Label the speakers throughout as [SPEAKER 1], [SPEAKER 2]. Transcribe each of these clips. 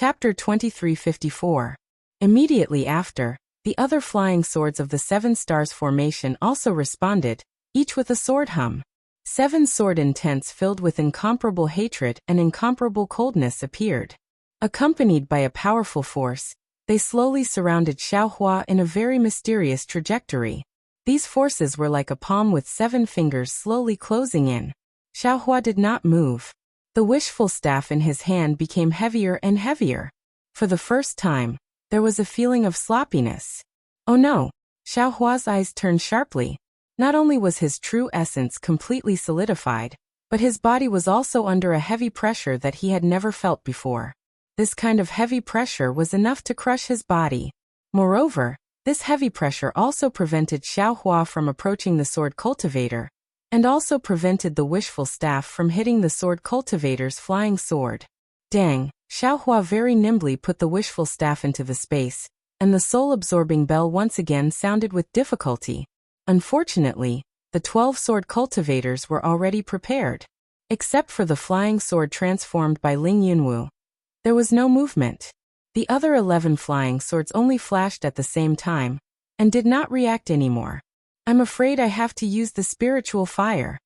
[SPEAKER 1] Chapter 2354. Immediately after, the other flying swords of the Seven Stars formation also responded, each with a sword hum. 7 sword intents filled with incomparable hatred and incomparable coldness appeared. Accompanied by a powerful force, they slowly surrounded Xiaohua in a very mysterious trajectory. These forces were like a palm with 7 fingers slowly closing in. Xiaohua did not move. The wishful staff in his hand became heavier and heavier. For the first time, there was a feeling of sloppiness. Oh no! Xiaohua's eyes turned sharply. Not only was his true essence completely solidified, but his body was also under a heavy pressure that he had never felt before. This kind of heavy pressure was enough to crush his body. Moreover, this heavy pressure also prevented Xiaohua from approaching the sword cultivator, and also prevented the wishful staff from hitting the sword cultivator's flying sword. Dang! Xiaohua very nimbly put the wishful staff into the space, and the soul-absorbing bell once again sounded with difficulty. Unfortunately, the 12 sword cultivators were already prepared. Except for the flying sword transformed by Ling Yunwu, there was no movement. The other 11 flying swords only flashed at the same time, and did not react anymore. I'm afraid I have to use the spiritual fire.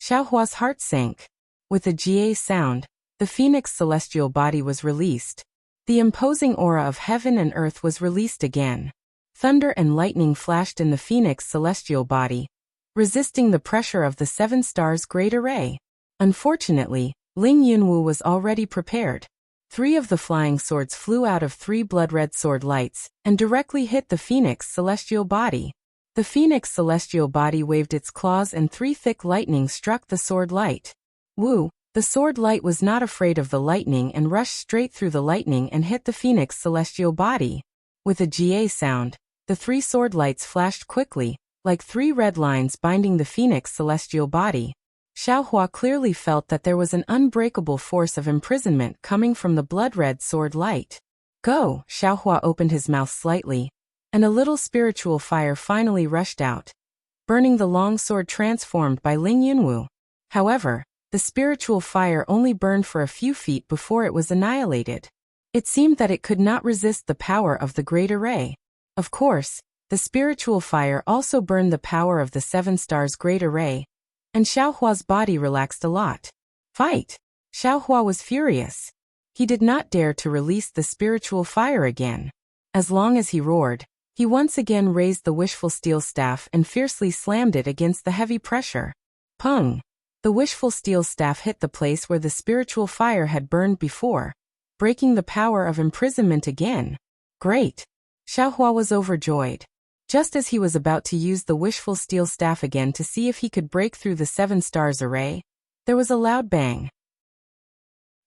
[SPEAKER 1] Xiaohua's heart sank. With a GA sound, the phoenix celestial body was released. The imposing aura of heaven and earth was released again. Thunder and lightning flashed in the phoenix celestial body, resisting the pressure of the 7 stars great array. Unfortunately, Ling Yunwu was already prepared. 3 of the flying swords flew out of 3 blood-red sword lights and directly hit the phoenix celestial body. The phoenix celestial body waved its claws and 3 thick lightning struck the sword light. Wu, the sword light was not afraid of the lightning and rushed straight through the lightning and hit the phoenix celestial body. With a GA sound, the 3 sword lights flashed quickly, like 3 red lines binding the phoenix celestial body. Xiaohua clearly felt that there was an unbreakable force of imprisonment coming from the blood-red sword light. Go! Xiaohua opened his mouth slightly, and a little spiritual fire finally rushed out, burning the long sword transformed by Ling Yunwu. However, the spiritual fire only burned for a few feet before it was annihilated. It seemed that it could not resist the power of the great array. Of course, the spiritual fire also burned the power of the 7 stars great array, and Xiaohua's body relaxed a lot. Fight! Xiaohua was furious. He did not dare to release the spiritual fire again. As long as he roared, he once again raised the wishful steel staff and fiercely slammed it against the heavy pressure. Pung! The wishful steel staff hit the place where the spiritual fire had burned before, breaking the power of imprisonment again. Great! Xiaohua was overjoyed. Just as he was about to use the wishful steel staff again to see if he could break through the 7 stars array, there was a loud bang.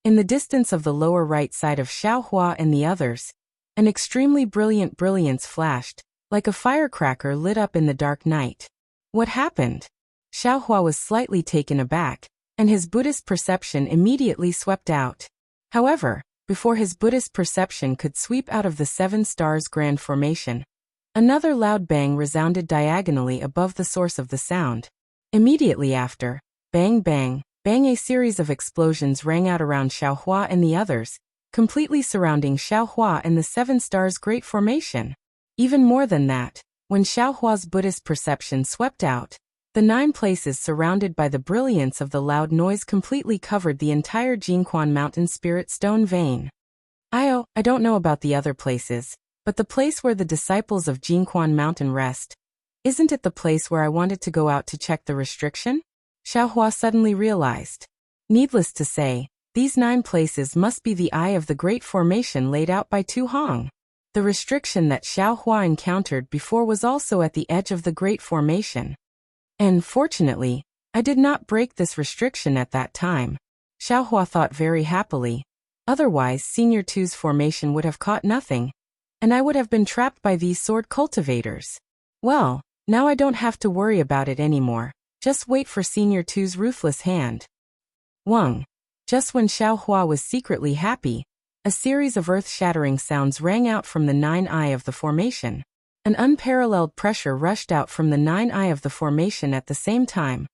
[SPEAKER 1] In the distance of the lower right side of Xiaohua and the others, an extremely brilliant brilliance flashed, like a firecracker lit up in the dark night. What happened? Xiaohua was slightly taken aback, and his Buddhist perception immediately swept out. However, before his Buddhist perception could sweep out of the 7 stars grand formation, another loud bang resounded diagonally above the source of the sound. Immediately after, bang bang, bang, a series of explosions rang out around Xiaohua and the others, completely surrounding Xiaohua and the 7 stars great formation. Even more than that, when Xiaohua's Buddhist perception swept out, the 9 places surrounded by the brilliance of the loud noise completely covered the entire Jinquan Mountain Spirit Stone vein. I don't know about the other places, but the place where the disciples of Jinquan Mountain rest, isn't it the place where I wanted to go out to check the restriction? Xiaohua suddenly realized. Needless to say, these 9 places must be the eye of the great formation laid out by Tu Hong. The restriction that Xiaohua encountered before was also at the edge of the great formation. And fortunately, I did not break this restriction at that time. Xiaohua thought very happily. Otherwise, Senior Tu's formation would have caught nothing, and I would have been trapped by these sword cultivators. Well, now I don't have to worry about it anymore. Just wait for Senior Tu's ruthless hand. Wang. Just when Xiaohua was secretly happy, a series of earth-shattering sounds rang out from the 9 eye of the formation. An unparalleled pressure rushed out from the 9 eye of the formation at the same time,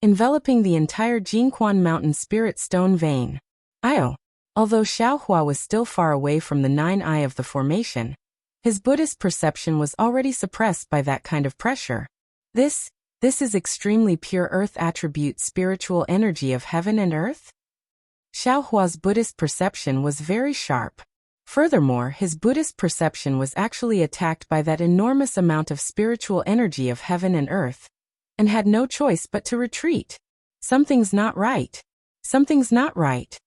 [SPEAKER 1] enveloping the entire Jinquan Mountain Spirit Stone vein. Although Xiaohua was still far away from the 9th eye of the formation, his Buddhist perception was already suppressed by that kind of pressure. This is extremely pure earth attribute spiritual energy of heaven and earth? Xiaohua's Buddhist perception was very sharp. Furthermore, his Buddhist perception was actually attacked by that enormous amount of spiritual energy of heaven and earth, and had no choice but to retreat. Something's not right. Something's not right.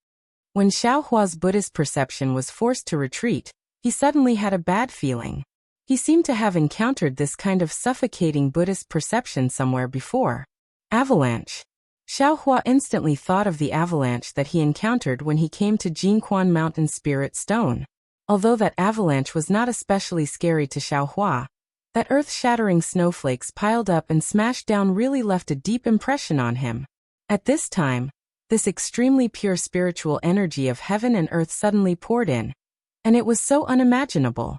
[SPEAKER 1] When Xiaohua's Buddhist perception was forced to retreat, he suddenly had a bad feeling. He seemed to have encountered this kind of suffocating Buddhist perception somewhere before. Avalanche. Xiaohua instantly thought of the avalanche that he encountered when he came to Jingquan Mountain Spirit Stone. Although that avalanche was not especially scary to Xiaohua, that earth-shattering snowflakes piled up and smashed down really left a deep impression on him. At this time, this extremely pure spiritual energy of heaven and earth suddenly poured in, and it was so unimaginable.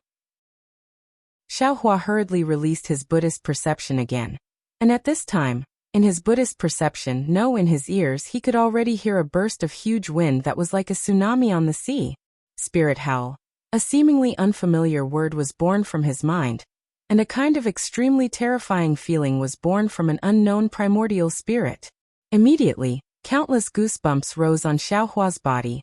[SPEAKER 1] Xiaohua hurriedly released his Buddhist perception again, and at this time, in his Buddhist perception, no, in his ears, he could already hear a burst of huge wind that was like a tsunami on the sea. Spirit howl. A seemingly unfamiliar word was born from his mind, and a kind of extremely terrifying feeling was born from an unknown primordial spirit. Immediately, countless goosebumps rose on Xiaohua's body,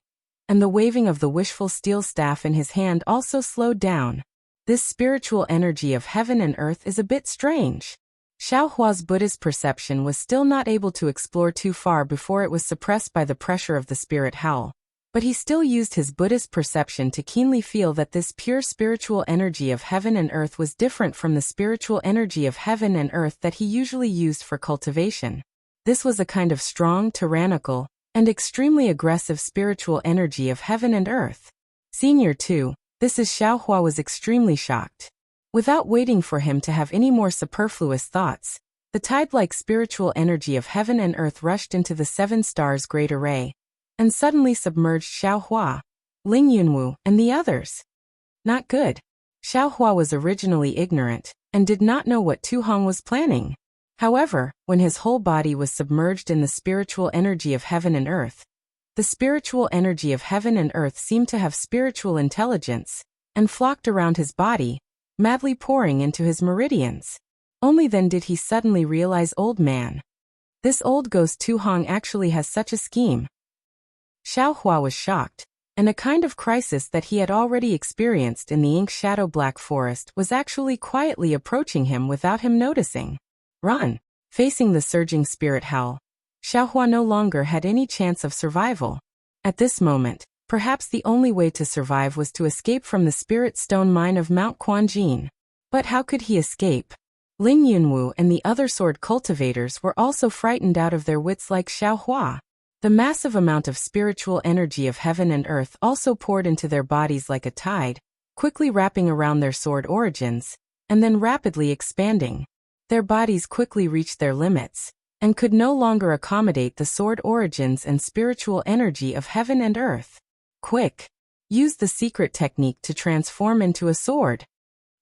[SPEAKER 1] and the waving of the wishful steel staff in his hand also slowed down. This spiritual energy of heaven and earth is a bit strange. Xiaohua's Buddhist perception was still not able to explore too far before it was suppressed by the pressure of the spirit howl, but he still used his Buddhist perception to keenly feel that this pure spiritual energy of heaven and earth was different from the spiritual energy of heaven and earth that he usually used for cultivation. This was a kind of strong, tyrannical, and extremely aggressive spiritual energy of heaven and earth. Senior 2, this is Xiaohua was extremely shocked. Without waiting for him to have any more superfluous thoughts, the tide-like spiritual energy of heaven and earth rushed into the 7 stars' great array, and suddenly submerged Xiaohua, Ling Yunwu, and the others. Not good. Xiaohua was originally ignorant, and did not know what Tu Hong was planning. However, when his whole body was submerged in the spiritual energy of heaven and earth, the spiritual energy of heaven and earth seemed to have spiritual intelligence, and flocked around his body, madly pouring into his meridians. Only then did he suddenly realize, old man. This old ghost Tu Hong actually has such a scheme. Xiaohua was shocked, and a kind of crisis that he had already experienced in the ink shadow black forest was actually quietly approaching him without him noticing. Run! Facing the surging spirit howl, Xiaohua no longer had any chance of survival. At this moment, perhaps the only way to survive was to escape from the spirit stone mine of Mount Quanjin. But how could he escape? Ling Yunwu and the other sword cultivators were also frightened out of their wits like Xiaohua. The massive amount of spiritual energy of heaven and earth also poured into their bodies like a tide, quickly wrapping around their sword origins, and then rapidly expanding. Their bodies quickly reached their limits, and could no longer accommodate the sword origins and spiritual energy of heaven and earth. Quick! Use the secret technique to transform into a sword.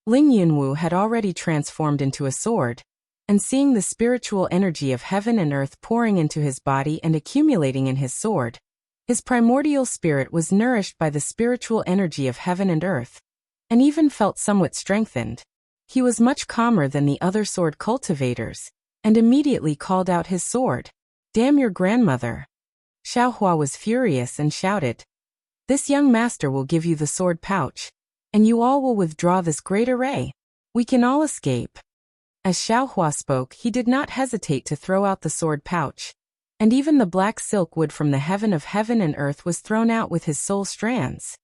[SPEAKER 1] Ling Yunwu had already transformed into a sword, and seeing the spiritual energy of heaven and earth pouring into his body and accumulating in his sword, his primordial spirit was nourished by the spiritual energy of heaven and earth, and even felt somewhat strengthened. He was much calmer than the other sword cultivators, and immediately called out his sword. Damn your grandmother! Xiaohua was furious and shouted, "This young master will give you the sword pouch, and you all will withdraw this great array. We can all escape." As Xiaohua spoke, he did not hesitate to throw out the sword pouch, and even the black silk wood from the heaven of heaven and earth was thrown out with his soul strands.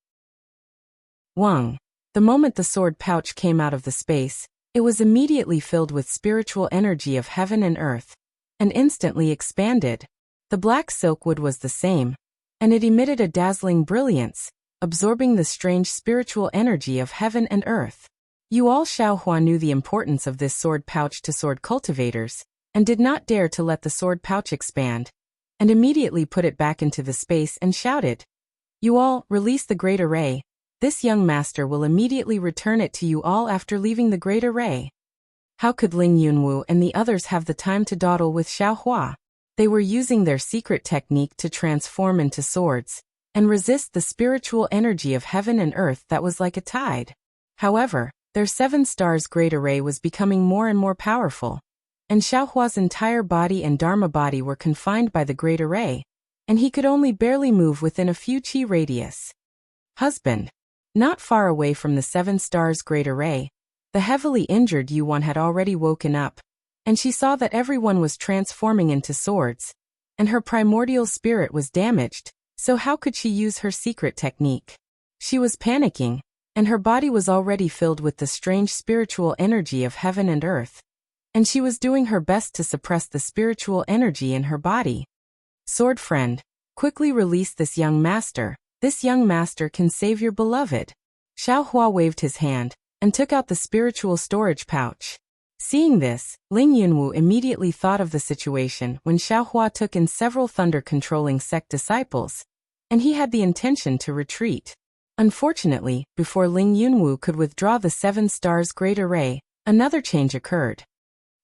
[SPEAKER 1] Wang. The moment the sword pouch came out of the space, it was immediately filled with spiritual energy of heaven and earth, and instantly expanded. The black silk wood was the same, and it emitted a dazzling brilliance, absorbing the strange spiritual energy of heaven and earth. Xiaohua knew the importance of this sword pouch to sword cultivators, and did not dare to let the sword pouch expand, and immediately put it back into the space and shouted, "You all, release the great array. This young master will immediately return it to you all after leaving the great array." How could Ling Yunwu and the others have the time to dawdle with Xiaohua? They were using their secret technique to transform into swords, and resist the spiritual energy of heaven and earth that was like a tide. However, their 7 stars great array was becoming more and more powerful, and Xiaohua's entire body and Dharma body were confined by the great array, and he could only barely move within a few chi radius. Husband. Not far away from the 7 stars great array, the heavily injured Yuan had already woken up, and she saw that everyone was transforming into swords, and her primordial spirit was damaged, so how could she use her secret technique? She was panicking, and her body was already filled with the strange spiritual energy of heaven and earth, and she was doing her best to suppress the spiritual energy in her body. Sword friend, quickly release this young master. This young master can save your beloved. Xiaohua waved his hand and took out the spiritual storage pouch. Seeing this, Ling Yunwu immediately thought of the situation when Xiaohua took in several thunder-controlling sect disciples, and he had the intention to retreat. Unfortunately, before Ling Yunwu could withdraw the 7 stars great array, another change occurred.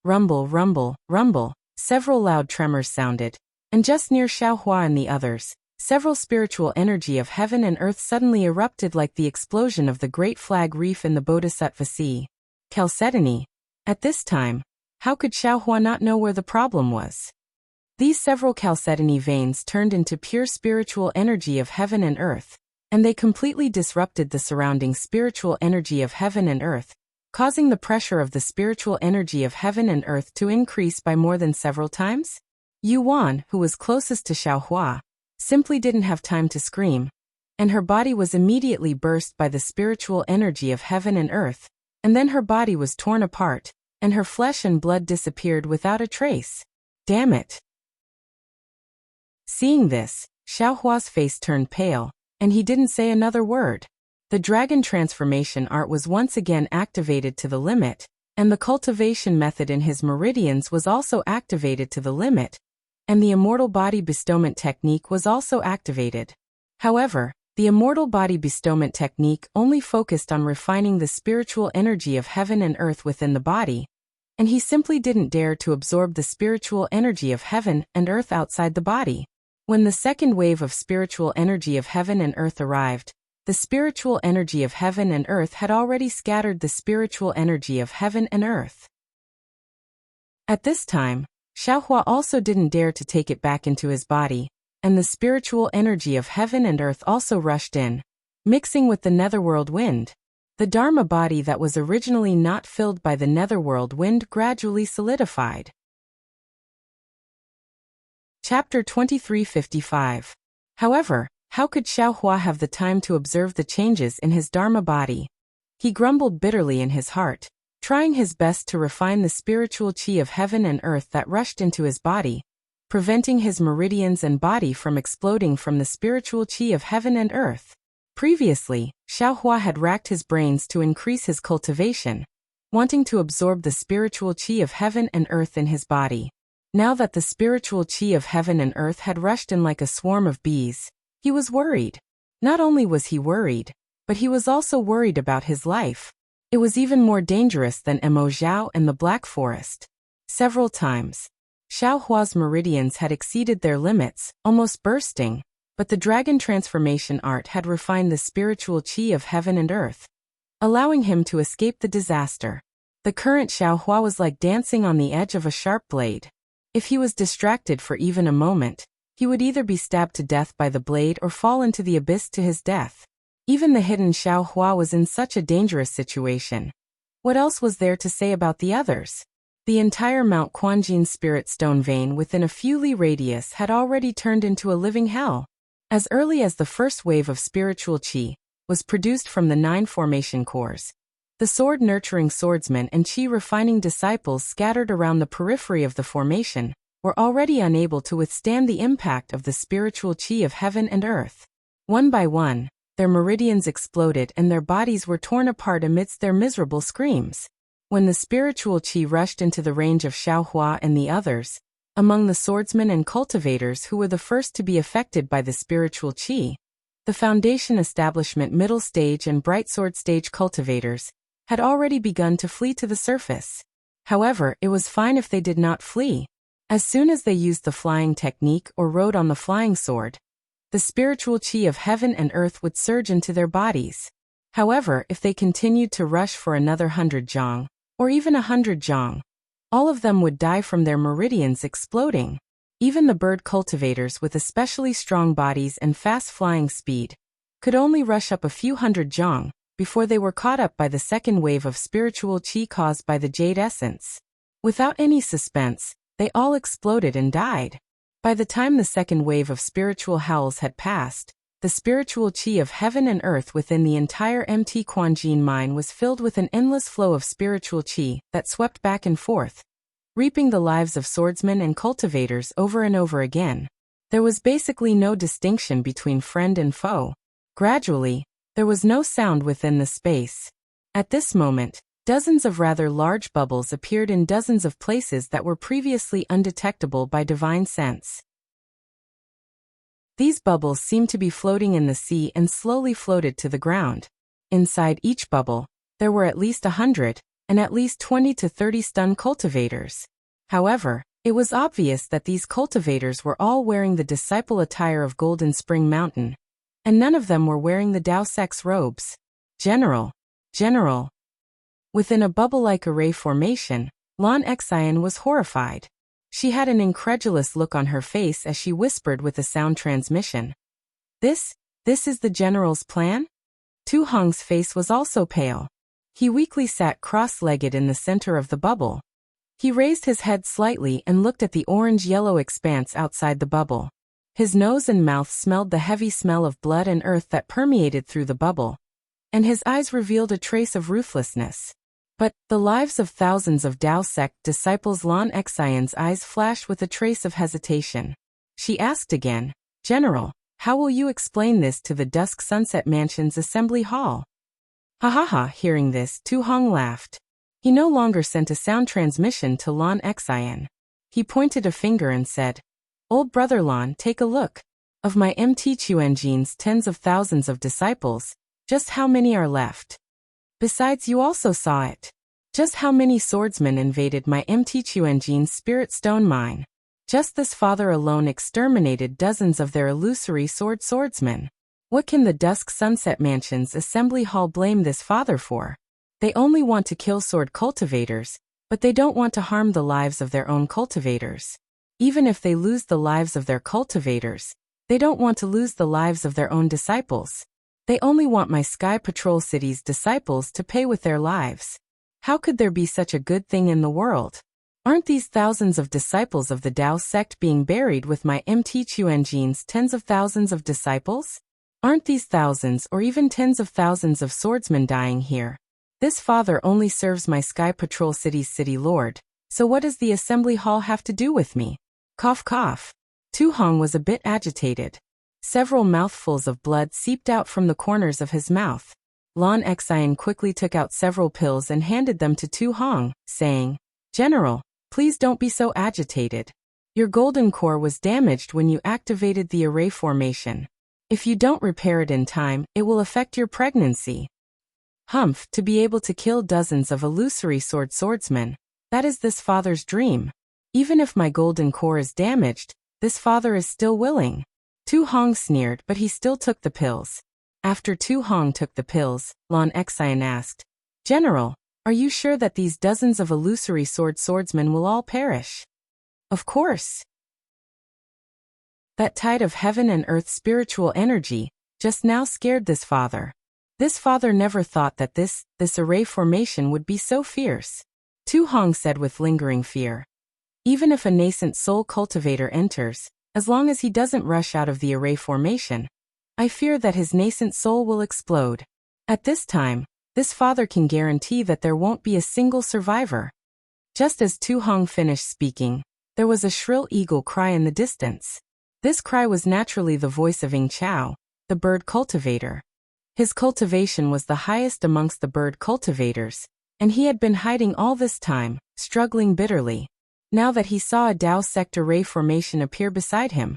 [SPEAKER 1] Rumble, rumble, rumble, several loud tremors sounded, and just near Xiaohua and the others, several spiritual energy of heaven and earth suddenly erupted like the explosion of the Great Flag Reef in the Bodhisattva Sea. Chalcedony. At this time, how could Xiaohua not know where the problem was? These several chalcedony veins turned into pure spiritual energy of heaven and earth, and they completely disrupted the surrounding spiritual energy of heaven and earth, causing the pressure of the spiritual energy of heaven and earth to increase by more than several times? Yuan, who was closest to Xiaohua, simply didn't have time to scream, and her body was immediately burst by the spiritual energy of heaven and earth, and then her body was torn apart, and her flesh and blood disappeared without a trace. Damn it! Seeing this, Xiaohua's face turned pale, and he didn't say another word. The dragon transformation art was once again activated to the limit, and the cultivation method in his meridians was also activated to the limit, and the immortal body bestowment technique was also activated. However, the immortal body bestowment technique only focused on refining the spiritual energy of heaven and earth within the body, and he simply didn't dare to absorb the spiritual energy of heaven and earth outside the body. When the second wave of spiritual energy of heaven and earth arrived, the spiritual energy of heaven and earth had already scattered the spiritual energy of heaven and earth. At this time, Xiaohua also didn't dare to take it back into his body, and the spiritual energy of heaven and earth also rushed in, mixing with the netherworld wind. The Dharma body that was originally not filled by the netherworld wind gradually solidified. Chapter 2355. However, how could Xiaohua have the time to observe the changes in his Dharma body? He grumbled bitterly in his heart, trying his best to refine the spiritual qi of heaven and earth that rushed into his body, preventing his meridians and body from exploding from the spiritual qi of heaven and earth. Previously, Xiaohua had racked his brains to increase his cultivation, wanting to absorb the spiritual qi of heaven and earth in his body. Now that the spiritual qi of heaven and earth had rushed in like a swarm of bees, he was worried. Not only was he worried, but he was also worried about his life. It was even more dangerous than Mo Zhao and the Black Forest. Several times, Xiaohua's meridians had exceeded their limits, almost bursting, but the dragon transformation art had refined the spiritual qi of heaven and earth, allowing him to escape the disaster. The current Xiaohua was like dancing on the edge of a sharp blade. If he was distracted for even a moment, he would either be stabbed to death by the blade or fall into the abyss to his death. Even the hidden Xiaohua was in such a dangerous situation. What else was there to say about the others? The entire Mount Quanjin spirit stone vein within a few li radius had already turned into a living hell. As early as the first wave of spiritual qi was produced from the 9 formation cores, the sword-nurturing swordsmen and qi-refining disciples scattered around the periphery of the formation were already unable to withstand the impact of the spiritual qi of heaven and earth. One by one, their meridians exploded and their bodies were torn apart amidst their miserable screams. When the spiritual qi rushed into the range of Xiaohua and the others, among the swordsmen and cultivators who were the first to be affected by the spiritual qi, the Foundation Establishment Middle Stage and Bright Sword Stage cultivators had already begun to flee to the surface. However, it was fine if they did not flee. As soon as they used the flying technique or rode on the flying sword, the spiritual qi of heaven and earth would surge into their bodies. However, if they continued to rush for another 100 zhang, or even 100 zhang, all of them would die from their meridians exploding. Even the bird cultivators with especially strong bodies and fast flying speed could only rush up a few hundred zhang before they were caught up by the second wave of spiritual qi caused by the jade essence. Without any suspense, they all exploded and died. By the time the second wave of spiritual howls had passed, the spiritual qi of heaven and earth within the entire MT Quanjin mine was filled with an endless flow of spiritual qi that swept back and forth, reaping the lives of swordsmen and cultivators over and over again. There was basically no distinction between friend and foe. Gradually, there was no sound within the space. At this moment, dozens of rather large bubbles appeared in dozens of places that were previously undetectable by divine sense. These bubbles seemed to be floating in the sea and slowly floated to the ground. Inside each bubble, there were at least 100, and at least 20 to 30 stun cultivators. However, it was obvious that these cultivators were all wearing the disciple attire of Golden Spring Mountain, and none of them were wearing the Dao Sec's robes. General. Within a bubble-like array formation, Lan Xian was horrified. She had an incredulous look on her face as she whispered with a sound transmission. This is the general's plan? Tu Hong's face was also pale. He weakly sat cross-legged in the center of the bubble. He raised his head slightly and looked at the orange-yellow expanse outside the bubble. His nose and mouth smelled the heavy smell of blood and earth that permeated through the bubble, and his eyes revealed a trace of ruthlessness. But the lives of thousands of Dao sect disciples. Lan Xian's eyes flashed with a trace of hesitation. She asked again, General, how will you explain this to the Dusk Sunset Mansion's assembly hall? Ha ha ha, hearing this, Tu Hong laughed. He no longer sent a sound transmission to Lan Xian. He pointed a finger and said, Old brother Lan, take a look. Of my MT Quanjin's tens of thousands of disciples, just how many are left? Besides, you also saw it. Just how many swordsmen invaded my MT Quanjin's spirit stone mine? Just this father alone exterminated dozens of their illusory swordsmen. What can the Dusk Sunset Mansion's assembly hall blame this father for? They only want to kill sword cultivators, but they don't want to harm the lives of their own cultivators. Even if they lose the lives of their cultivators, they don't want to lose the lives of their own disciples. They only want my Sky Patrol City's disciples to pay with their lives. How could there be such a good thing in the world? Aren't these thousands of disciples of the Dao sect being buried with my MT Quanjin's tens of thousands of disciples? Aren't these thousands or even tens of thousands of swordsmen dying here? This father only serves my Sky Patrol City's city lord, so what does the assembly hall have to do with me? Cough cough. Tu Hong was a bit agitated. Several mouthfuls of blood seeped out from the corners of his mouth. Lan Xian quickly took out several pills and handed them to Tu Hong, saying, General, please don't be so agitated. Your golden core was damaged when you activated the array formation. If you don't repair it in time, it will affect your pregnancy. Humph, to be able to kill dozens of illusory swordsmen, that is this father's dream. Even if my golden core is damaged, this father is still willing. Tu Hong sneered, but he still took the pills. After Tu Hong took the pills, Lan Xian asked, General, are you sure that these dozens of illusory swordsmen will all perish? Of course. That tide of heaven and earth spiritual energy just now scared this father. This father never thought that this array formation would be so fierce. Tu Hong said with lingering fear. Even if a nascent soul cultivator enters, as long as he doesn't rush out of the array formation, I fear that his nascent soul will explode. At this time, this father can guarantee that there won't be a single survivor. Just as Tu Hong finished speaking, there was a shrill eagle cry in the distance. This cry was naturally the voice of Ying Chao, the bird cultivator. His cultivation was the highest amongst the bird cultivators, and he had been hiding all this time, struggling bitterly. Now that he saw a Dao sect array formation appear beside him,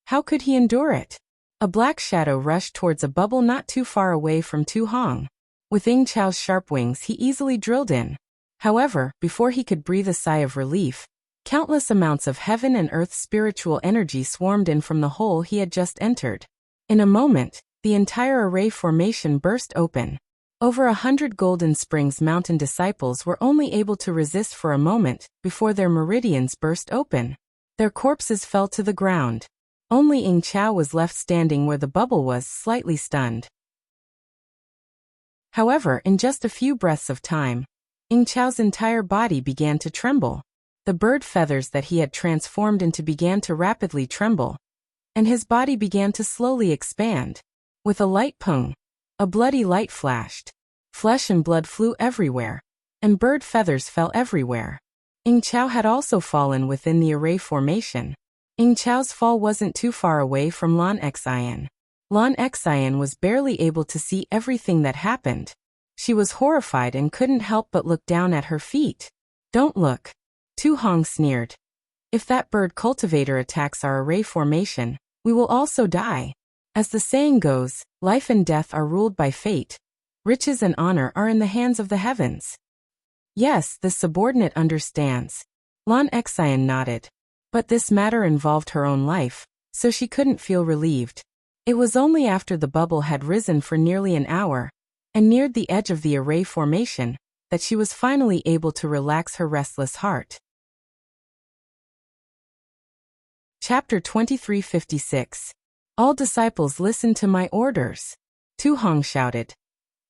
[SPEAKER 1] how could he endure it? A black shadow rushed towards a bubble not too far away from Tu Hong. With Ying Chao's sharp wings he easily drilled in. However, before he could breathe a sigh of relief, countless amounts of heaven and earth spiritual energy swarmed in from the hole he had just entered. In a moment, the entire array formation burst open. Over 100 Golden Springs Mountain disciples were only able to resist for a moment before their meridians burst open. Their corpses fell to the ground. Only Ying Chao was left standing where the bubble was, slightly stunned. However, in just a few breaths of time, Ying Chao's entire body began to tremble. The bird feathers that he had transformed into began to rapidly tremble, and his body began to slowly expand. With a light pung, a bloody light flashed. Flesh and blood flew everywhere, and bird feathers fell everywhere. Ying Chao had also fallen within the array formation. Ying Chao's fall wasn't too far away from Lan Xian. Lan Xian was barely able to see everything that happened. She was horrified and couldn't help but look down at her feet. "Don't look," Tu Hong sneered. "If that bird cultivator attacks our array formation, we will also die. As the saying goes, life and death are ruled by fate. Riches and honor are in the hands of the heavens." "Yes, this subordinate understands." Lan Xian nodded. But this matter involved her own life, so she couldn't feel relieved. It was only after the bubble had risen for nearly an hour and neared the edge of the array formation that she was finally able to relax her restless heart. Chapter 2356. All disciples listen to my orders. Tu Hong shouted.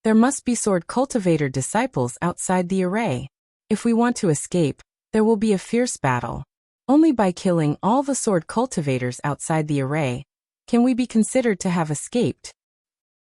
[SPEAKER 1] There must be sword cultivator disciples outside the array. If we want to escape, there will be a fierce battle. Only by killing all the sword cultivators outside the array can we be considered to have escaped.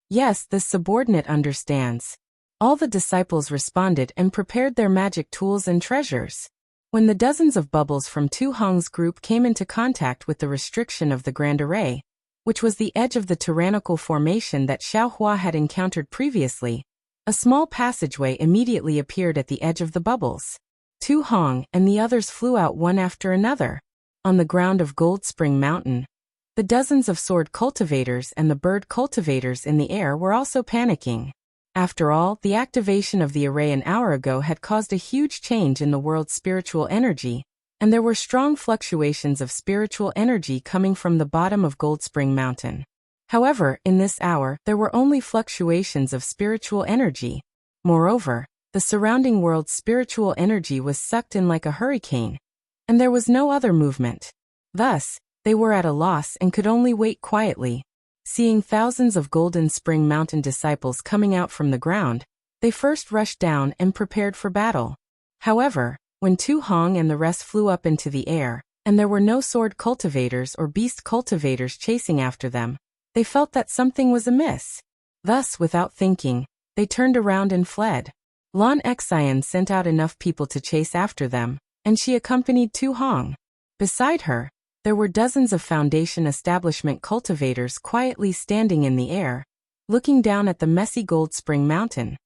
[SPEAKER 1] Yes, this subordinate understands. All the disciples responded and prepared their magic tools and treasures. When the dozens of bubbles from Tu Hong's group came into contact with the restriction of the Grand Array, which was the edge of the tyrannical formation that Xiaohua had encountered previously, a small passageway immediately appeared at the edge of the bubbles. Tu Hong and the others flew out one after another. On the ground of Gold Spring Mountain, the dozens of sword cultivators and the bird cultivators in the air were also panicking. After all, the activation of the array an hour ago had caused a huge change in the world's spiritual energy, and there were strong fluctuations of spiritual energy coming from the bottom of Gold Spring Mountain. However, in this hour, there were only fluctuations of spiritual energy. Moreover, the surrounding world's spiritual energy was sucked in like a hurricane, and there was no other movement. Thus, they were at a loss and could only wait quietly. Seeing thousands of Golden Spring Mountain disciples coming out from the ground, they first rushed down and prepared for battle. However, when Tu Hong and the rest flew up into the air, and there were no sword cultivators or beast cultivators chasing after them, they felt that something was amiss. Thus, without thinking, they turned around and fled. Lan Xian sent out enough people to chase after them, and she accompanied Tu Hong. Beside her, there were dozens of Foundation Establishment cultivators quietly standing in the air, looking down at the messy Gold Spring Mountain.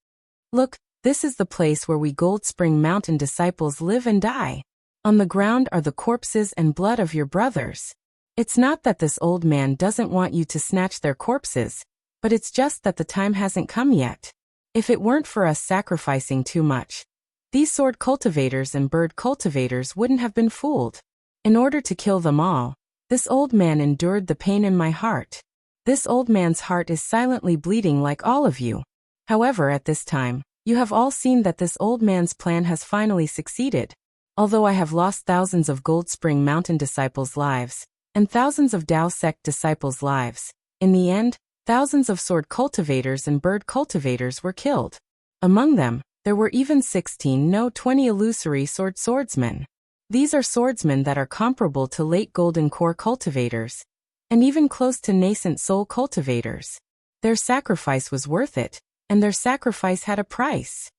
[SPEAKER 1] Look, this is the place where we Gold Spring Mountain disciples live and die. On the ground are the corpses and blood of your brothers. It's not that this old man doesn't want you to snatch their corpses, but it's just that the time hasn't come yet. If it weren't for us sacrificing too much, these sword cultivators and bird cultivators wouldn't have been fooled. In order to kill them all, this old man endured the pain in my heart. This old man's heart is silently bleeding like all of you. However, at this time, you have all seen that this old man's plan has finally succeeded. Although I have lost thousands of Gold Spring Mountain disciples' lives, and thousands of Dao Sect disciples' lives, in the end, thousands of sword cultivators and bird cultivators were killed. Among them, there were even 20 illusory swordsmen. These are swordsmen that are comparable to late Golden Core cultivators, and even close to nascent soul cultivators. Their sacrifice was worth it, and their sacrifice had a price.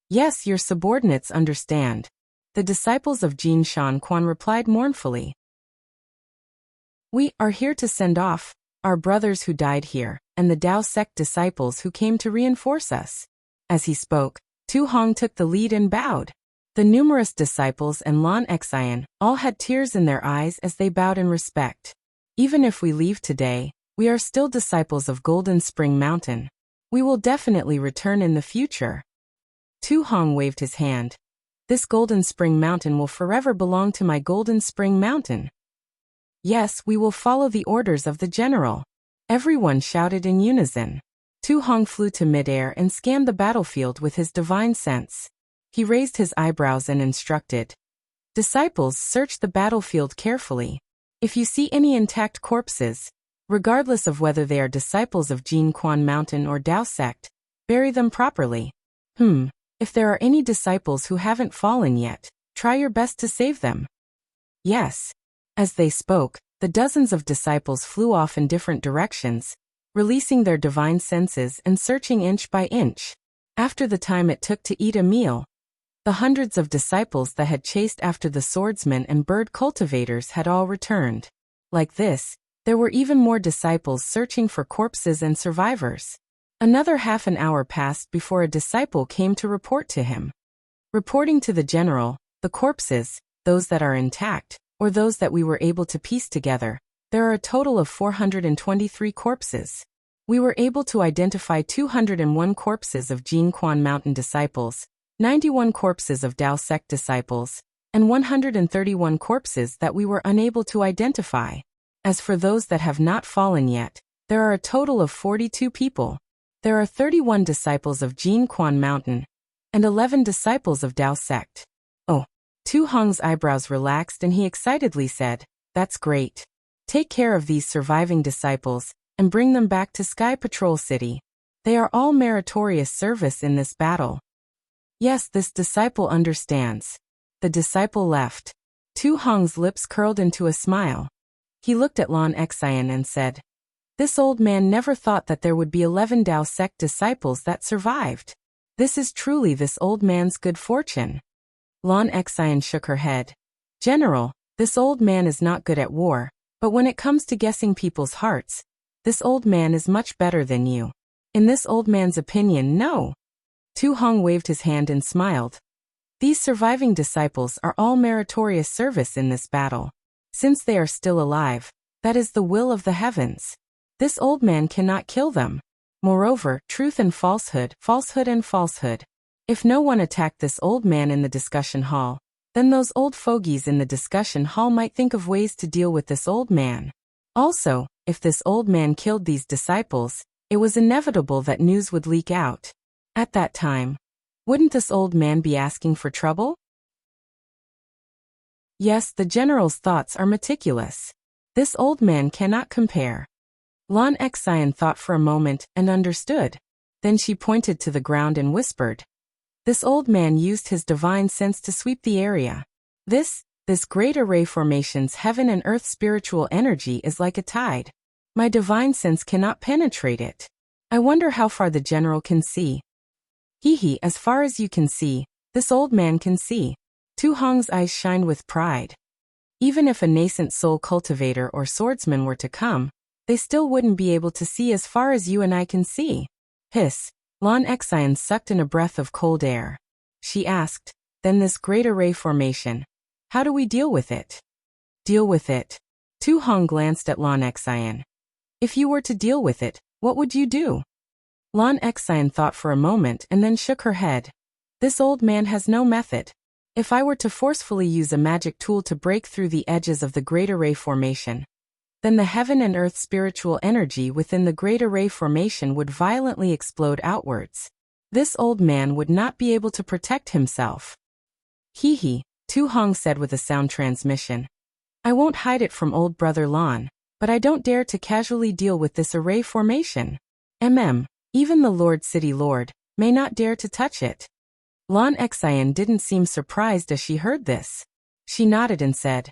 [SPEAKER 1] Yes, your subordinates understand. The disciples of Jin Shan Quan replied mournfully. We are here to send off our brothers who died here, and the Dao Sect disciples who came to reinforce us. As he spoke, Tu Hong took the lead and bowed. The numerous disciples and Lan Xian all had tears in their eyes as they bowed in respect. Even if we leave today, we are still disciples of Golden Spring Mountain. We will definitely return in the future. Tu Hong waved his hand. This Golden Spring Mountain will forever belong to my Golden Spring Mountain. Yes, we will follow the orders of the general. Everyone shouted in unison. Tu Hong flew to midair and scanned the battlefield with his divine sense. He raised his eyebrows and instructed. Disciples, search the battlefield carefully. If you see any intact corpses, regardless of whether they are disciples of Jin Quan Mountain or Dao sect, bury them properly. If there are any disciples who haven't fallen yet, try your best to save them. Yes. As they spoke, the dozens of disciples flew off in different directions, releasing their divine senses and searching inch by inch. After the time it took to eat a meal, the hundreds of disciples that had chased after the swordsmen and bird cultivators had all returned. Like this, there were even more disciples searching for corpses and survivors. Another half an hour passed before a disciple came to report to him. Reporting to the general, the corpses, those that are intact, or those that we were able to piece together, there are a total of 423 corpses. We were able to identify 201 corpses of Jin Quan Mountain disciples, 91 corpses of Dao sect disciples, and 131 corpses that we were unable to identify. As for those that have not fallen yet, there are a total of 42 people. There are 31 disciples of Jin Quan Mountain, and 11 disciples of Dao sect. Oh. Tu Hong's eyebrows relaxed and he excitedly said, "That's great. Take care of these surviving disciples, and bring them back to Sky Patrol City. They are all meritorious service in this battle." Yes, this disciple understands. The disciple left. Tu Hong's lips curled into a smile. He looked at Lan Xian and said, "This old man never thought that there would be 11 Dao sect disciples that survived. This is truly this old man's good fortune." Lan Xian shook her head. "General, this old man is not good at war, but when it comes to guessing people's hearts, this old man is much better than you. In this old man's opinion, no." Tu Hong waved his hand and smiled. "These surviving disciples are all meritorious service in this battle. Since they are still alive, that is the will of the heavens. This old man cannot kill them. Moreover, truth and falsehood, falsehood and falsehood. If no one attacked this old man in the discussion hall, then those old fogies in the discussion hall might think of ways to deal with this old man. Also, if this old man killed these disciples, it was inevitable that news would leak out. At that time, wouldn't this old man be asking for trouble?" Yes, the general's thoughts are meticulous. This old man cannot compare. Lan Xian thought for a moment and understood. Then she pointed to the ground and whispered, "This old man used his divine sense to sweep the area. This great array formation's heaven and earth spiritual energy is like a tide. My divine sense cannot penetrate it. I wonder how far the general can see." As far as you can see, this old man can see." Tu Hong's eyes shined with pride. "Even if a nascent soul cultivator or swordsman were to come, they still wouldn't be able to see as far as you and I can see." Hiss. Lan Xian sucked in a breath of cold air. She asked, "Then this great array formation, how do we deal with it?" "Deal with it?" Tu Hong glanced at Lan Xian. "If you were to deal with it, what would you do?" Lan Xian thought for a moment and then shook her head. "This old man has no method. If I were to forcefully use a magic tool to break through the edges of the Great Array Formation, then the heaven and earth spiritual energy within the Great Array Formation would violently explode outwards. This old man would not be able to protect himself." Tu Hong said with a sound transmission. "I won't hide it from old brother Lan, but I don't dare to casually deal with this array formation. Even the Lord City Lord may not dare to touch it." Lan Xian didn't seem surprised as she heard this. She nodded and said,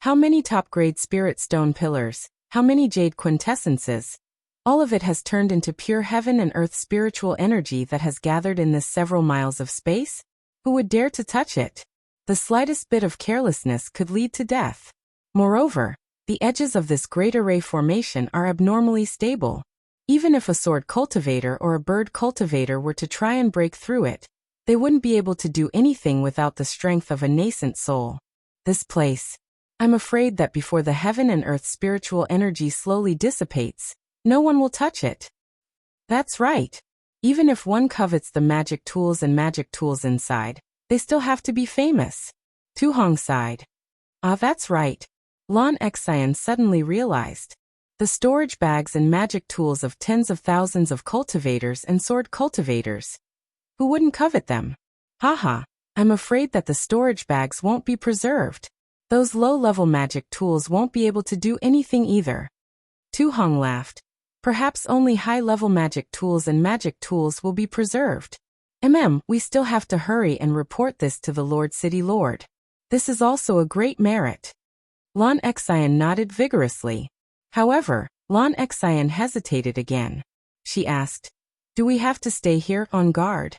[SPEAKER 1] "How many top-grade spirit stone pillars, how many jade quintessences? All of it has turned into pure heaven and earth spiritual energy that has gathered in this several miles of space? Who would dare to touch it? The slightest bit of carelessness could lead to death. Moreover, the edges of this great array formation are abnormally stable. Even if a sword cultivator or a bird cultivator were to try and break through it, they wouldn't be able to do anything without the strength of a nascent soul. This place, I'm afraid that before the heaven and earth spiritual energy slowly dissipates, no one will touch it." "That's right. Even if one covets the magic tools and magic tools inside, they still have to be famous." Tu Hong sighed. "Ah, that's right." Lan Xian suddenly realized. The storage bags and magic tools of tens of thousands of cultivators and sword cultivators. Who wouldn't covet them? Haha, I'm afraid that the storage bags won't be preserved. Those low-level magic tools won't be able to do anything either. Tu Hong laughed. Perhaps only high-level magic tools and magic tools will be preserved. We still have to hurry and report this to the Lord City Lord. This is also a great merit. Lan Xian nodded vigorously. However, Lan Xian hesitated again. She asked, "Do we have to stay here on guard?"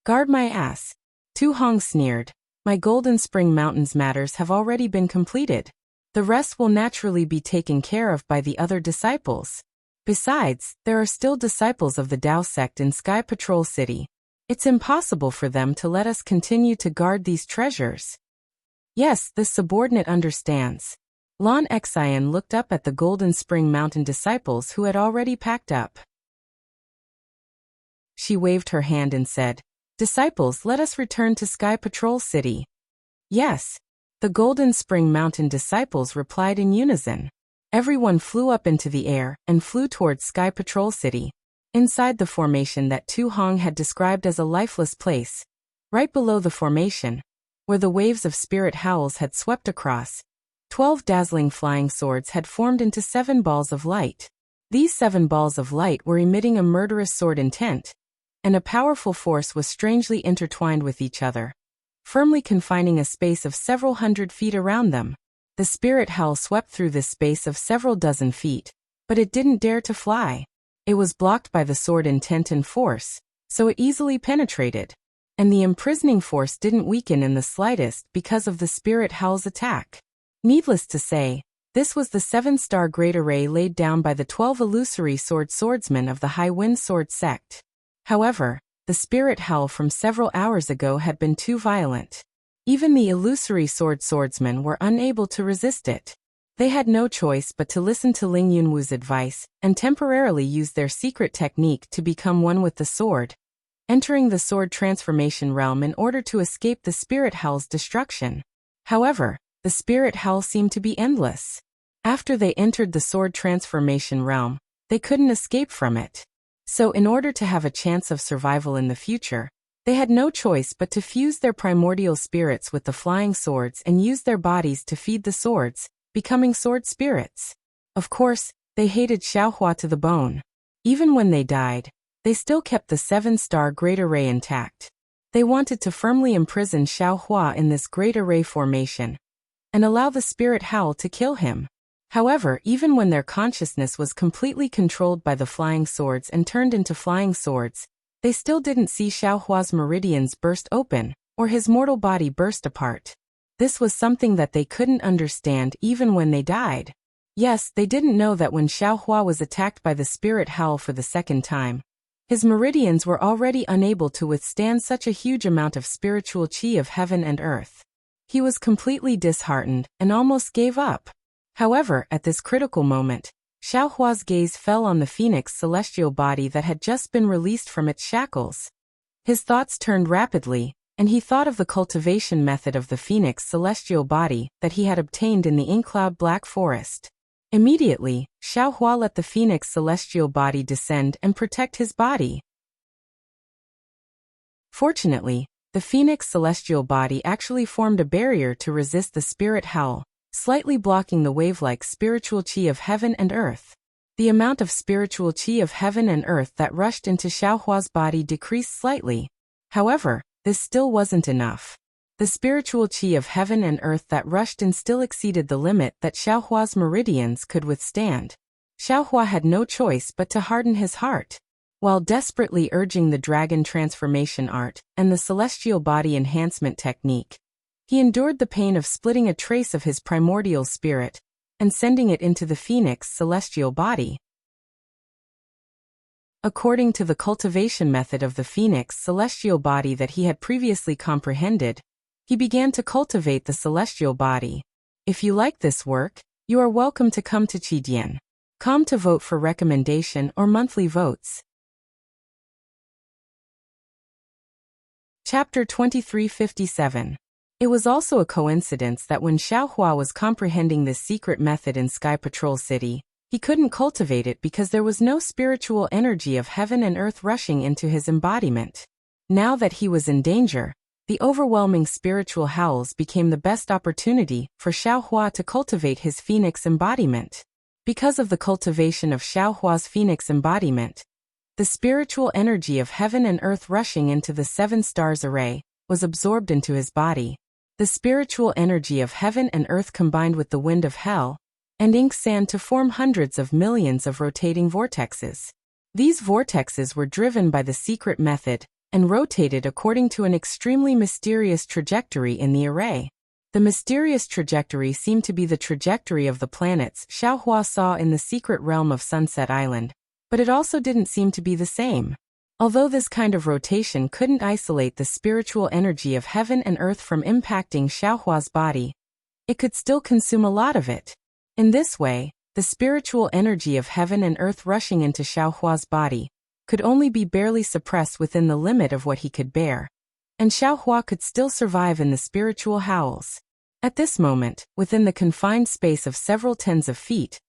[SPEAKER 1] "Guard my ass." Tu Hong sneered. "My Golden Spring Mountains matters have already been completed. The rest will naturally be taken care of by the other disciples. Besides, there are still disciples of the Dao sect in Sky Patrol City. It's impossible for them to let us continue to guard these treasures." Yes, this subordinate understands. Lan Xian looked up at the Golden Spring Mountain disciples who had already packed up. She waved her hand and said, "Disciples, let us return to Sky Patrol City." Yes. The Golden Spring Mountain disciples replied in unison. Everyone flew up into the air and flew towards Sky Patrol City. Inside the formation that Tu Hong had described as a lifeless place, right below the formation, where the waves of spirit howls had swept across, 12 dazzling flying swords had formed into 7 balls of light. These 7 balls of light were emitting a murderous sword intent, and a powerful force was strangely intertwined with each other, firmly confining a space of several hundred feet around them. The spirit howl swept through this space of several dozen feet, but it didn't dare to fly. It was blocked by the sword intent and force, so it easily penetrated. And the imprisoning force didn't weaken in the slightest because of the spirit howl's attack. Needless to say, this was the 7-star great array laid down by the 12 illusory swordsmen of the High Wind Sword sect. However, the spirit howl from several hours ago had been too violent. Even the illusory swordsmen were unable to resist it. They had no choice but to listen to Ling Yunwu's advice and temporarily use their secret technique to become one with the sword, entering the sword transformation realm in order to escape the spirit howl's destruction. However, the spirit howl seemed to be endless. After they entered the sword transformation realm, they couldn't escape from it. So in order to have a chance of survival in the future, they had no choice but to fuse their primordial spirits with the flying swords and use their bodies to feed the swords, becoming sword spirits. Of course, they hated Xiaohua to the bone. Even when they died, they still kept the 7-star great array intact. They wanted to firmly imprison Xiaohua in this great array formation and allow the spirit howl to kill him. However, even when their consciousness was completely controlled by the flying swords and turned into flying swords, they still didn't see Xiaohua's meridians burst open or his mortal body burst apart. This was something that they couldn't understand even when they died. Yes, they didn't know that when Xiaohua was attacked by the spirit howl for the second time, his meridians were already unable to withstand such a huge amount of spiritual qi of heaven and earth. He was completely disheartened and almost gave up. However, at this critical moment, Xiaohua's gaze fell on the phoenix celestial body that had just been released from its shackles. His thoughts turned rapidly, and he thought of the cultivation method of the phoenix celestial body that he had obtained in the Inkcloud Black Forest. Immediately, Xiaohua let the phoenix celestial body descend and protect his body. Fortunately, the phoenix celestial body actually formed a barrier to resist the spirit howl, slightly blocking the wave-like spiritual qi of heaven and earth. The amount of spiritual qi of heaven and earth that rushed into Xiaohua's body decreased slightly. However, this still wasn't enough. The spiritual qi of heaven and earth that rushed in still exceeded the limit that Xiaohua's meridians could withstand. Xiaohua had no choice but to harden his heart. While desperately urging the dragon transformation art and the celestial body enhancement technique, he endured the pain of splitting a trace of his primordial spirit and sending it into the phoenix celestial body. According to the cultivation method of the phoenix celestial body that he had previously comprehended, he began to cultivate the celestial body. If you like this work, you are welcome to come to Qidian.com to vote for recommendation or monthly votes. Chapter 2357. It was also a coincidence that when Xiaohua was comprehending this secret method in Sky Patrol City, He couldn't cultivate it because there was no spiritual energy of heaven and earth rushing into his embodiment. Now that he was in danger, the overwhelming spiritual howls became the best opportunity for Xiaohua to cultivate his phoenix embodiment. Because of the cultivation of Xiaohua's phoenix embodiment, the spiritual energy of heaven and earth rushing into the 7 stars array was absorbed into his body. The spiritual energy of heaven and earth combined with the wind of hell and ink sand to form hundreds of millions of rotating vortexes. These vortexes were driven by the secret method and rotated according to an extremely mysterious trajectory in the array. The mysterious trajectory seemed to be the trajectory of the planets Xiaohua saw in the secret realm of Sunset Island, but it also didn't seem to be the same. Although this kind of rotation couldn't isolate the spiritual energy of heaven and earth from impacting Xiaohua's body, it could still consume a lot of it. In this way, the spiritual energy of heaven and earth rushing into Xiaohua's body could only be barely suppressed within the limit of what he could bear, and Xiaohua could still survive in the spiritual howls. At this moment, within the confined space of several tens of feet,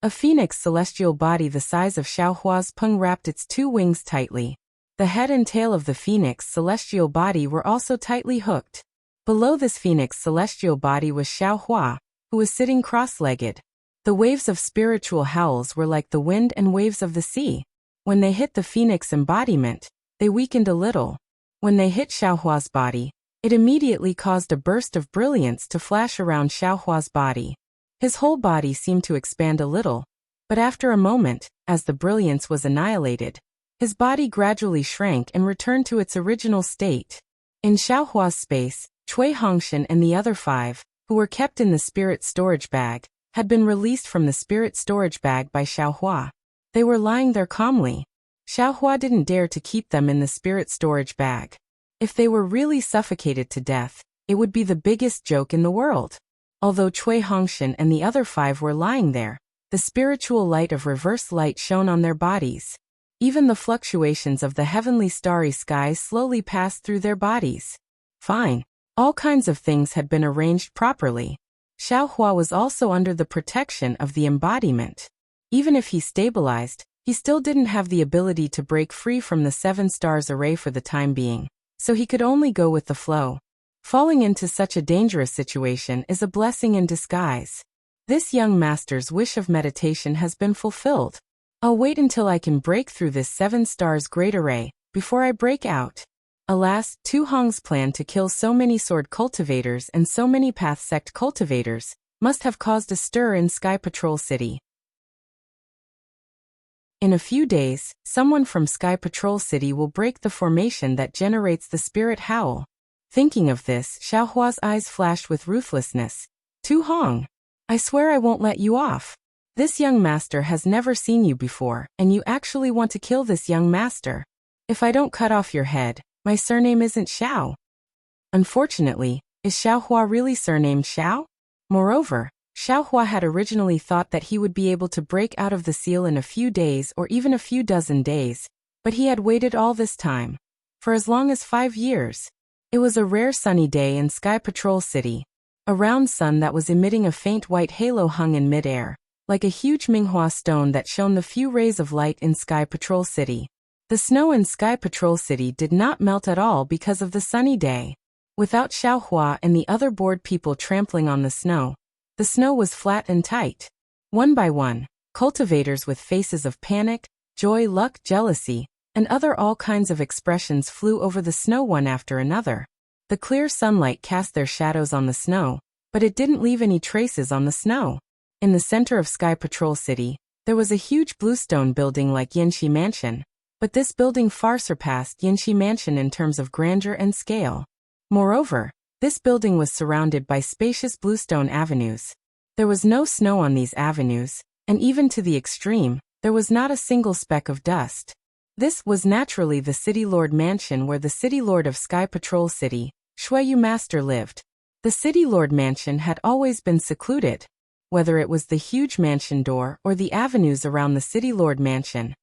[SPEAKER 1] a phoenix celestial body the size of Xiaohua's pung wrapped its 2 wings tightly. The head and tail of the phoenix celestial body were also tightly hooked. Below this phoenix celestial body was Xiaohua, who was sitting cross-legged. The waves of spiritual howls were like the wind and waves of the sea. When they hit the phoenix embodiment, they weakened a little. When they hit Xiaohua's body, it immediately caused a burst of brilliance to flash around Xiaohua's body. His whole body seemed to expand a little, but after a moment, as the brilliance was annihilated, his body gradually shrank and returned to its original state. In Xiaohua's space, Cui Hongshan and the other 5, who were kept in the spirit storage bag, had been released from the spirit storage bag by Xiaohua. They were lying there calmly. Xiaohua didn't dare to keep them in the spirit storage bag. If they were really suffocated to death, it would be the biggest joke in the world. Although Cui Hongshan and the other 5 were lying there, the spiritual light of reverse light shone on their bodies. Even the fluctuations of the heavenly starry skies slowly passed through their bodies. Fine. All kinds of things had been arranged properly. Xiaohua was also under the protection of the embodiment. Even if he stabilized, he still didn't have the ability to break free from the 7 stars array for the time being, so he could only go with the flow. Falling into such a dangerous situation is a blessing in disguise. This young master's wish of meditation has been fulfilled. I'll wait until I can break through this 7 stars great array before I break out. Alas, Tu Hong's plan to kill so many sword cultivators and so many path sect cultivators must have caused a stir in Sky Patrol City. In a few days, someone from Sky Patrol City will break the formation that generates the spirit howl. Thinking of this, Xiaohua's eyes flashed with ruthlessness. Tu Hong, I swear I won't let you off. This young master has never seen you before, and you actually want to kill this young master. If I don't cut off your head, my surname isn't Xiao. Unfortunately, is Xiaohua really surnamed Xiao? Moreover, Xiaohua had originally thought that he would be able to break out of the seal in a few days or even a few dozen days, but he had waited all this time. For as long as 5 years. It was a rare sunny day in Sky Patrol City. A round sun that was emitting a faint white halo hung in midair, like a huge Minghua stone that shone the few rays of light in Sky Patrol City. The snow in Sky Patrol City did not melt at all because of the sunny day. Without Xiaohua and the other bored people trampling on the snow was flat and tight. One by one, cultivators with faces of panic, joy, luck, jealousy, and other all kinds of expressions flew over the snow one after another. The clear sunlight cast their shadows on the snow, but it didn't leave any traces on the snow. In the center of Sky Patrol City, there was a huge bluestone building like Yinshi Mansion, but this building far surpassed Yinshi Mansion in terms of grandeur and scale. Moreover, this building was surrounded by spacious bluestone avenues. There was no snow on these avenues, and even to the extreme, there was not a single speck of dust. This was naturally the City Lord Mansion where the City Lord of Sky Patrol City, Shuiyu Master, lived. The City Lord Mansion had always been secluded. Whether it was the huge mansion door or the avenues around the City Lord Mansion,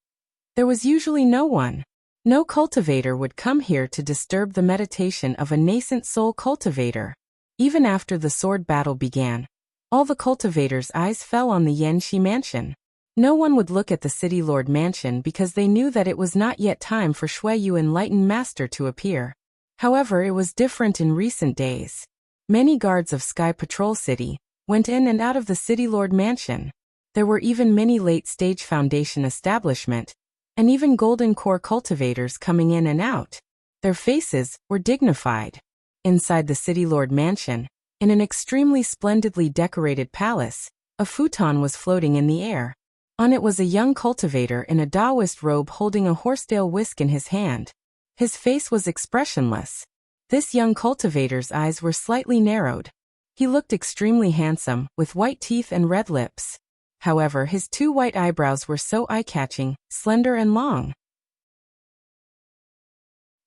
[SPEAKER 1] there was usually no one. No cultivator would come here to disturb the meditation of a nascent soul cultivator. Even after the sword battle began, all the cultivators' eyes fell on the Yanxi Mansion. No one would look at the City Lord mansion because they knew that it was not yet time for Shuiyu Enlightened Master to appear. However, it was different in recent days. Many guards of Sky Patrol City went in and out of the City Lord mansion. There were even many late-stage Foundation establishment, and even Golden Core cultivators coming in and out. Their faces were dignified. Inside the City Lord mansion, in an extremely splendidly decorated palace, a futon was floating in the air. On it was a young cultivator in a Taoist robe holding a horsetail whisk in his hand. His face was expressionless. This young cultivator's eyes were slightly narrowed. He looked extremely handsome, with white teeth and red lips. However, his 2 white eyebrows were so eye-catching, slender and long.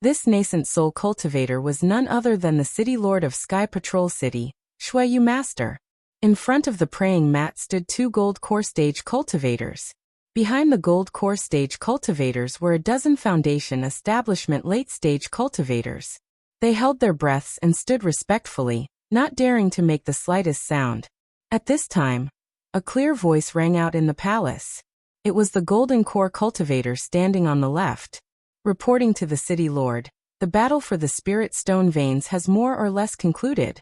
[SPEAKER 1] This nascent soul cultivator was none other than the City Lord of Sky Patrol City, Shuiyu Master. In front of the praying mat stood 2 gold core stage cultivators. Behind the gold core stage cultivators were a dozen Foundation establishment late-stage cultivators. They held their breaths and stood respectfully, not daring to make the slightest sound. At this time, a clear voice rang out in the palace. It was the Golden Core cultivator standing on the left. Reporting to the City Lord, the battle for the Spirit Stone Veins has more or less concluded.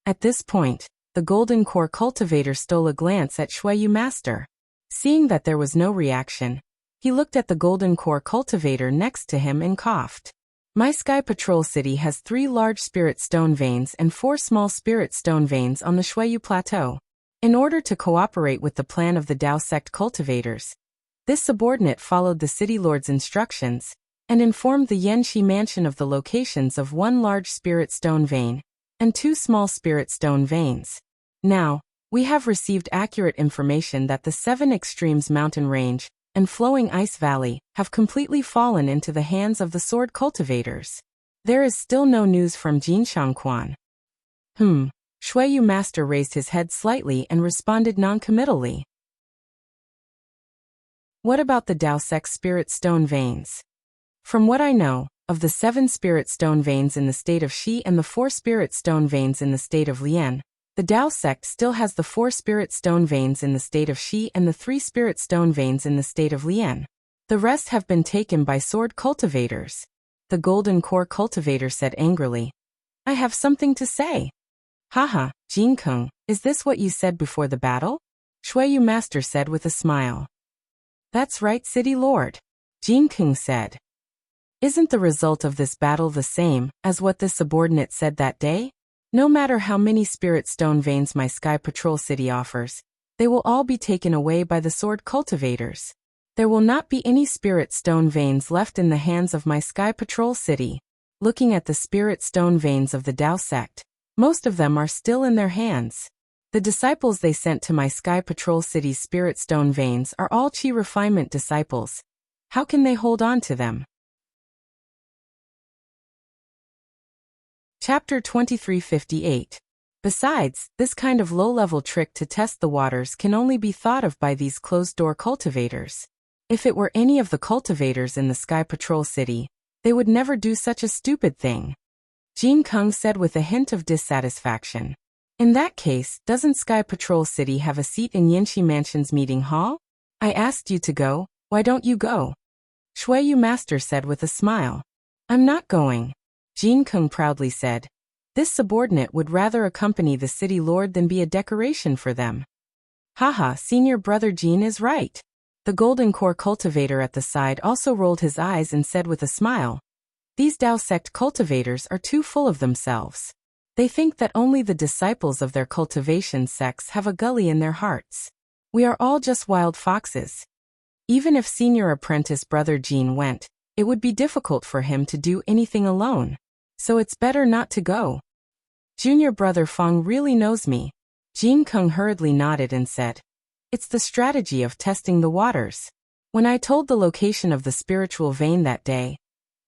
[SPEAKER 1] At this point, the Golden Core cultivator stole a glance at Shuiyu Master. Seeing that there was no reaction, he looked at the Golden Core cultivator next to him and coughed. My Sky Patrol City has 3 large Spirit Stone Veins and 4 small Spirit Stone Veins on the Shuiyu Plateau. In order to cooperate with the plan of the Dao Sect cultivators, this subordinate followed the City Lord's instructions and informed the Yanxi Mansion of the locations of 1 large Spirit Stone Vein and 2 small Spirit Stone Veins. Now, we have received accurate information that the 7 Extremes mountain range and Flowing Ice Valley have completely fallen into the hands of the sword cultivators. There is still no news from Jinshangquan. Shuiyu Master raised his head slightly and responded noncommittally. What about the Dao Sect Spirit Stone Veins? From what I know, of the 7 Spirit Stone Veins in the state of Shi and the 4 Spirit Stone Veins in the state of Lian, the Dao Sect still has the 4 Spirit Stone Veins in the state of Shi and the 3 Spirit Stone Veins in the state of Lian. The rest have been taken by sword cultivators. The Golden Core cultivator said angrily. I have something to say. Haha, Jinkeng, is this what you said before the battle? Shuiyu Master said with a smile. That's right, City Lord. Jinkeng said. Isn't the result of this battle the same as what this subordinate said that day? No matter how many Spirit Stone Veins my Sky Patrol City offers, they will all be taken away by the sword cultivators. There will not be any Spirit Stone Veins left in the hands of my Sky Patrol City. Looking at the Spirit Stone Veins of the Dao Sect, most of them are still in their hands. The disciples they sent to my Sky Patrol City's Spirit Stone Veins are all Qi refinement disciples. How can they hold on to them? Chapter 2358. Besides, this kind of low-level trick to test the waters can only be thought of by these closed-door cultivators. If it were any of the cultivators in the Sky Patrol City, they would never do such a stupid thing. Jin Keng said with a hint of dissatisfaction. In that case, doesn't Sky Patrol City have a seat in Yanxi Mansion's meeting hall? I asked you to go, why don't you go? Shuiyu Master said with a smile. I'm not going. Jin Keng proudly said. This subordinate would rather accompany the City Lord than be a decoration for them. Haha, senior brother Jin is right. The Golden Core cultivator at the side also rolled his eyes and said with a smile. These Dao Sect cultivators are too full of themselves. They think that only the disciples of their cultivation sects have a gully in their hearts. We are all just wild foxes. Even if senior apprentice brother Jin went, it would be difficult for him to do anything alone. So it's better not to go. Junior brother Feng really knows me. Jin Keng hurriedly nodded and said. It's the strategy of testing the waters. When I told the location of the spiritual vein that day,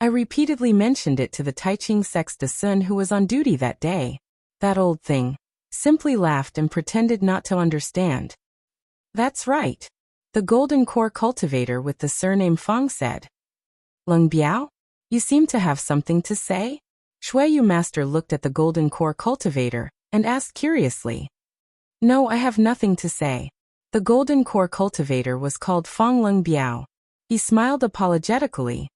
[SPEAKER 1] I repeatedly mentioned it to the Taiqing Sect's Sun who was on duty that day. That old thing simply laughed and pretended not to understand. That's right. The Golden Core cultivator with the surname Feng said. Leng Biao? You seem to have something to say? Shuiyu Master looked at the Golden Core cultivator and asked curiously. No, I have nothing to say. The golden core cultivator was called Fongleng Biao. He smiled apologetically.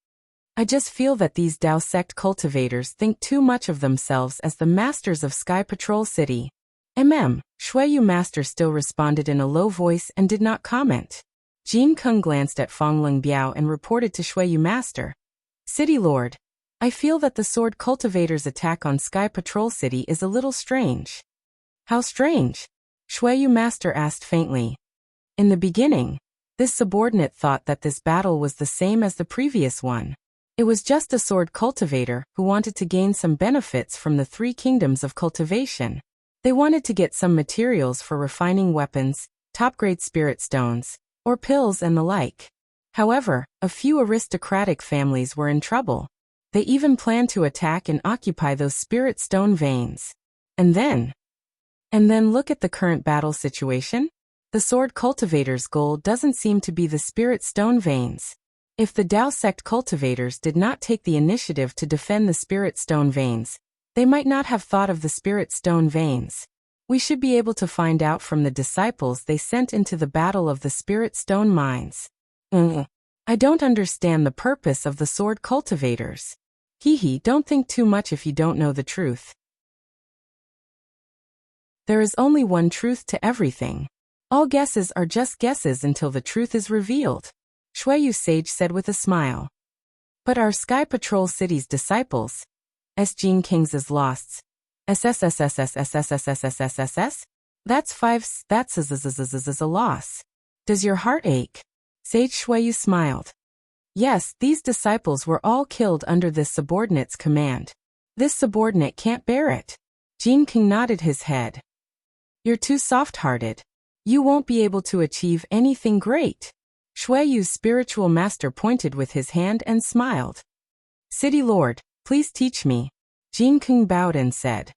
[SPEAKER 1] I just feel that these Dao sect cultivators think too much of themselves as the masters of Sky Patrol City. Shuiyu Master still responded in a low voice and did not comment. Jin Keng glanced at Fongleng Biao and reported to Shuiyu Master. City Lord, I feel that the sword cultivator's attack on Sky Patrol City is a little strange. How strange? Shuiyu Master asked faintly. In the beginning, this subordinate thought that this battle was the same as the previous one. It was just a sword cultivator who wanted to gain some benefits from the 3 kingdoms of cultivation. They wanted to get some materials for refining weapons, top-grade spirit stones, or pills and the like. However, a few aristocratic families were in trouble. They even planned to attack and occupy those spirit stone veins. And then look at the current battle situation. The sword cultivator's goal doesn't seem to be the spirit stone veins. If the Dao sect cultivators did not take the initiative to defend the spirit stone veins, they might not have thought of the spirit stone veins. We should be able to find out from the disciples they sent into the battle of the spirit stone mines. I don't understand the purpose of the sword cultivators. Don't think too much if you don't know the truth. There is only one truth to everything. All guesses are just guesses until the truth is revealed, Shuiyu Sage said with a smile. But our Sky Patrol City's disciples, Jin King's is lost. SSSSSSSSSSSSS? That's 5. That's a loss. Does your heart ache? Sage Shuiyu smiled. Yes, these disciples were all killed under this subordinate's command. This subordinate can't bear it. Jin King nodded his head. You're too soft-hearted. You won't be able to achieve anything great. Shuiyu's spiritual master pointed with his hand and smiled. City Lord, please teach me. Jin Keng bowed and said.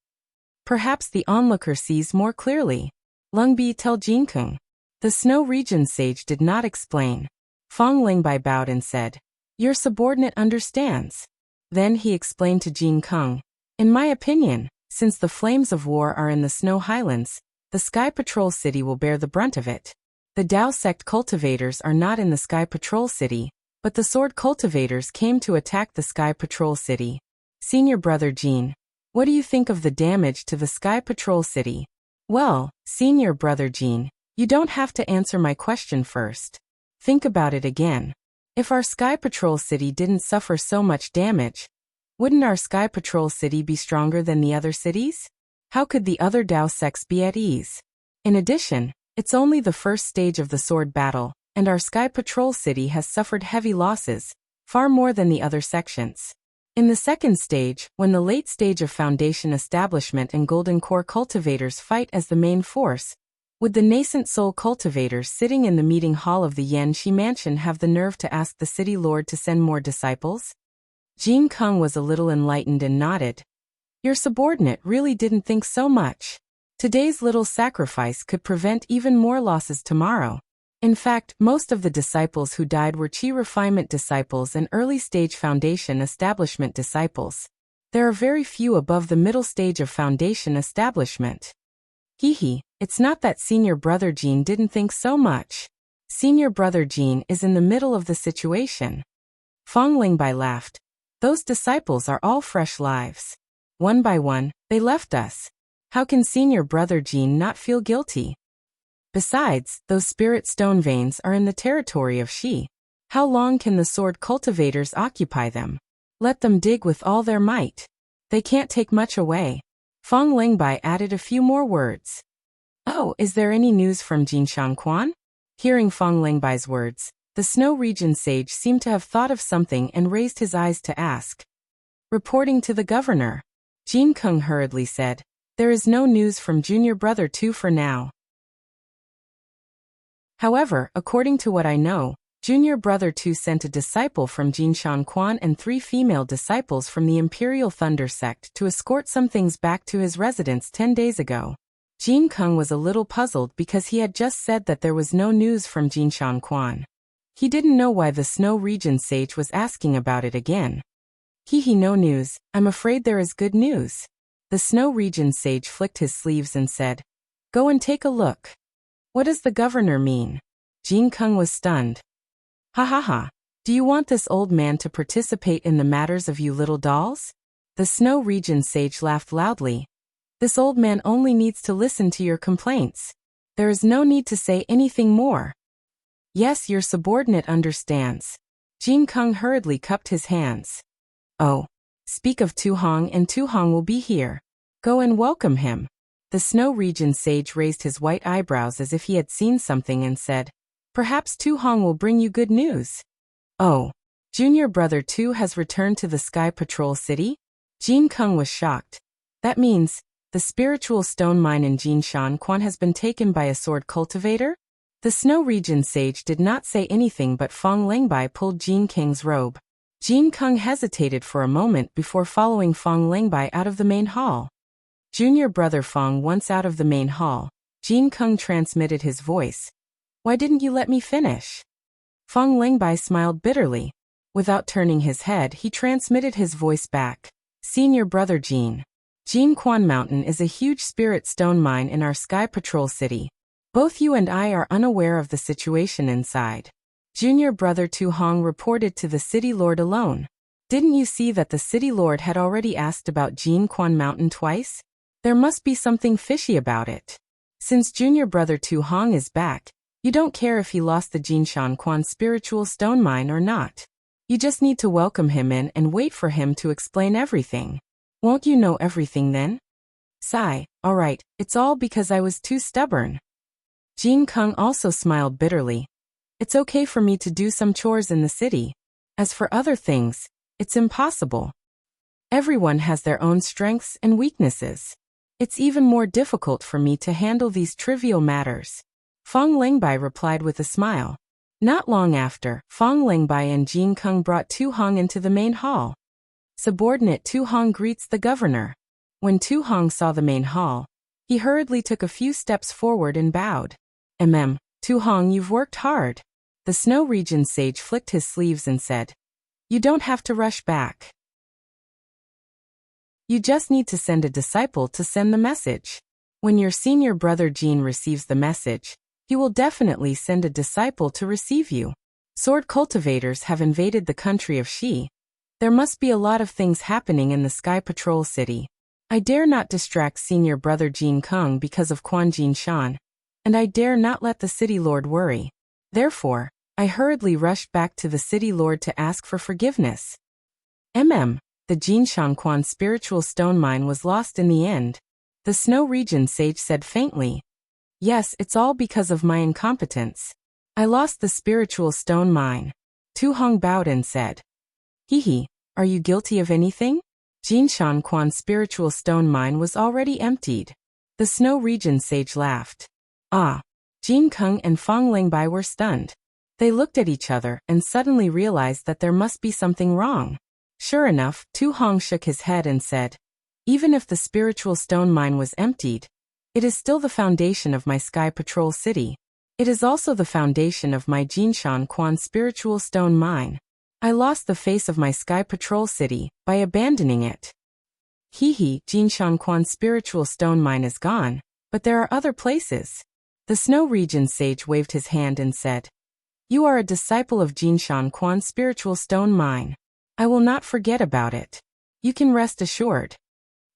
[SPEAKER 1] Perhaps the onlooker sees more clearly. Lungbi tell Jin Keng. The Snow Region sage did not explain. Fong Lingbai bowed and said. Your subordinate understands. Then he explained to Jin Keng. In my opinion, since the flames of war are in the Snow Highlands, the Sky Patrol City will bear the brunt of it. The Dao sect cultivators are not in the Sky Patrol City, but the sword cultivators came to attack the Sky Patrol City. Senior Brother Jean, what do you think of the damage to the Sky Patrol City? Well, Senior Brother Jean, you don't have to answer my question first. Think about it again. If our Sky Patrol City didn't suffer so much damage, wouldn't our Sky Patrol City be stronger than the other cities? How could the other Dao sects be at ease? In addition, it's only the first stage of the sword battle, and our Sky Patrol City has suffered heavy losses, far more than the other sections. In the second stage, when the late stage of Foundation Establishment and Golden Core cultivators fight as the main force, would the nascent soul cultivators sitting in the meeting hall of the Yanxi Mansion have the nerve to ask the City Lord to send more disciples? Jin Keng was a little enlightened and nodded. Your subordinate really didn't think so much. Today's little sacrifice could prevent even more losses tomorrow. In fact, most of the disciples who died were Qi refinement disciples and early-stage Foundation establishment disciples. There are very few above the middle stage of Foundation establishment. It's not that Senior Brother Jean didn't think so much. Senior Brother Jean is in the middle of the situation. Fong Lingbai laughed. Those disciples are all fresh lives. One by one, they left us. How can Senior Brother Jean not feel guilty? Besides, those spirit stone veins are in the territory of Xi. How long can the sword cultivators occupy them? Let them dig with all their might. They can't take much away. Fong Lingbai added a few more words. Oh, is there any news from Jinshan Quan? Hearing Fong Lingbai's words, the Snow Region sage seemed to have thought of something and raised his eyes to ask. Reporting to the governor, Jin Keng hurriedly said, there is no news from Junior Brother 2 for now. However, according to what I know, Junior Brother 2 sent a disciple from Jinshan Quan and 3 female disciples from the Imperial Thunder Sect to escort some things back to his residence 10 days ago. Jin Keng was a little puzzled because he had just said that there was no news from Jinshan Quan. He didn't know why the Snow Region sage was asking about it again. No news, I'm afraid there is good news. The Snow Region sage flicked his sleeves and said, Go and take a look. What does the governor mean? Jin Kung was stunned. Ha ha ha. Do you want this old man to participate in the matters of you little dolls? The Snow Region sage laughed loudly. This old man only needs to listen to your complaints. There is no need to say anything more. Yes, your subordinate understands. Jin Kung hurriedly cupped his hands. Oh. Speak of Tu Hong, and Tu Hong will be here. Go and welcome him. The Snow Region sage raised his white eyebrows as if he had seen something and said, Perhaps Tu Hong will bring you good news. Oh. Junior brother Tu has returned to the Sky Patrol City? Jin Kung was shocked. That means, the spiritual stone mine in Jinshan Quan has been taken by a sword cultivator? The Snow Region sage did not say anything, but Fong Lengbai pulled Jin King's robe. Jin Kung hesitated for a moment before following Fong Lengbai out of the main hall. Junior brother Fong, once out of the main hall, Jin Kung transmitted his voice. Why didn't you let me finish? Fong Lengbai smiled bitterly. Without turning his head, he transmitted his voice back. Senior brother Jin. Jin Quan Mountain is a huge spirit stone mine in our Sky Patrol City. Both you and I are unaware of the situation inside. Junior brother Tu Hong reported to the city lord alone. Didn't you see that the city lord had already asked about Jin Quan Mountain twice? There must be something fishy about it. Since junior brother Tu Hong is back, you don't care if he lost the Jinshan Quan spiritual stone mine or not. You just need to welcome him in and wait for him to explain everything. Won't you know everything then? Sigh, alright, it's all because I was too stubborn. Jin Kung also smiled bitterly. It's okay for me to do some chores in the city. As for other things, it's impossible. Everyone has their own strengths and weaknesses. It's even more difficult for me to handle these trivial matters. Fong Lengbai replied with a smile. Not long after, Fong Lengbai and Jin Kung brought Tu Hong into the main hall. Subordinate Tu Hong greets the governor. When Tu Hong saw the main hall, he hurriedly took a few steps forward and bowed. Tu Hong, you've worked hard. The Snow Region sage flicked his sleeves and said, You don't have to rush back. You just need to send a disciple to send the message. When your senior brother Jin receives the message, he will definitely send a disciple to receive you. Sword cultivators have invaded the country of Shi. There must be a lot of things happening in the Sky Patrol City. I dare not distract senior brother Jin Kung because of Quan Jin Shan, and I dare not let the city lord worry. Therefore, I hurriedly rushed back to the city lord to ask for forgiveness. The Jinshan Quan spiritual stone mine was lost in the end. The Snow Region sage said faintly. Yes, it's all because of my incompetence. I lost the spiritual stone mine. Tu Hong bowed and said, Are you guilty of anything? Jinshan Quan spiritual stone mine was already emptied. The Snow Region sage laughed. Ah. Jin Kung and Fong Lengbai were stunned. They looked at each other and suddenly realized that there must be something wrong. Sure enough, Tu Hong shook his head and said, Even if the spiritual stone mine was emptied, it is still the foundation of my Sky Patrol City. It is also the foundation of my Jinshan Quan spiritual stone mine. I lost the face of my Sky Patrol City by abandoning it. Jinshan Quan spiritual stone mine is gone, but there are other places. The Snow Region sage waved his hand and said, You are a disciple of Jinshan Quan spiritual stone mine. I will not forget about it. You can rest assured.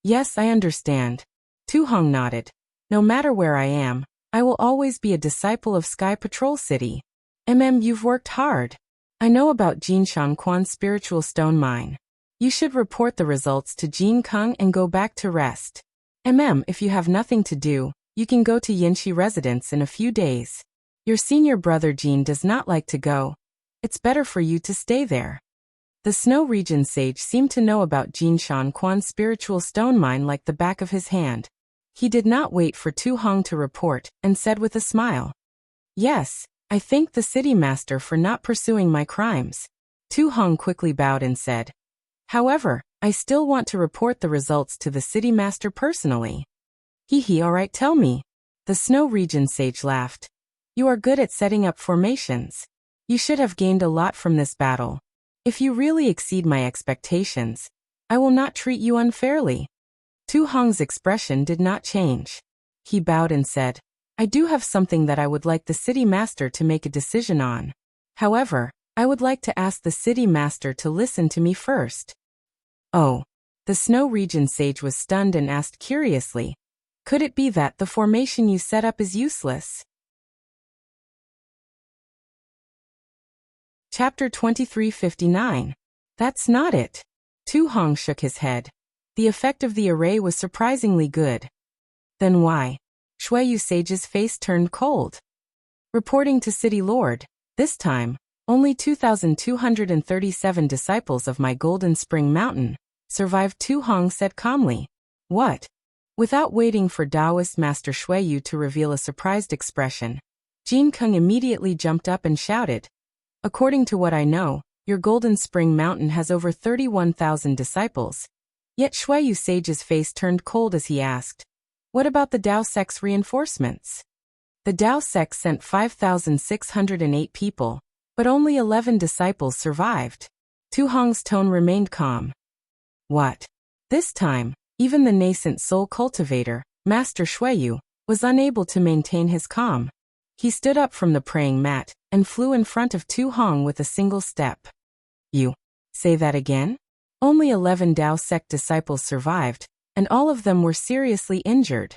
[SPEAKER 1] Yes, I understand. Tu Hong nodded. No matter where I am, I will always be a disciple of Sky Patrol City. You've worked hard. I know about Jinshan Quan spiritual stone mine. You should report the results to Jin Kung and go back to rest. If you have nothing to do, you can go to Yinshi residence in a few days. Your senior brother Jin does not like to go. It's better for you to stay there. The Snow Region sage seemed to know about Jinshan Quan spiritual stone mine like the back of his hand. He did not wait for Tu Hong to report, and said with a smile, Yes, I thank the city master for not pursuing my crimes. Tu Hong quickly bowed and said, However, I still want to report the results to the city master personally. Alright, tell me. The Snow Region sage laughed. You are good at setting up formations. You should have gained a lot from this battle. If you really exceed my expectations, I will not treat you unfairly. Tu Hong's expression did not change. He bowed and said, I do have something that I would like the city master to make a decision on. However, I would like to ask the city master to listen to me first. Oh. The Snow Region sage was stunned and asked curiously, could it be that the formation you set up is useless? Chapter 2359. That's not it. Tu Hong shook his head. The effect of the array was surprisingly good. Then why? Shueyu Sage's face turned cold. Reporting to City Lord, this time, only 2,237 disciples of my Golden Spring Mountain survived, Tu Hong said calmly. What? Without waiting for Taoist Master Shueyu to reveal a surprised expression, Jin Keng immediately jumped up and shouted. According to what I know, your Golden Spring Mountain has over 31,000 disciples. Yet Shueyu Sage's face turned cold as he asked, what about the Dao sect's reinforcements? The Dao sect sent 5,608 people, but only 11 disciples survived. Tu Hong's tone remained calm. What? This time, even the nascent soul cultivator, Master Shueyu, was unable to maintain his calm. He stood up from the praying mat and flew in front of Tu Hong with a single step. You say that again? Only 11 Dao sect disciples survived, and all of them were seriously injured.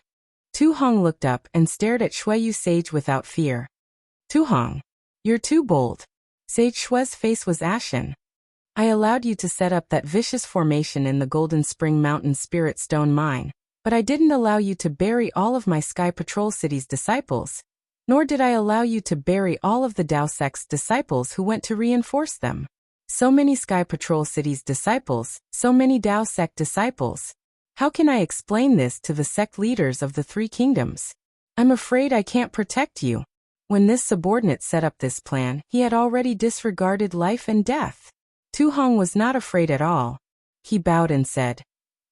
[SPEAKER 1] Tu Hong looked up and stared at Shueyu Sage without fear. Tu Hong, you're too bold. Sage Shue's face was ashen. I allowed you to set up that vicious formation in the Golden Spring Mountain Spirit Stone Mine, but I didn't allow you to bury all of my Sky Patrol City's disciples, nor did I allow you to bury all of the Dao sect's disciples who went to reinforce them. So many Sky Patrol City's disciples, so many Dao sect disciples. How can I explain this to the sect leaders of the Three Kingdoms? I'm afraid I can't protect you. When this subordinate set up this plan, he had already disregarded life and death. Tu Hong was not afraid at all. He bowed and said,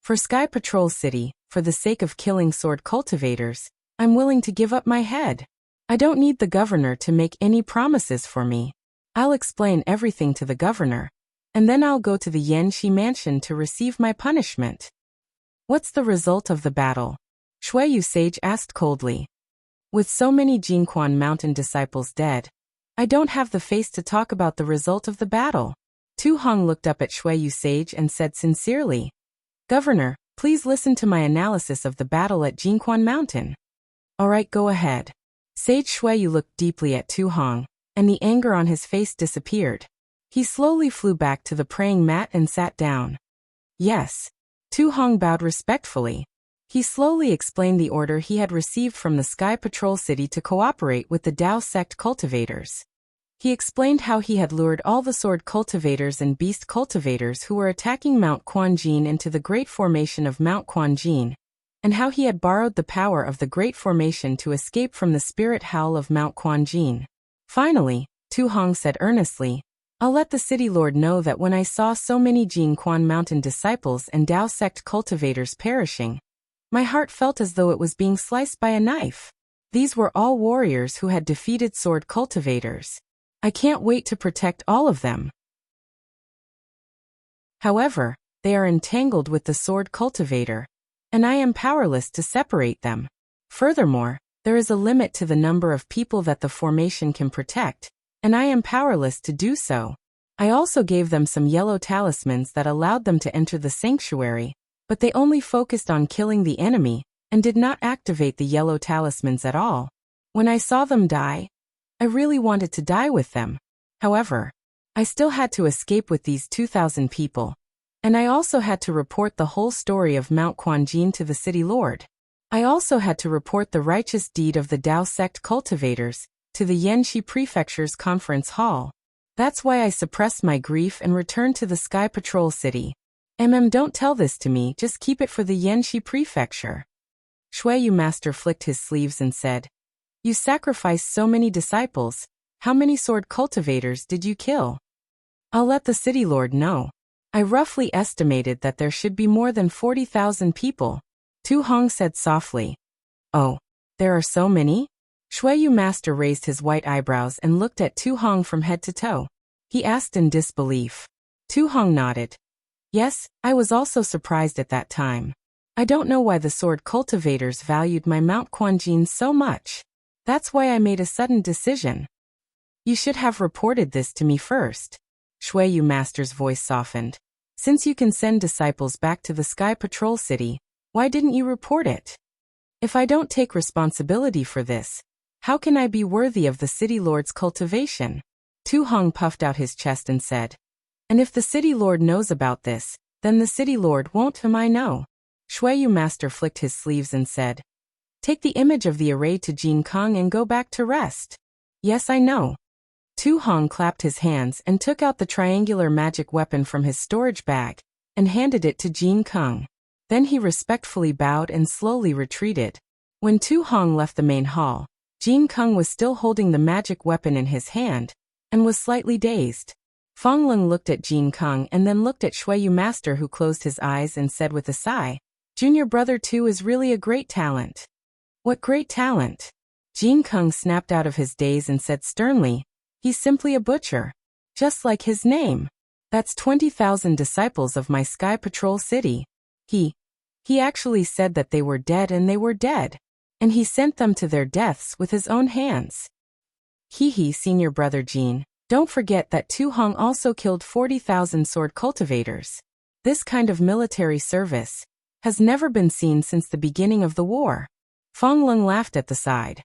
[SPEAKER 1] for Sky Patrol City, for the sake of killing sword cultivators, I'm willing to give up my head. I don't need the governor to make any promises for me. I'll explain everything to the governor, and then I'll go to the Yanxi mansion to receive my punishment. What's the result of the battle? Shueyu Sage asked coldly. With so many Jinquan Mountain disciples dead, I don't have the face to talk about the result of the battle. Tu Hong looked up at Shueyu Sage and said sincerely, Governor, please listen to my analysis of the battle at Jinquan Mountain. All right, go ahead. Sage Shueyu looked deeply at Tu Hong, and the anger on his face disappeared. He slowly flew back to the praying mat and sat down. Yes. Tu Hong bowed respectfully. He slowly explained the order he had received from the Sky Patrol City to cooperate with the Dao sect cultivators. He explained how he had lured all the sword cultivators and beast cultivators who were attacking Mount Quanjin into the Great Formation of Mount Quanjin, and how he had borrowed the power of the Great Formation to escape from the spirit howl of Mount Quanjin. Finally, Tu Hong said earnestly, I'll let the city lord know that when I saw so many Jinquan Mountain disciples and Dao sect cultivators perishing, my heart felt as though it was being sliced by a knife. These were all warriors who had defeated sword cultivators. I can't wait to protect all of them. However, they are entangled with the sword cultivator, and I am powerless to separate them. Furthermore, there is a limit to the number of people that the formation can protect, and I am powerless to do so. I also gave them some yellow talismans that allowed them to enter the sanctuary, but they only focused on killing the enemy, and did not activate the yellow talismans at all. When I saw them die, I really wanted to die with them. However, I still had to escape with these 2,000 people, and I also had to report the whole story of Mount Quanjin to the city lord. I also had to report the righteous deed of the Dao sect cultivators to the Yanxi Prefecture's conference hall. That's why I suppressed my grief and returned to the Sky Patrol City. Don't tell this to me, just keep it for the Yanxi Prefecture. Shueyu Master flicked his sleeves and said, You sacrificed so many disciples. How many sword cultivators did you kill? I'll let the city lord know. I roughly estimated that there should be more than 40,000 people. Tu Hong said softly. Oh, there are so many? Shueyu Master raised his white eyebrows and looked at Tu Hong from head to toe. He asked in disbelief. Tu Hong nodded. Yes, I was also surprised at that time. I don't know why the sword cultivators valued my Mount Quanjin so much. That's why I made a sudden decision. You should have reported this to me first. Shuiyu Master's voice softened. Since you can send disciples back to the Sky Patrol City, why didn't you report it? If I don't take responsibility for this, how can I be worthy of the City Lord's cultivation? Tu Hong puffed out his chest and said. And if the City Lord knows about this, then the City Lord won't I know. Shuiyu Master flicked his sleeves and said. Take the image of the array to Jin Kong and go back to rest. Yes, I know. Tu Hong clapped his hands and took out the triangular magic weapon from his storage bag and handed it to Jin Kong. Then he respectfully bowed and slowly retreated. When Tu Hong left the main hall, Jin Kong was still holding the magic weapon in his hand and was slightly dazed. Fong Lung looked at Jin Kong and then looked at Shuiyu Master, who closed his eyes and said with a sigh, Junior brother Tu is really a great talent. What great talent? Jin Kong snapped out of his daze and said sternly, He's simply a butcher. Just like his name. That's 20,000 disciples of my Sky Patrol City. He actually said that they were dead and they were dead. And he sent them to their deaths with his own hands. Senior brother Jin, don't forget that Tu Hong also killed 40,000 sword cultivators. This kind of military service has never been seen since the beginning of the war. Fong Lung laughed at the side.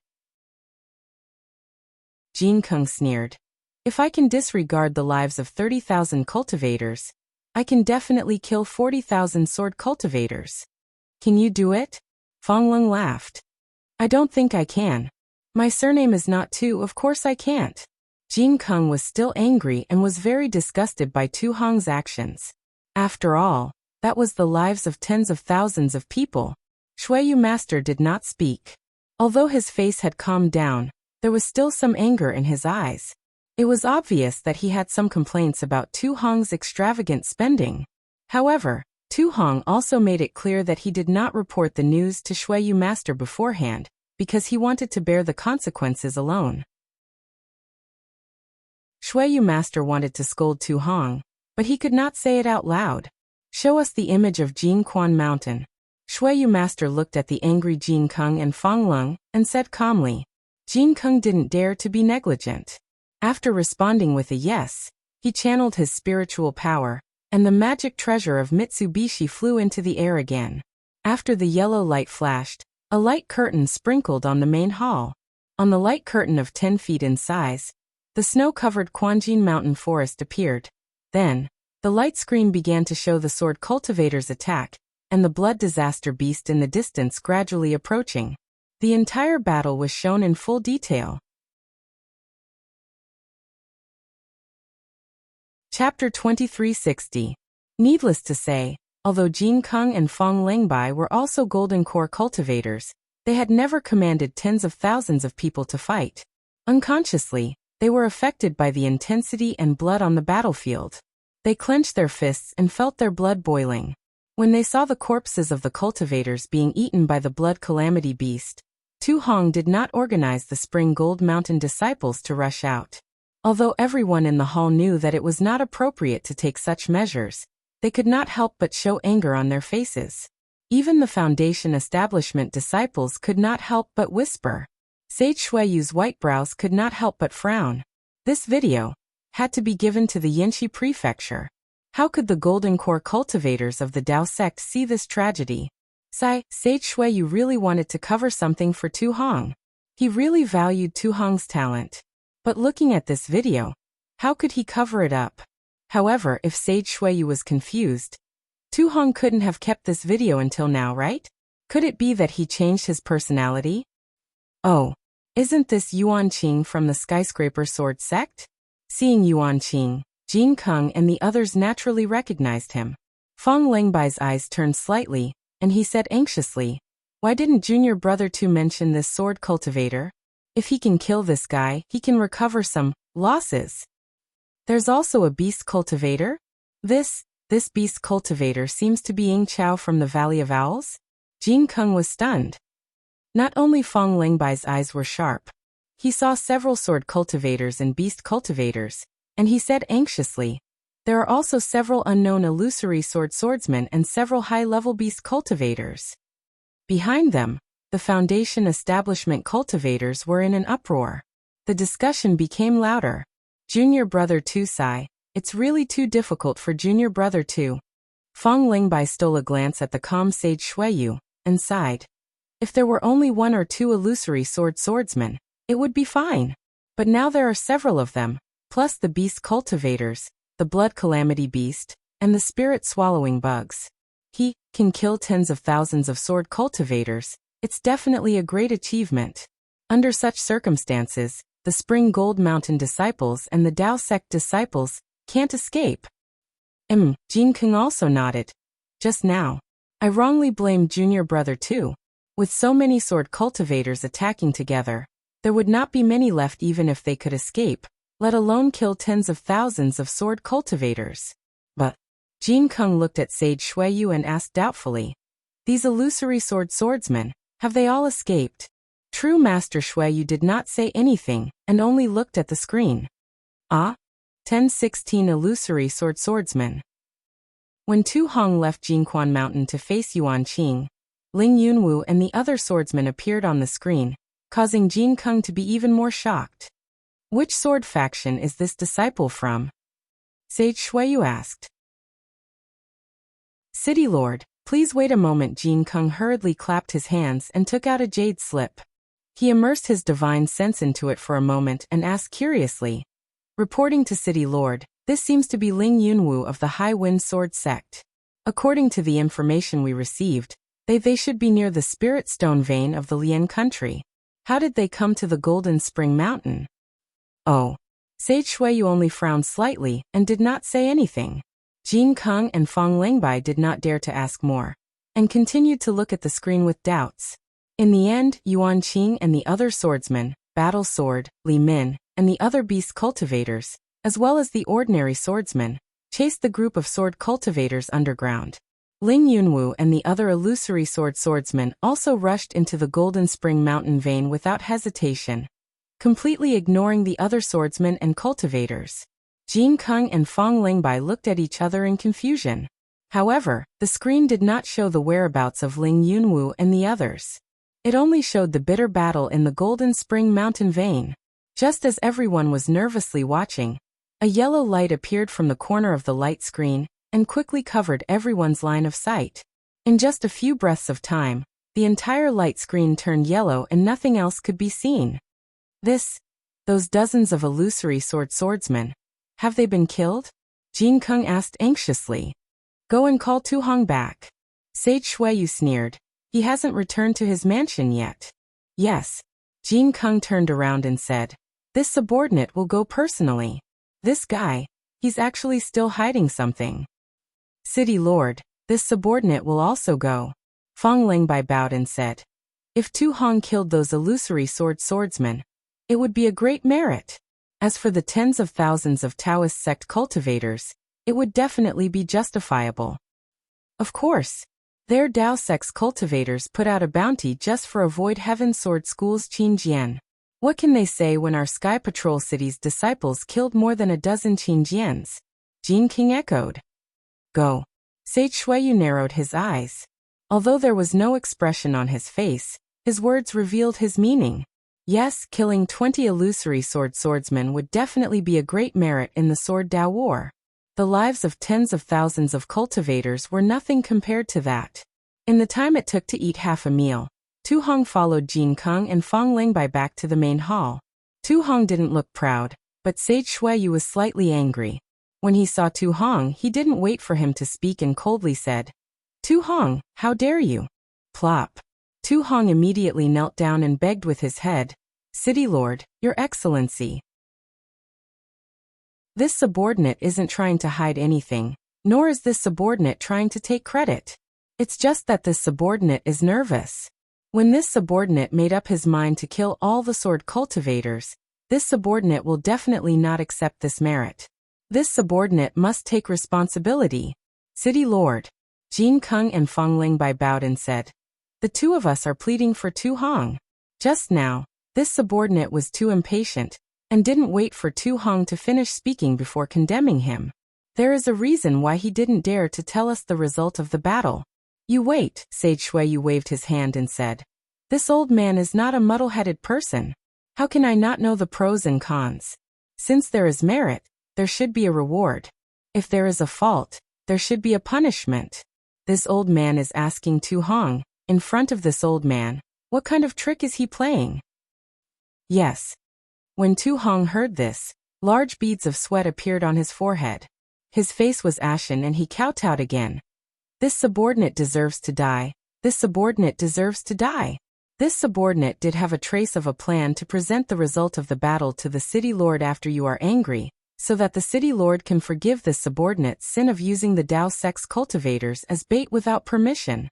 [SPEAKER 1] Jin Kong sneered. If I can disregard the lives of 30,000 cultivators, I can definitely kill 40,000 sword cultivators. Can you do it? Fong Lung laughed. I don't think I can. My surname is not Tu, of course I can't. Jin Kong was still angry and was very disgusted by Tu Hong's actions. After all, that was the lives of tens of thousands of people. Shuiyu Master did not speak. Although his face had calmed down, there was still some anger in his eyes. It was obvious that he had some complaints about Tu Hong's extravagant spending. However, Tu Hong also made it clear that he did not report the news to Shuiyu Master beforehand, because he wanted to bear the consequences alone. Shuiyu Master wanted to scold Tu Hong, but he could not say it out loud. Show us the image of Jin Quan Mountain. Shuiyu Master looked at the angry Jin Kong and Fong Lung and said calmly. Jin Kong didn't dare to be negligent. After responding with a yes, he channeled his spiritual power, and the magic treasure of Mitsubishi flew into the air again. After the yellow light flashed, a light curtain sprinkled on the main hall. On the light curtain of 10 feet in size, the snow-covered Quanjin Mountain forest appeared. Then, the light screen began to show the sword cultivator's attack, and the blood disaster beast in the distance gradually approaching. The entire battle was shown in full detail. Chapter 2360. Needless to say, although Jin Kong and Fong Lingbai were also Golden Core cultivators, they had never commanded tens of thousands of people to fight. Unconsciously, they were affected by the intensity and blood on the battlefield. They clenched their fists and felt their blood boiling. When they saw the corpses of the cultivators being eaten by the blood calamity beast, Tu Hong did not organize the Spring Gold Mountain disciples to rush out. Although everyone in the hall knew that it was not appropriate to take such measures, they could not help but show anger on their faces. Even the Foundation establishment disciples could not help but whisper. Sage Shuiyu's white brows could not help but frown. This video had to be given to the Yinshi Prefecture. How could the Golden Core cultivators of the Dao sect see this tragedy? Sage Shuiyu really wanted to cover something for Tu Hong. He really valued Tu Hong's talent. But looking at this video, how could he cover it up? However, if Sage Shuiyu was confused, Tu Hong couldn't have kept this video until now, right? Could it be that he changed his personality? Oh, isn't this Yuan Qing from the Skyscraper Sword Sect? Seeing Yuan Qing, Jin Kong and the others naturally recognized him. Fong Lingbai's eyes turned slightly, and he said anxiously, why didn't junior brother Tu mention this sword cultivator? If he can kill this guy, he can recover some losses. There's also a beast cultivator? This beast cultivator seems to be Ying Chao from the Valley of Owls? Jin Kong was stunned. Not only Fong Lingbai's eyes were sharp. He saw several sword cultivators and beast cultivators, and he said anxiously, there are also several unknown illusory swordsmen and several high-level beast cultivators. Behind them, The Foundation establishment cultivators were in an uproar. The discussion became louder. Junior Brother 2 sigh, it's really too difficult for Junior Brother 2. Fong Lingbai stole a glance at the calm sage Xueyu, and sighed. If there were only 1 or 2 illusory swordsmen, it would be fine. But now there are several of them, plus the beast cultivators, the blood calamity beast, and the spirit-swallowing bugs. He can kill tens of thousands of sword cultivators. It's definitely a great achievement. Under such circumstances, the Spring Gold Mountain disciples and the Dao sect disciples can't escape. Jean Kung also nodded. Just now, I wrongly blamed Junior Brother 2. With so many sword cultivators attacking together, there would not be many left even if they could escape, let alone kill tens of thousands of sword cultivators. But Jean Kung looked at Sage Xueyu and asked doubtfully, these illusory swordsmen, have they all escaped? True Master Xueyu did not say anything and only looked at the screen. 10-16 illusory swordsmen. When Tu Hong left Jinquan Mountain to face Yuan Qing, Ling Yunwu and the other swordsmen appeared on the screen, causing Jean Kung to be even more shocked. Which sword faction is this disciple from? Sage Xueyu asked. City Lord, please wait a moment. Jean Kung hurriedly clapped his hands and took out a jade slip. He immersed his divine sense into it for a moment and asked curiously. Reporting to City Lord, this seems to be Ling Yunwu of the High Wind Sword Sect. According to the information we received, they should be near the Spirit Stone vein of the Lian country. How did they come to the Golden Spring Mountain? Oh. Sage Xueyu only frowned slightly and did not say anything. Jean Kung and Fong Lingbai did not dare to ask more, and continued to look at the screen with doubts. In the end, Yuan Qing and the other swordsmen, Battle Sword, Li Min, and the other beast cultivators, as well as the ordinary swordsmen, chased the group of sword cultivators underground. Ling Yunwu and the other illusory swordsmen also rushed into the Golden Spring Mountain vein without hesitation, completely ignoring the other swordsmen and cultivators. Jean Kung and Fong Lingbai looked at each other in confusion. However, the screen did not show the whereabouts of Ling Yunwu and the others. It only showed the bitter battle in the Golden Spring Mountain vein. Just as everyone was nervously watching, a yellow light appeared from the corner of the light screen and quickly covered everyone's line of sight. In just a few breaths of time, the entire light screen turned yellow and nothing else could be seen. Those dozens of illusory swordsmen, have they been killed? Jean Kung asked anxiously. Go and call Tu Hong back. Sage Xueyu sneered. He hasn't returned to his mansion yet. Yes. Jean Kung turned around and said, this subordinate will go personally. This guy, he's actually still hiding something. City Lord, this subordinate will also go. Fong Lingbai bowed and said, if Tu Hong killed those illusory swordsmen, it would be a great merit. As for the tens of thousands of Taoist sect cultivators, it would definitely be justifiable. Of course, their Dao sect's cultivators put out a bounty just for avoid Heaven Sword School's Qinjian. What can they say when our Sky Patrol City's disciples killed more than a dozen Qinjians? Jean King echoed. Go. Sage Xueyu narrowed his eyes. Although there was no expression on his face, his words revealed his meaning. Yes, killing 20 illusory swordsmen would definitely be a great merit in the Sword Dao War. The lives of tens of thousands of cultivators were nothing compared to that. In the time it took to eat half a meal, Tu Hong followed Jean Kung and Fong Lingbai back to the main hall. Tu Hong didn't look proud, but Sage Xueyu was slightly angry. When he saw Tu Hong, he didn't wait for him to speak and coldly said, Tu Hong, how dare you? Plop. Tu Hong immediately knelt down and begged with his head, City Lord, Your Excellency. This subordinate isn't trying to hide anything, nor is this subordinate trying to take credit. It's just that this subordinate is nervous. When this subordinate made up his mind to kill all the sword cultivators, this subordinate will definitely not accept this merit. This subordinate must take responsibility. City Lord. Jean Kung and Fong Lingbai bowed and said, the two of us are pleading for Tu Hong. Just now, this subordinate was too impatient, and didn't wait for Tu Hong to finish speaking before condemning him. There is a reason why he didn't dare to tell us the result of the battle. You wait, Sage Xueyu waved his hand and said. This old man is not a muddle-headed person. How can I not know the pros and cons? Since there is merit, there should be a reward. If there is a fault, there should be a punishment. This old man is asking Tu Hong, in front of this old man, what kind of trick is he playing? Yes. When Tu Hong heard this, large beads of sweat appeared on his forehead. His face was ashen and he kowtowed again. This subordinate deserves to die. This subordinate deserves to die. This subordinate did have a trace of a plan to present the result of the battle to the city lord after you are angry, so that the city lord can forgive this subordinate's sin of using the Dao sex cultivators as bait without permission.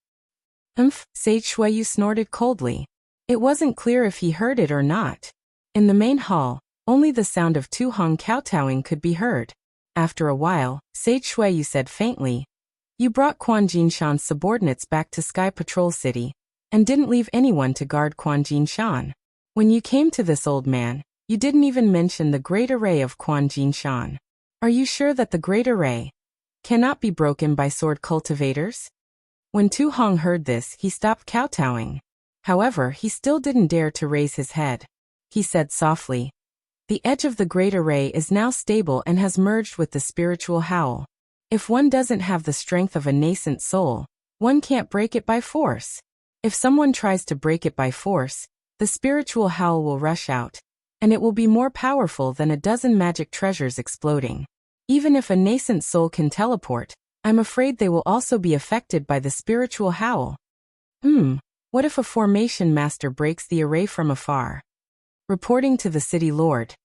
[SPEAKER 1] Sage Shuiyu snorted coldly. It wasn't clear if he heard it or not. In the main hall, only the sound of Tu Hong kowtowing could be heard. After a while, Sage Shuiyu said faintly, "You brought Quan Jinshan's subordinates back to Sky Patrol City, and didn't leave anyone to guard Quan Jinshan. When you came to this old man, you didn't even mention the great array of Quan Jinshan. Are you sure that the great array cannot be broken by sword cultivators?" When Tu Hong heard this, he stopped kowtowing. However, he still didn't dare to raise his head. He said softly, "The edge of the great array is now stable and has merged with the spiritual howl. If one doesn't have the strength of a nascent soul, one can't break it by force. If someone tries to break it by force, the spiritual howl will rush out, and it will be more powerful than a dozen magic treasures exploding. Even if a nascent soul can teleport, I'm afraid they will also be affected by the spiritual howl. What if a formation master breaks the array from afar?" Reporting to the city lord,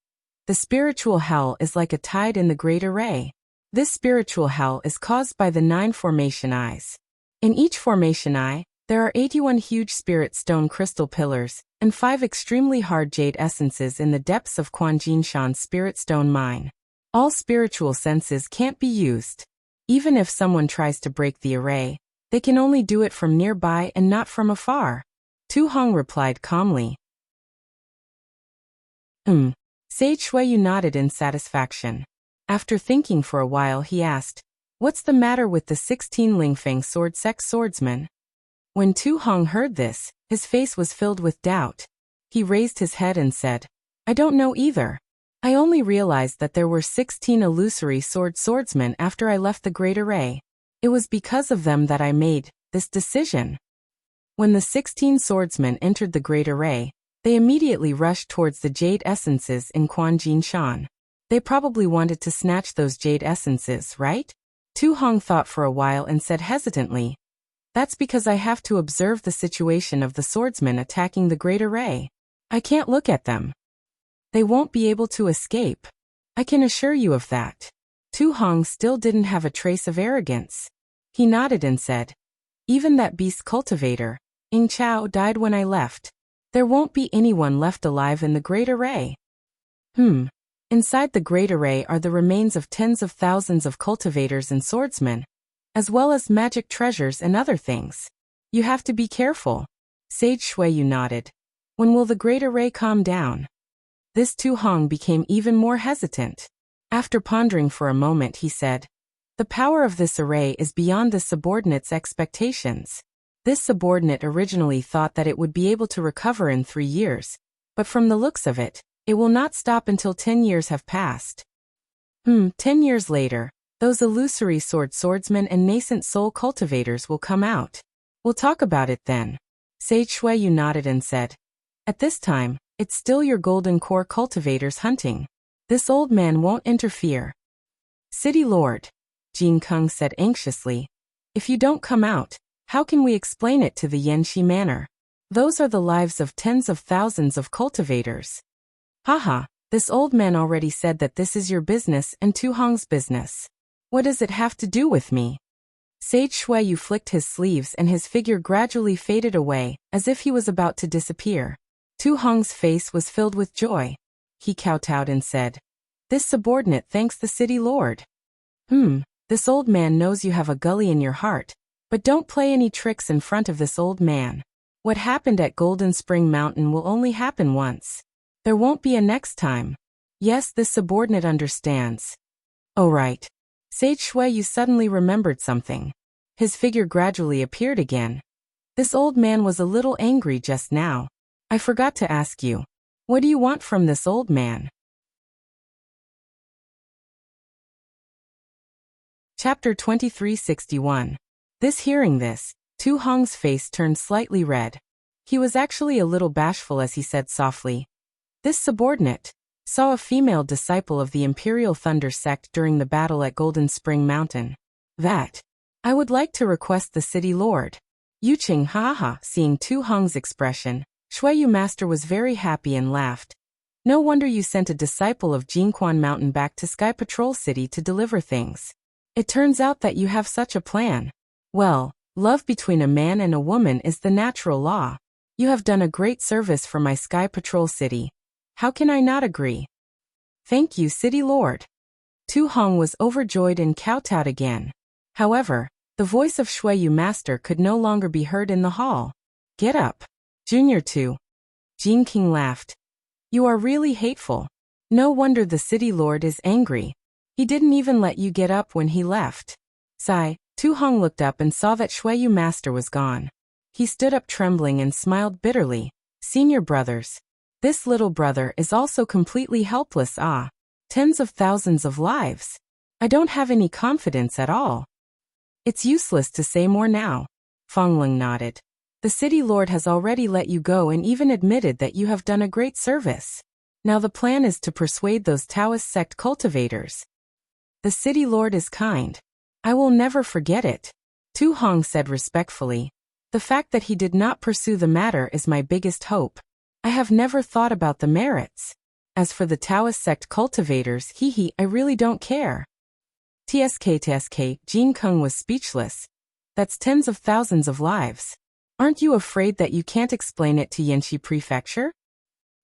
[SPEAKER 1] "The spiritual howl is like a tide in the great array. This spiritual howl is caused by the 9 formation eyes. In each formation eye, there are 81 huge spirit stone crystal pillars, and 5 extremely hard jade essences in the depths of Quan Jinshan's spirit stone mine. All spiritual senses can't be used. Even if someone tries to break the array, they can only do it from nearby and not from afar." Tu Hong replied calmly. Sage Shuiyu nodded in satisfaction. After thinking for a while, he asked, "What's the matter with the 16 Lingfeng sword sex swordsmen?" When Tu Hong heard this, his face was filled with doubt. He raised his head and said, "I don't know either. I only realized that there were 16 illusory swordsmen after I left the Great Array. It was because of them that I made this decision." When the 16 swordsmen entered the Great Array, they immediately rushed towards the jade essences in Quan Jinshan. They probably wanted to snatch those jade essences, right? Tu Hong thought for a while and said hesitantly, "That's because I have to observe the situation of the swordsmen attacking the Great Array. I can't look at them. They won't be able to escape. I can assure you of that." Tu Hong still didn't have a trace of arrogance. He nodded and said, "Even that beast cultivator, Ying Chao, died when I left. There won't be anyone left alive in the Great Array." Inside the Great Array are the remains of tens of thousands of cultivators and swordsmen, as well as magic treasures and other things. You have to be careful. Sage Shuiyu nodded. "When will the Great Array calm down?" This Tu Hong became even more hesitant. After pondering for a moment, he said, "The power of this array is beyond the subordinate's expectations. This subordinate originally thought that it would be able to recover in 3 years, but from the looks of it, it will not stop until 10 years have passed. 10 years later, those illusory swordsmen and nascent soul cultivators will come out. We'll talk about it then." Sage Shuiyu nodded and said, "At this time, it's still your golden core cultivators hunting. This old man won't interfere." "City Lord," Jin Kung said anxiously, "if you don't come out, how can we explain it to the Yanxi Manor? Those are the lives of tens of thousands of cultivators." "Haha, this old man already said that this is your business and Tu Hong's business. What does it have to do with me?" Sage Shuiyu flicked his sleeves and his figure gradually faded away, as if he was about to disappear. Tu Hong's face was filled with joy. He kowtowed and said, "This subordinate thanks the city lord. This old man knows you have a gully in your heart, but don't play any tricks in front of this old man. What happened at Golden Spring Mountain will only happen once. There won't be a next time. Yes, this subordinate understands." "Oh right." Sage Shuiyu suddenly remembered something. His figure gradually appeared again. This old man was a little angry just now. I forgot to ask you. What do you want from this old man? Chapter 2361. Hearing this, Tu Hong's face turned slightly red. He was actually a little bashful as he said softly. This subordinate saw a female disciple of the Imperial Thunder sect during the battle at Golden Spring Mountain. That. I would like to request the city lord. Yuqing ha. Seeing Tu Hong's expression, Shuiyu Master was very happy and laughed. No wonder you sent a disciple of Jinquan Mountain back to Sky Patrol City to deliver things. It turns out that you have such a plan. Well, love between a man and a woman is the natural law. You have done a great service for my Sky Patrol City. How can I not agree? Thank you, City Lord. Tu Hong was overjoyed and kowtowed again. However, the voice of Shuiyu Master could no longer be heard in the hall. Get up. Junior 2. Jin King laughed. You are really hateful. No wonder the city lord is angry. He didn't even let you get up when he left. Sigh, Tu Hong looked up and saw that Shuiyu Master was gone. He stood up trembling and smiled bitterly. Senior brothers. This little brother is also completely helpless. Tens of thousands of lives. I don't have any confidence at all. It's useless to say more now. Fongling nodded. The city lord has already let you go and even admitted that you have done a great service. Now the plan is to persuade those Taoist sect cultivators. The city lord is kind. I will never forget it. Tu Hong said respectfully. The fact that he did not pursue the matter is my biggest hope. I have never thought about the merits. As for the Taoist sect cultivators, I really don't care. TSK, Jin Kung was speechless. That's tens of thousands of lives. Aren't you afraid that you can't explain it to Yanxi Prefecture?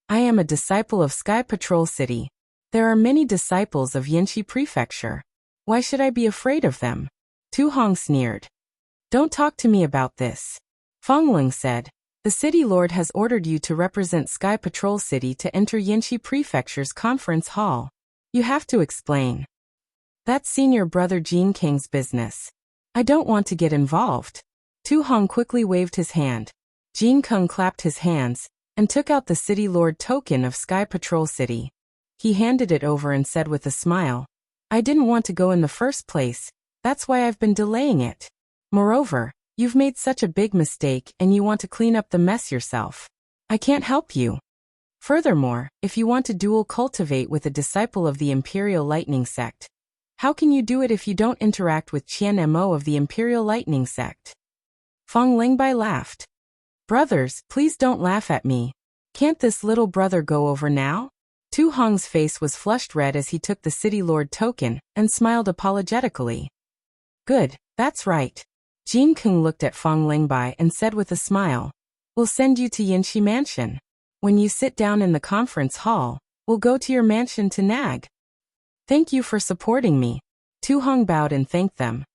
[SPEAKER 1] I am a disciple of Sky Patrol City. There are many disciples of Yanxi Prefecture. Why should I be afraid of them? Tu Hong sneered. Don't talk to me about this. Fongling said. The city lord has ordered you to represent Sky Patrol City to enter Yanxi Prefecture's conference hall. You have to explain. That's senior brother Jin King's business. I don't want to get involved. Tu Hong quickly waved his hand. Jin Kung clapped his hands and took out the city lord token of Sky Patrol City. He handed it over and said with a smile, I didn't want to go in the first place, that's why I've been delaying it. Moreover, you've made such a big mistake and you want to clean up the mess yourself. I can't help you. Furthermore, if you want to dual cultivate with a disciple of the Imperial Lightning Sect, how can you do it if you don't interact with Qian Mo of the Imperial Lightning Sect? Fong Lingbai laughed. Brothers, please don't laugh at me. Can't this little brother go over now? Tu Hong's face was flushed red as he took the city lord token and smiled apologetically. Good, that's right. Jin Kung looked at Fong Lingbai and said with a smile, we'll send you to Yanxi Mansion. When you sit down in the conference hall, we'll go to your mansion to nag. Thank you for supporting me. Tu Hong bowed and thanked them.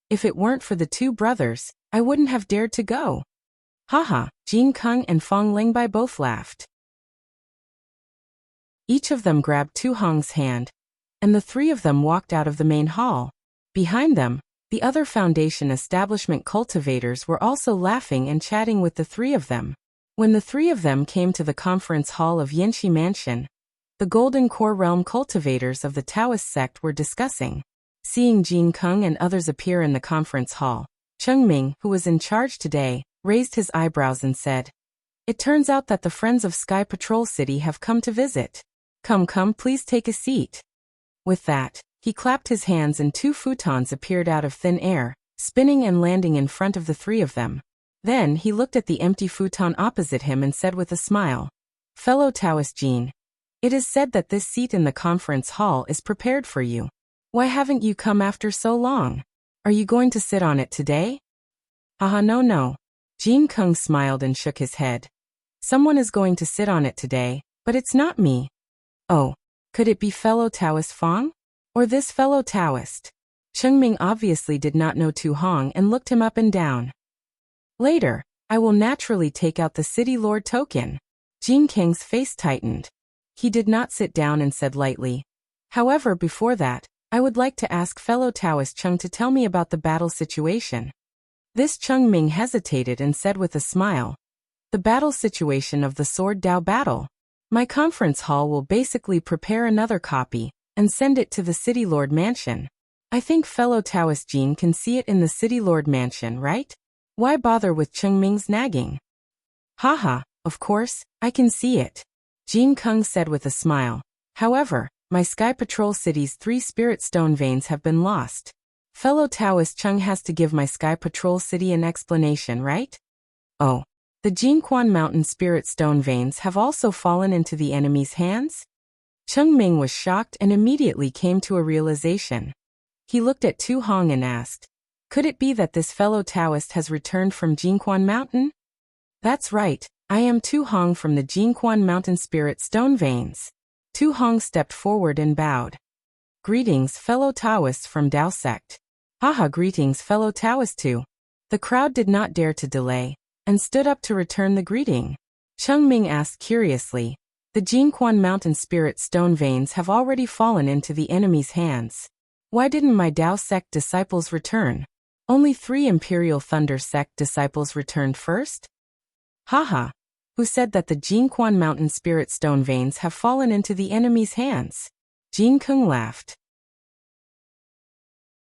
[SPEAKER 1] If it weren't for the two brothers, I wouldn't have dared to go. Haha, Jin Kung and Fong Lingbai both laughed. Each of them grabbed Tu Hong's hand, and the three of them walked out of the main hall. Behind them, the other Foundation establishment cultivators were also laughing and chatting with the three of them. When the three of them came to the conference hall of Yanxi Mansion, the Golden Core Realm cultivators of the Taoist sect were discussing. Seeing Jin Kung and others appear in the conference hall, Chengming, who was in charge today, raised his eyebrows and said, It turns out that the friends of Sky Patrol City have come to visit. Come, please take a seat. With that, he clapped his hands and two futons appeared out of thin air, spinning and landing in front of the three of them. Then he looked at the empty futon opposite him and said with a smile, Fellow Taoist Jin, it is said that this seat in the conference hall is prepared for you. Why haven't you come after so long? Are you going to sit on it today? Haha, no. Jin Kung smiled and shook his head. Someone is going to sit on it today, but it's not me. Oh, could it be fellow Taoist Fong? Or this fellow Taoist? Chengming obviously did not know Tu Hong and looked him up and down. Later, I will naturally take out the city lord token. Jin King's face tightened. He did not sit down and said lightly, However, before that, I would like to ask fellow Taoist Chung to tell me about the battle situation. This Cheng Ming hesitated and said with a smile, "The battle situation of the Sword Dao battle. My conference hall will basically prepare another copy and send it to the City Lord Mansion. I think fellow Taoist Jean can see it in the City Lord Mansion, right? Why bother with Cheng Ming's nagging?" "Haha, of course, I can see it," Jean Kung said with a smile. "However, my Sky Patrol City's 3 spirit stone veins have been lost. Fellow Taoist Chung has to give my Sky Patrol City an explanation, right?" "Oh, the Jinquan Mountain spirit stone veins have also fallen into the enemy's hands?" Cheng Ming was shocked and immediately came to a realization. He looked at Tu Hong and asked, "Could it be that this fellow Taoist has returned from Jinquan Mountain?" "That's right, I am Tu Hong from the Jinquan Mountain spirit stone veins." Tu Hong stepped forward and bowed. "Greetings, fellow Taoists from Dao sect." "Haha, greetings, fellow Taoists too." The crowd did not dare to delay, and stood up to return the greeting. Cheng Ming asked curiously, "The Jinquan Mountain spirit stone veins have already fallen into the enemy's hands. Why didn't my Dao sect disciples return? Only 3 Imperial Thunder sect disciples returned first?" "Haha. Who said that the Jinquan Mountain spirit stone veins have fallen into the enemy's hands?" Jean Kung laughed.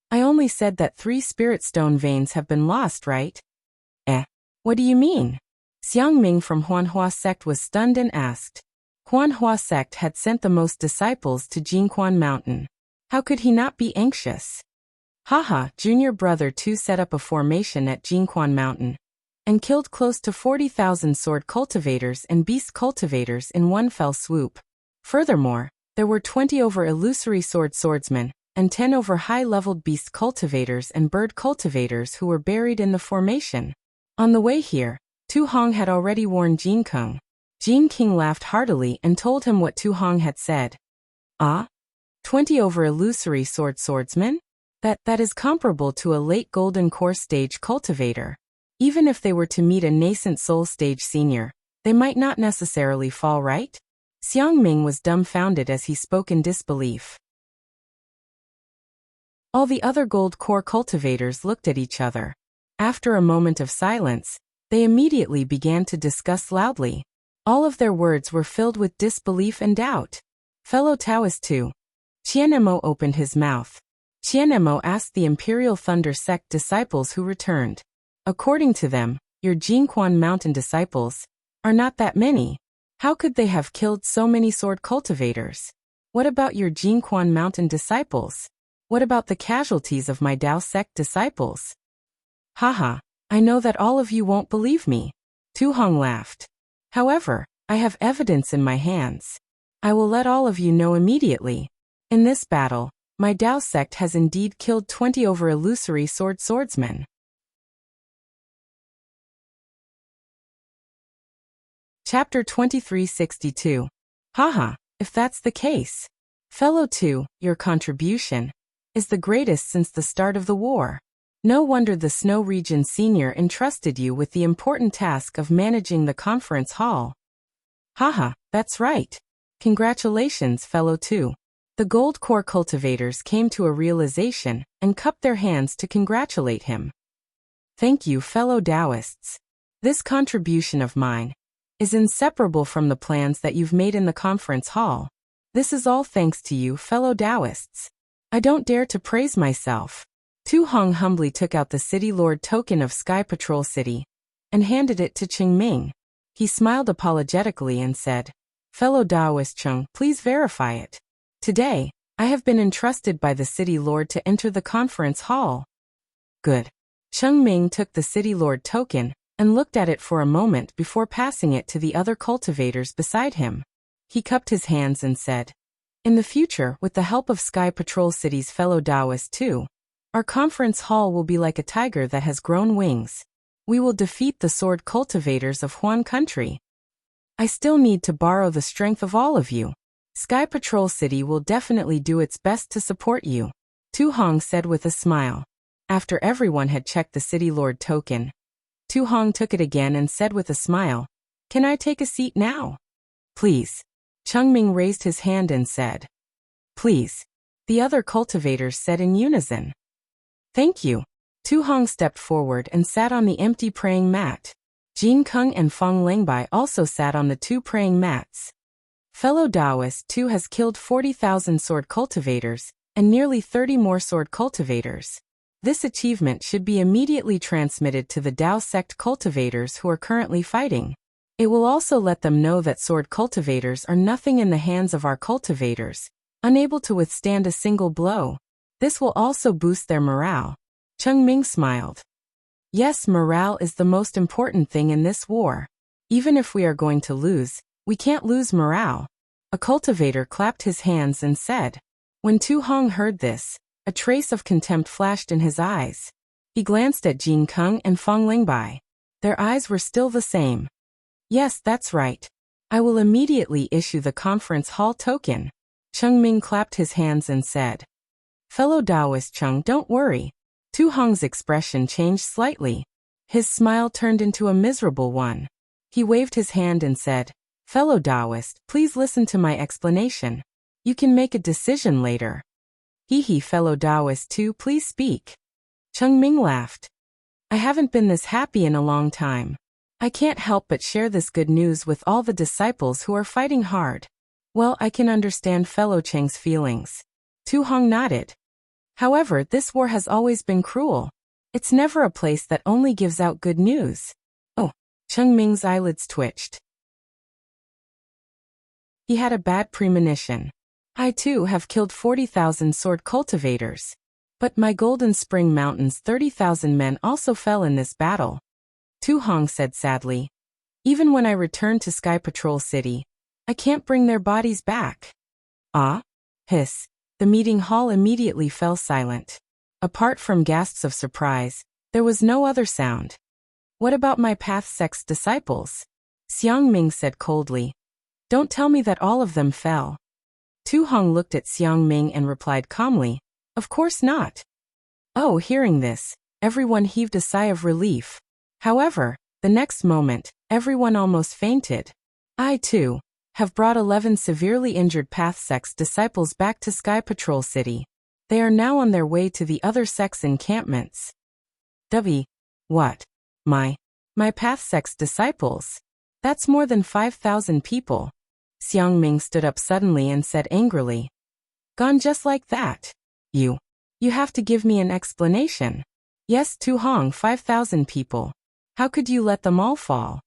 [SPEAKER 1] "I only said that 3 spirit stone veins have been lost, right?" What do you mean?" Xiang Ming from Huanhua sect was stunned and asked. Huanhua sect had sent the most disciples to Jinquan Mountain. How could he not be anxious? "Haha, junior brother Tu set up a formation at Jinquan Mountain and killed close to 40,000 sword cultivators and beast cultivators in one fell swoop. Furthermore, there were 20 over illusory swordsmen and 10 over high-leveled beast cultivators and bird cultivators who were buried in the formation. On the way here, Tu Hong had already warned Jean Kung." Jean King laughed heartily and told him what Tu Hong had said. "Ah? 20 over illusory swordsmen? That is comparable to a late golden core stage cultivator. Even if they were to meet a nascent soul stage senior, they might not necessarily fall, right?" Xiang Ming was dumbfounded as he spoke in disbelief. All the other gold core cultivators looked at each other. After a moment of silence, they immediately began to discuss loudly. All of their words were filled with disbelief and doubt. "Fellow Taoist too." Qianemo opened his mouth. Qianemo asked the Imperial Thunder sect disciples who returned. "According to them, your Jinquan Mountain disciples are not that many. How could they have killed so many sword cultivators? What about your Jinquan Mountain disciples? What about the casualties of my Dao sect disciples?" "Haha, I know that all of you won't believe me." Tu Hong laughed. "However, I have evidence in my hands. I will let all of you know immediately. In this battle, my Dao sect has indeed killed 20 over illusory swordsmen." Chapter 2362. Haha, if that's the case. Fellow Tu, your contribution is the greatest since the start of the war. No wonder the Snow Region Senior entrusted you with the important task of managing the conference hall. "Haha, that's right. Congratulations, fellow Tu." The gold core cultivators came to a realization and cupped their hands to congratulate him. "Thank you, fellow Taoists. This contribution of mine is inseparable from the plans that you've made in the conference hall. This is all thanks to you, fellow Taoists. I don't dare to praise myself." Tu Hong humbly took out the City Lord token of Sky Patrol City and handed it to Cheng Ming. He smiled apologetically and said, "Fellow Daoist Cheng, please verify it. Today, I have been entrusted by the City Lord to enter the conference hall." "Good." Cheng Ming took the City Lord token and looked at it for a moment before passing it to the other cultivators beside him. He cupped his hands and said, "In the future, with the help of Sky Patrol City's fellow Daoists too, our conference hall will be like a tiger that has grown wings. We will defeat the sword cultivators of Huan Country. I still need to borrow the strength of all of you. Sky Patrol City will definitely do its best to support you," Tu Hong said with a smile. After everyone had checked the City Lord token, Tu Hong took it again and said with a smile, "Can I take a seat now?" "Please." Cheng Ming raised his hand and said, "Please." The other cultivators said in unison, "Thank you." Tu Hong stepped forward and sat on the empty praying mat. Jin Kung and Fong Lingbai also sat on the 2 praying mats. Fellow Taoist Tu has killed 40,000 sword cultivators, and nearly 30 more sword cultivators. This achievement should be immediately transmitted to the Dao sect cultivators who are currently fighting. It will also let them know that sword cultivators are nothing in the hands of our cultivators, unable to withstand a single blow. This will also boost their morale. Cheng Ming smiled. Yes, morale is the most important thing in this war. Even if we are going to lose, we can't lose morale. A cultivator clapped his hands and said. When Tu Hong heard this, a trace of contempt flashed in his eyes. He glanced at Jin Kung and Fong Lingbai. Their eyes were still the same. Yes, that's right. I will immediately issue the conference hall token. Cheng Ming clapped his hands and said. Fellow Taoist Cheng, don't worry. Tu Hong's expression changed slightly. His smile turned into a miserable one. He waved his hand and said, Fellow Taoist, please listen to my explanation. You can make a decision later. Hee, fellow Taoist Tu, please speak. Cheng Ming laughed. I haven't been this happy in a long time. I can't help but share this good news with all the disciples who are fighting hard. Well, I can understand fellow Cheng's feelings. Tu Hong nodded. However, this war has always been cruel. It's never a place that only gives out good news. Oh, Cheng Ming's eyelids twitched. He had a bad premonition. I too have killed 40,000 sword cultivators. But my Golden Spring Mountain's 30,000 men also fell in this battle. Tu Hong said sadly. Even when I return to Sky Patrol City, I can't bring their bodies back. Ah? Hiss. The meeting hall immediately fell silent. Apart from gasps of surprise, there was no other sound. What about my Path Sect's disciples? Xiang Ming said coldly. Don't tell me that all of them fell. Tu Hong looked at Xiang Ming and replied calmly, Of course not. Oh, hearing this, everyone heaved a sigh of relief. However, the next moment, everyone almost fainted. I, too, have brought 11 severely injured Path Sect's disciples back to Sky Patrol City. They are now on their way to the other sect's encampments. What? My Path Sect's disciples? That's more than 5,000 people. Xiang Ming stood up suddenly and said angrily. Gone just like that. You have to give me an explanation. Yes, Tu Hong, 5,000 people. How could you let them all fall?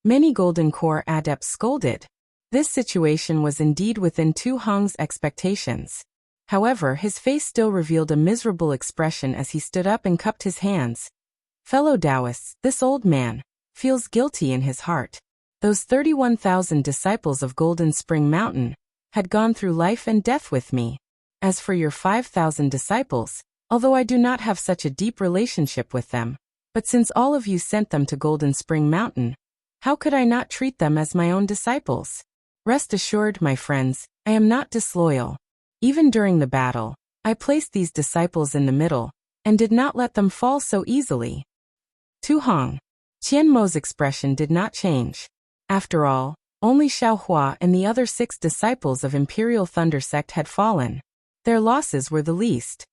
[SPEAKER 1] Many Golden Core adepts scolded. This situation was indeed within Tu Hong's expectations. However, his face still revealed a miserable expression as he stood up and cupped his hands. Fellow Taoists, this old man feels guilty in his heart. Those 31,000 disciples of Golden Spring Mountain had gone through life and death with me. As for your 5,000 disciples, although I do not have such a deep relationship with them, but since all of you sent them to Golden Spring Mountain, how could I not treat them as my own disciples? Rest assured, my friends, I am not disloyal. Even during the battle, I placed these disciples in the middle, and did not let them fall so easily. Tu Hong. Qian Mo's expression did not change. After all, only Xiao Hua and the other 6 disciples of Imperial Thunder Sect had fallen. Their losses were the least.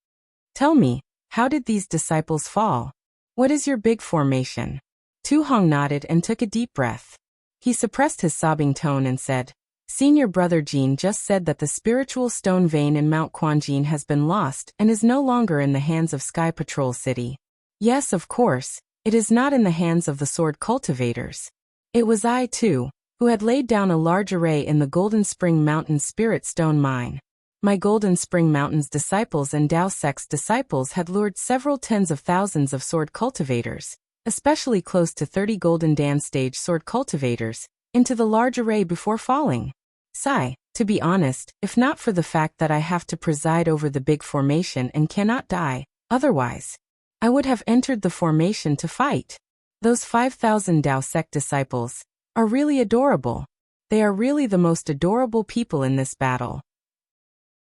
[SPEAKER 1] Tell me, how did these disciples fall? What is your big formation? Tu Hong nodded and took a deep breath. He suppressed his sobbing tone and said, Senior Brother Jin just said that the spiritual stone vein in Mount Quanjin has been lost and is no longer in the hands of Sky Patrol City. Yes, of course, it is not in the hands of the sword cultivators. It was I, too, who had laid down a large array in the Golden Spring Mountain Spirit Stone Mine. My Golden Spring Mountain's disciples and Dao Sect's disciples had lured several tens of thousands of sword cultivators, especially close to 30 Golden Dan stage sword cultivators, into the large array before falling. Sigh, to be honest, if not for the fact that I have to preside over the big formation and cannot die, otherwise, I would have entered the formation to fight. Those 5,000 Dao Sect disciples are really adorable. They are really the most adorable people in this battle.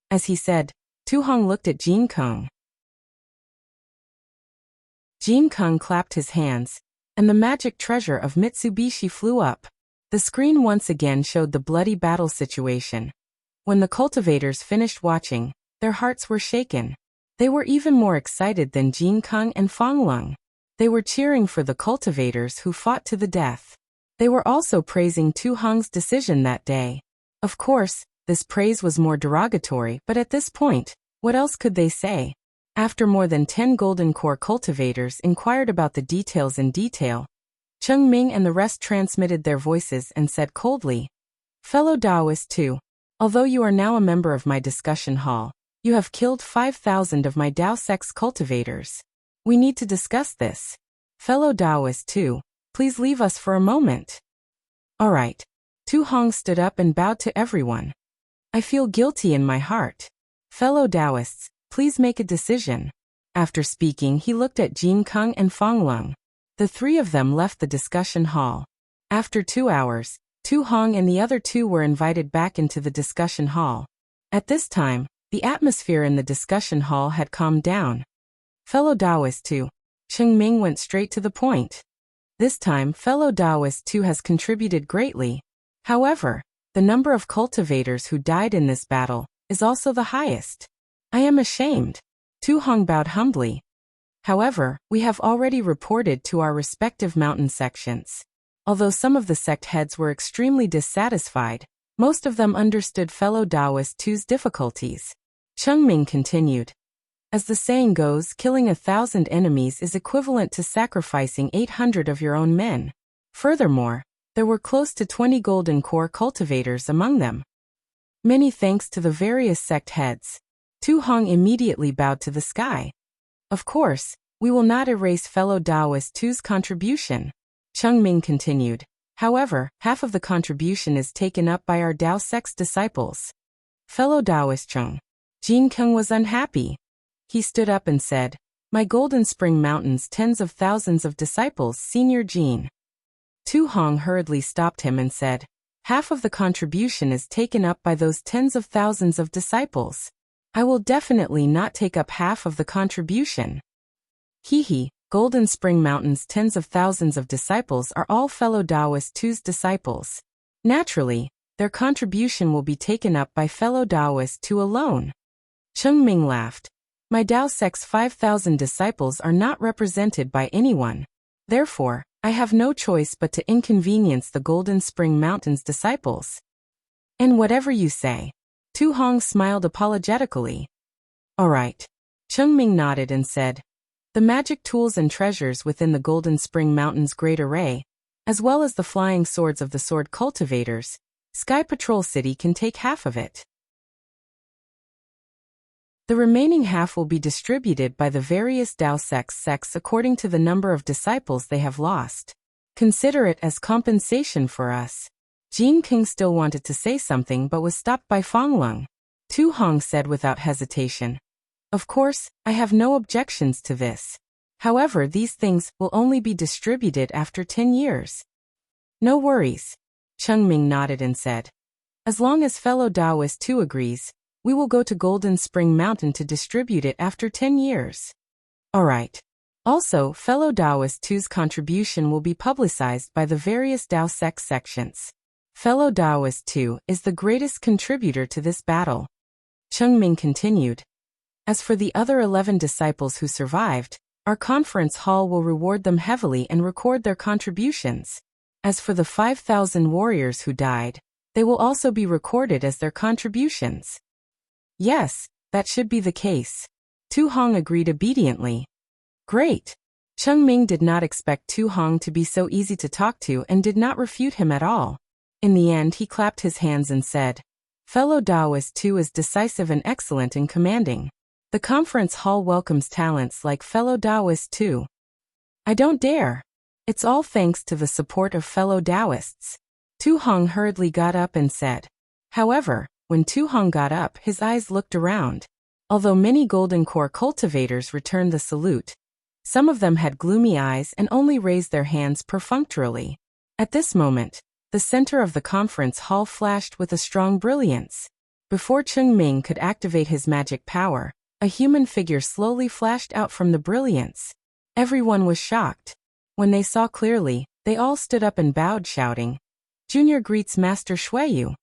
[SPEAKER 1] As he said, Tu Hong looked at Jin Kung. Jin Kung clapped his hands, and the magic treasure of Mitsubishi flew up. The screen once again showed the bloody battle situation. When the cultivators finished watching, their hearts were shaken. They were even more excited than Jin Keng and Fang Lung. They were cheering for the cultivators who fought to the death. They were also praising Tu Hong's decision that day. Of course, this praise was more derogatory, but at this point, what else could they say? After more than 10 Golden Core cultivators inquired about the details in detail, Cheng Ming and the rest transmitted their voices and said coldly, "Fellow Taoist Tu, although you are now a member of my discussion hall, you have killed 5,000 of my Dao Sex cultivators. We need to discuss this. Fellow Taoist Tu, please leave us for a moment." All right. Tu Hong stood up and bowed to everyone. "I feel guilty in my heart. Fellow Taoists, please make a decision." After speaking, he looked at Jin Keng and Fang Lung. The three of them left the discussion hall. After 2 hours, Tu Hong and the other two were invited back into the discussion hall. At this time, the atmosphere in the discussion hall had calmed down. "Fellow Taoist Tu," Cheng Ming went straight to the point. "This time, fellow Taoist Tu has contributed greatly. However, the number of cultivators who died in this battle is also the highest. I am ashamed." Tu Hong bowed humbly. "However, we have already reported to our respective mountain sections. Although some of the sect heads were extremely dissatisfied, most of them understood fellow Taoist Tu's difficulties." Cheng Ming continued. "As the saying goes, killing 1,000 enemies is equivalent to sacrificing 800 of your own men. Furthermore, there were close to 20 Golden Core cultivators among them. Many thanks to the various sect heads." Tu Hong immediately bowed to the sky. "Of course, we will not erase fellow Taoist Tu's contribution." Cheng Ming continued. "However, half of the contribution is taken up by our Dao Sect's disciples." Fellow Taoist Cheng. Jin Keng was unhappy. He stood up and said, "My Golden Spring Mountain's tens of thousands of disciples, Senior Jin." Tu Hong hurriedly stopped him and said, "Half of the contribution is taken up by those tens of thousands of disciples. I will definitely not take up half of the contribution." Golden Spring Mountain's tens of thousands of disciples are all fellow Taoist Tu's disciples. Naturally, their contribution will be taken up by fellow Taoist Tu alone. Cheng Ming laughed. "My Dao Sect's 5,000 disciples are not represented by anyone. Therefore, I have no choice but to inconvenience the Golden Spring Mountain's disciples." "And whatever you say." Tu Hong smiled apologetically. "All right." Cheng Ming nodded and said, "The magic tools and treasures within the Golden Spring Mountain's great array, as well as the flying swords of the sword cultivators, Sky Patrol City can take half of it. The remaining half will be distributed by the various Dao sects according to the number of disciples they have lost. Consider it as compensation for us." Jin Keng still wanted to say something but was stopped by Fang Lung. Tu Hong said without hesitation, "Of course, I have no objections to this. However, these things will only be distributed after 10 years. "No worries." Cheng Ming nodded and said, "As long as fellow Taoist Tu agrees, we will go to Golden Spring Mountain to distribute it after 10 years. All right. Also, fellow Taoist Tu's contribution will be publicized by the various Dao Sect sections. Fellow Taoist Tu is the greatest contributor to this battle." Cheng Ming continued. "As for the other 11 disciples who survived, our conference hall will reward them heavily and record their contributions. As for the 5,000 warriors who died, they will also be recorded as their contributions." "Yes, that should be the case." Tu Hong agreed obediently. "Great." Cheng Ming did not expect Tu Hong to be so easy to talk to and did not refute him at all. In the end, he clapped his hands and said, "Fellow Taoist Tu is decisive and excellent in commanding. The conference hall welcomes talents like fellow Taoist Tu." "I don't dare. It's all thanks to the support of fellow Taoists." Tu Hong hurriedly got up and said. However, when Tu Hong got up, his eyes looked around. Although many Golden Core cultivators returned the salute, some of them had gloomy eyes and only raised their hands perfunctorily. At this moment, the center of the conference hall flashed with a strong brilliance. Before Cheng Ming could activate his magic power, a human figure slowly flashed out from the brilliance. Everyone was shocked. When they saw clearly, they all stood up and bowed, shouting, "Junior greets Master Shuiyu."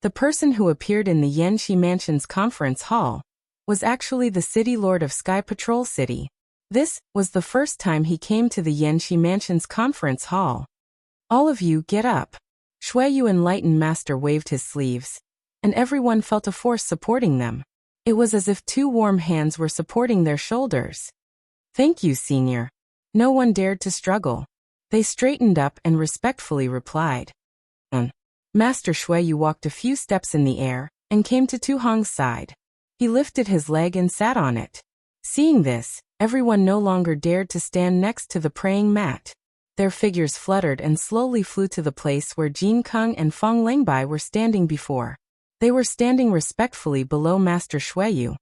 [SPEAKER 1] The person who appeared in the Yanxi Mansion's conference hall was actually the city lord of Sky Patrol City. This was the first time he came to the Yanxi Mansion's conference hall. All of you get up. Shueyu Enlightened Master waved his sleeves, and everyone felt a force supporting them. It was as if two warm hands were supporting their shoulders. Thank you, Senior. No one dared to struggle. They straightened up and respectfully replied. Master Shueyu walked a few steps in the air and came to Tu Hong's side. He lifted his leg and sat on it. Seeing this, everyone no longer dared to stand next to the praying mat. Their figures fluttered and slowly flew to the place where Jin Keng and Feng Lengbai were standing before. They were standing respectfully below Master Shueyu.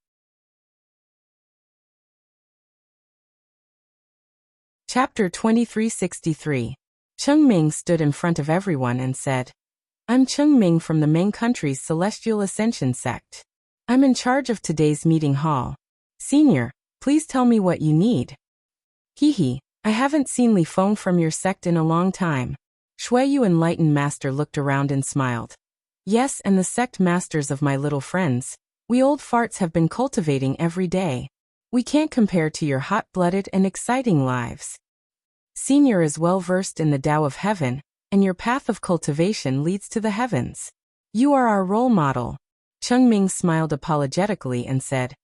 [SPEAKER 1] Chapter 2363. Cheng Ming stood in front of everyone and said, I'm Cheng Ming from the Ming country's Celestial Ascension sect. I'm in charge of today's meeting hall. Senior, please tell me what you need. Hehe, I haven't seen Li Feng from your sect in a long time. Shueyu Enlightened Master looked around and smiled. Yes, and the sect masters of my little friends. We old farts have been cultivating every day. We can't compare to your hot-blooded and exciting lives. Senior is well versed in the Tao of Heaven, and your path of cultivation leads to the heavens. You are our role model. Cheng Ming smiled apologetically and said,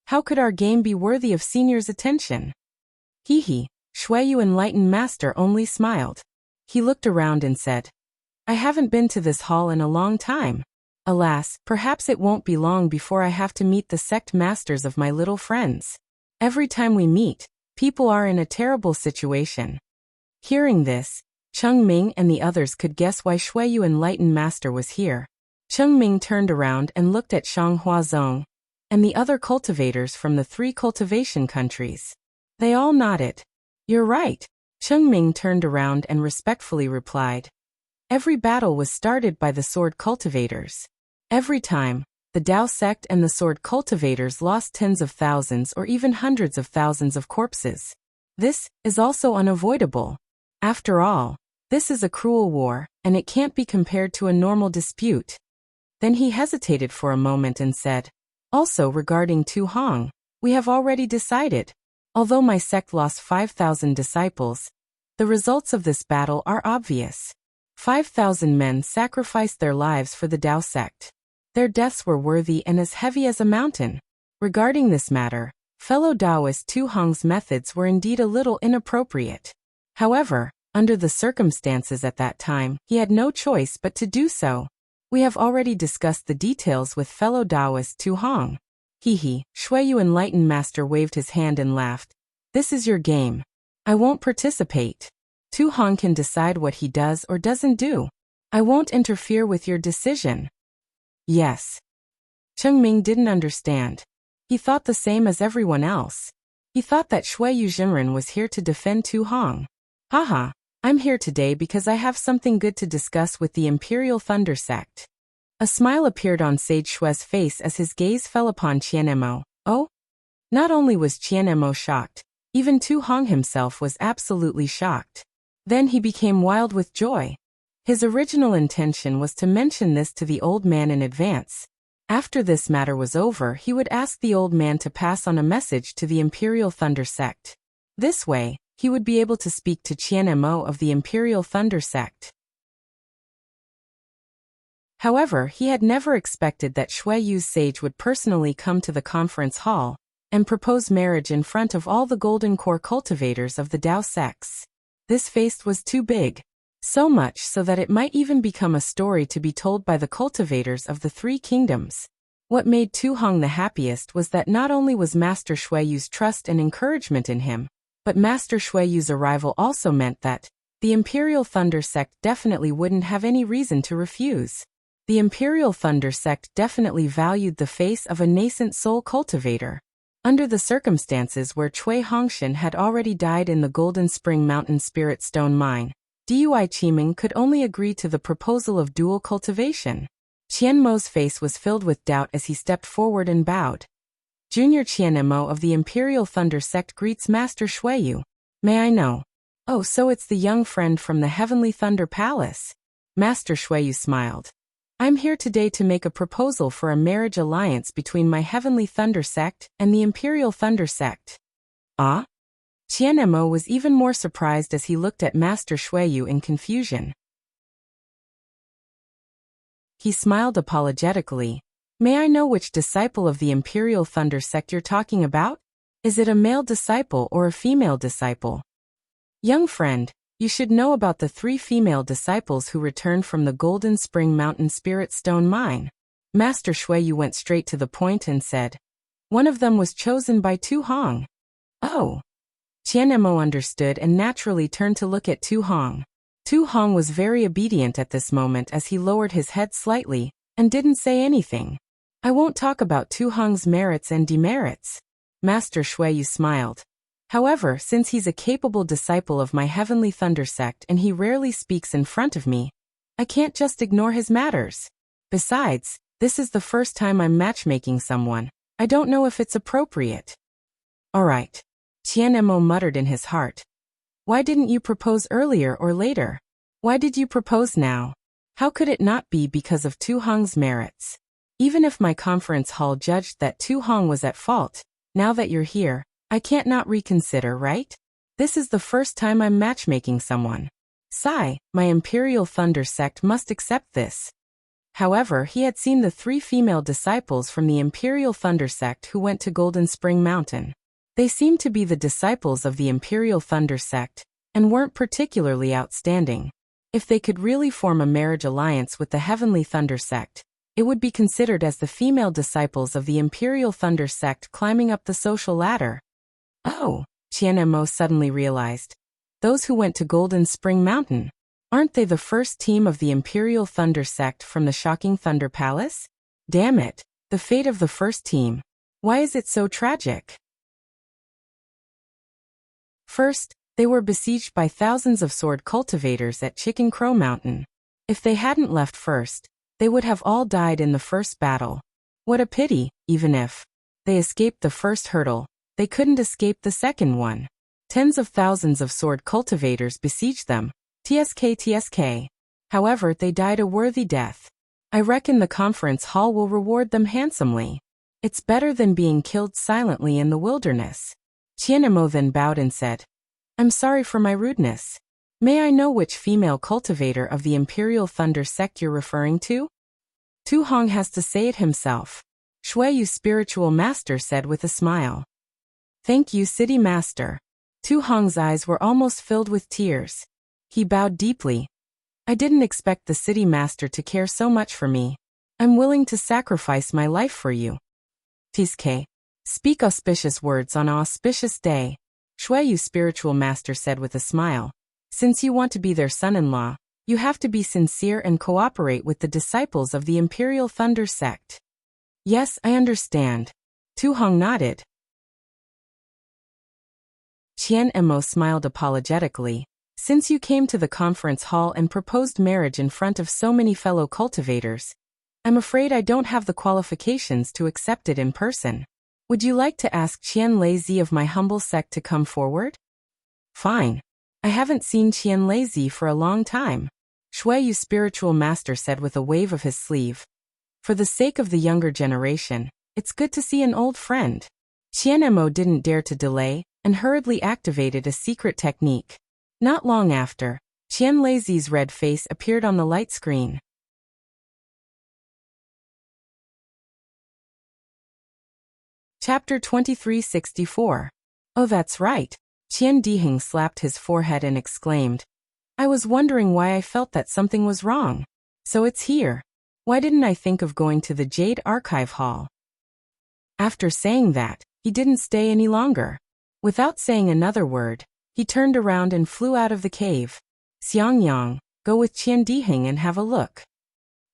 [SPEAKER 1] How could our game be worthy of Senior's attention? Hehe, Shueyu Enlightened Master only smiled. He looked around and said, I haven't been to this hall in a long time. Alas, perhaps it won't be long before I have to meet the sect masters of my little friends. Every time we meet, people are in a terrible situation. Hearing this, Cheng Ming and the others could guess why Shueyu Enlightened Master was here. Cheng Ming turned around and looked at Shang Huazong and the other cultivators from the 3 cultivation countries. They all nodded. You're right. Cheng Ming turned around and respectfully replied. Every battle was started by the sword cultivators. Every time, the Tao sect and the sword cultivators lost tens of thousands or even hundreds of thousands of corpses. This is also unavoidable. After all, this is a cruel war, and it can't be compared to a normal dispute. Then he hesitated for a moment and said, Also regarding Tu Hong, we have already decided. Although my sect lost 5,000 disciples, the results of this battle are obvious. 5,000 men sacrificed their lives for the Tao sect. Their deaths were worthy and as heavy as a mountain. Regarding this matter, fellow Taoist Tu Hong's methods were indeed a little inappropriate. However, under the circumstances at that time, he had no choice but to do so. We have already discussed the details with fellow Taoist Tu Hong. Hehe, Shueyu Enlightened Master waved his hand and laughed. This is your game. I won't participate. Tu Hong can decide what he does or doesn't do. I won't interfere with your decision. Yes. Cheng Ming didn't understand. He thought the same as everyone else. He thought that Shueyu Jinren was here to defend Tu Hong. Haha, I'm here today because I have something good to discuss with the Imperial Thunder sect. A smile appeared on Sage Shue's face as his gaze fell upon Qianemo. Oh? Not only was Qianemo shocked, even Tu Hong himself was absolutely shocked. Then he became wild with joy. His original intention was to mention this to the old man in advance. After this matter was over, he would ask the old man to pass on a message to the Imperial Thunder sect. This way, he would be able to speak to Qianemo of the Imperial Thunder sect. However, he had never expected that Shueyu's sage would personally come to the conference hall and propose marriage in front of all the Golden Core cultivators of the Tao sects. This feast was too big. So much so that it might even become a story to be told by the cultivators of the 3 kingdoms. What made Tu Hong the happiest was that not only was Master Shueyu's trust and encouragement in him, but Master Shueyu's arrival also meant that the Imperial Thunder sect definitely wouldn't have any reason to refuse. The Imperial Thunder sect definitely valued the face of a nascent soul cultivator. Under the circumstances where Cui Hongshan had already died in the Golden Spring Mountain Spirit Stone Mine, Dui Qiming could only agree to the proposal of dual cultivation. Qianmo's face was filled with doubt as he stepped forward and bowed. Junior Qianmo of the Imperial Thunder sect greets Master Shueyu. May I know? Oh, so it's the young friend from the Heavenly Thunder Palace. Master Shueyu smiled. I'm here today to make a proposal for a marriage alliance between my Heavenly Thunder sect and the Imperial Thunder sect. Ah? Qianemo was even more surprised as he looked at Master Shuiyu in confusion. He smiled apologetically. May I know which disciple of the Imperial Thunder sect you're talking about? Is it a male disciple or a female disciple? Young friend, you should know about the 3 female disciples who returned from the Golden Spring Mountain Spirit Stone Mine. Master Shuiyu went straight to the point and said, one of them was chosen by Tu Hong. Oh. Qianemo understood and naturally turned to look at Tu Hong. Tu Hong was very obedient at this moment as he lowered his head slightly and didn't say anything. I won't talk about Tu Hong's merits and demerits. Master Shuiyu smiled. However, since he's a capable disciple of my Heavenly Thunder sect and he rarely speaks in front of me, I can't just ignore his matters. Besides, this is the first time I'm matchmaking someone. I don't know if it's appropriate. Alright. Qianemo muttered in his heart. Why didn't you propose earlier or later? Why did you propose now? How could it not be because of Tu Hong's merits? Even if my conference hall judged that Tu Hong was at fault, now that you're here, I can't not reconsider, right? This is the first time I'm matchmaking someone. Sigh, my Imperial Thunder sect must accept this. However, he had seen the 3 female disciples from the Imperial Thunder sect who went to Golden Spring Mountain. They seemed to be the disciples of the Imperial Thunder sect, and weren't particularly outstanding. If they could really form a marriage alliance with the Heavenly Thunder sect, it would be considered as the female disciples of the Imperial Thunder sect climbing up the social ladder. Oh, Qianemo suddenly realized. Those who went to Golden Spring Mountain, aren't they the first team of the Imperial Thunder sect from the shocking Thunder Palace? Damn it, the fate of the first team. Why is it so tragic? First, they were besieged by thousands of sword cultivators at Chicken Crow Mountain. If they hadn't left first, they would have all died in the first battle. What a pity, even if they escaped the first hurdle, they couldn't escape the second one. Tens of thousands of sword cultivators besieged them. TSK. However, they died a worthy death. I reckon the conference hall will reward them handsomely. It's better than being killed silently in the wilderness. Qianemo then bowed and said, I'm sorry for my rudeness. May I know which female cultivator of the Imperial Thunder sect you're referring to? Tu Hong has to say it himself. Shuiyu's spiritual master said with a smile. Thank you, City Master. Tu Hong's eyes were almost filled with tears. He bowed deeply. I didn't expect the City Master to care so much for me. I'm willing to sacrifice my life for you. Tiske. Speak auspicious words on an auspicious day, Shuiyu's spiritual master said with a smile. Since you want to be their son-in-law, you have to be sincere and cooperate with the disciples of the Imperial Thunder sect. Yes, I understand. Tu Hong nodded. Qianemo smiled apologetically. Since you came to the conference hall and proposed marriage in front of so many fellow cultivators, I'm afraid I don't have the qualifications to accept it in person. Would you like to ask Qian Lezi of my humble sect to come forward? Fine. I haven't seen Qian Lezi for a long time, Shuiyu's spiritual master said with a wave of his sleeve. For the sake of the younger generation, it's good to see an old friend. Qianemo didn't dare to delay and hurriedly activated a secret technique. Not long after, Qian Lezi's red face appeared on the light screen. Chapter 2364. Oh, that's right. Qian Diheng slapped his forehead and exclaimed. I was wondering why I felt that something was wrong. So it's here. Why didn't I think of going to the Jade Archive Hall? After saying that, he didn't stay any longer. Without saying another word, he turned around and flew out of the cave. Xiangyang, go with Qian Diheng and have a look.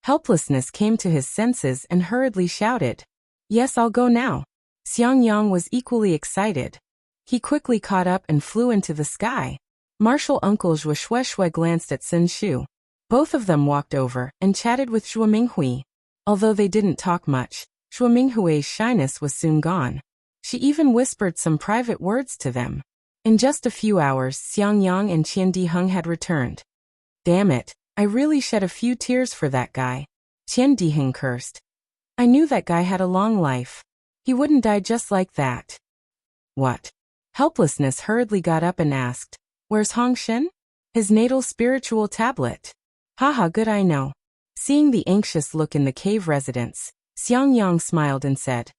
[SPEAKER 1] Helplessness came to his senses and hurriedly shouted. Yes, I'll go now. Xiangyang was equally excited. He quickly caught up and flew into the sky. Martial uncle Zhou Shueshui glanced at Sun Shu. Both of them walked over and chatted with Zhuo Minghui. Although they didn't talk much, Zhuo Minghui's shyness was soon gone. She even whispered some private words to them. In just a few hours, Xiangyang and Qian Diheng had returned. Damn it, I really shed a few tears for that guy. Qian Diheng cursed. I knew that guy had a long life. He wouldn't die just like that. What? Helplessness hurriedly got up and asked, Where's Hongshen? His natal spiritual tablet. Haha, good I know. Seeing the anxious look in the cave residence, Xiangyang smiled and said,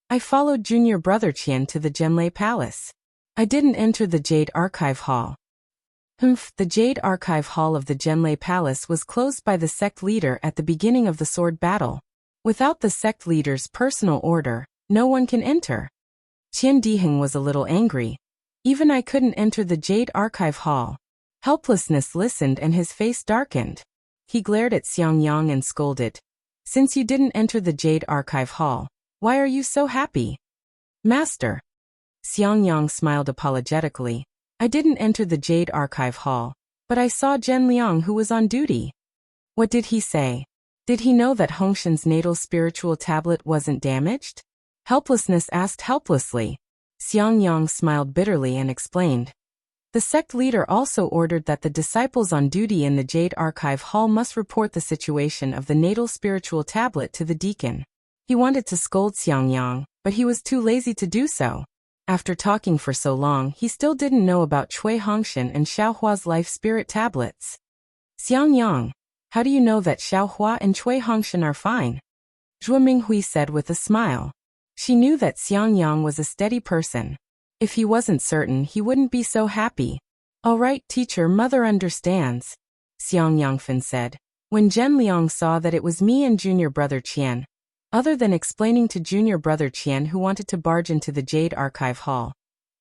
[SPEAKER 1] I followed junior brother Qian to the Zhenlei Palace. I didn't enter the Jade Archive Hall. The Jade Archive Hall of the Zhenlei Palace was closed by the sect leader at the beginning of the sword battle. Without the sect leader's personal order, no one can enter. Qian Diheng was a little angry. Even I couldn't enter the Jade Archive Hall. Helplessness listened and his face darkened. He glared at Xiangyang and scolded. Since you didn't enter the Jade Archive Hall, why are you so happy? Master. Xiangyang smiled apologetically. I didn't enter the Jade Archive Hall, but I saw Zhen Liang who was on duty. What did he say? Did he know that Hongshen's natal spiritual tablet wasn't damaged? Helplessness asked helplessly. Xiangyang smiled bitterly and explained. The sect leader also ordered that the disciples on duty in the Jade Archive Hall must report the situation of the natal spiritual tablet to the deacon. He wanted to scold Xiangyang, but he was too lazy to do so. After talking for so long, he still didn't know about Cui Hongshen and Xiaohua's life spirit tablets. Xiangyang, how do you know that Xiaohua and Cui Hongshen are fine? Zhuo Minghui said with a smile. She knew that Xiangyang was a steady person. If he wasn't certain, he wouldn't be so happy. All right, teacher, mother understands, Xiangyang Fin said. When Zhen Liang saw that it was me and junior brother Qian, other than explaining to junior brother Qian who wanted to barge into the Jade Archive Hall,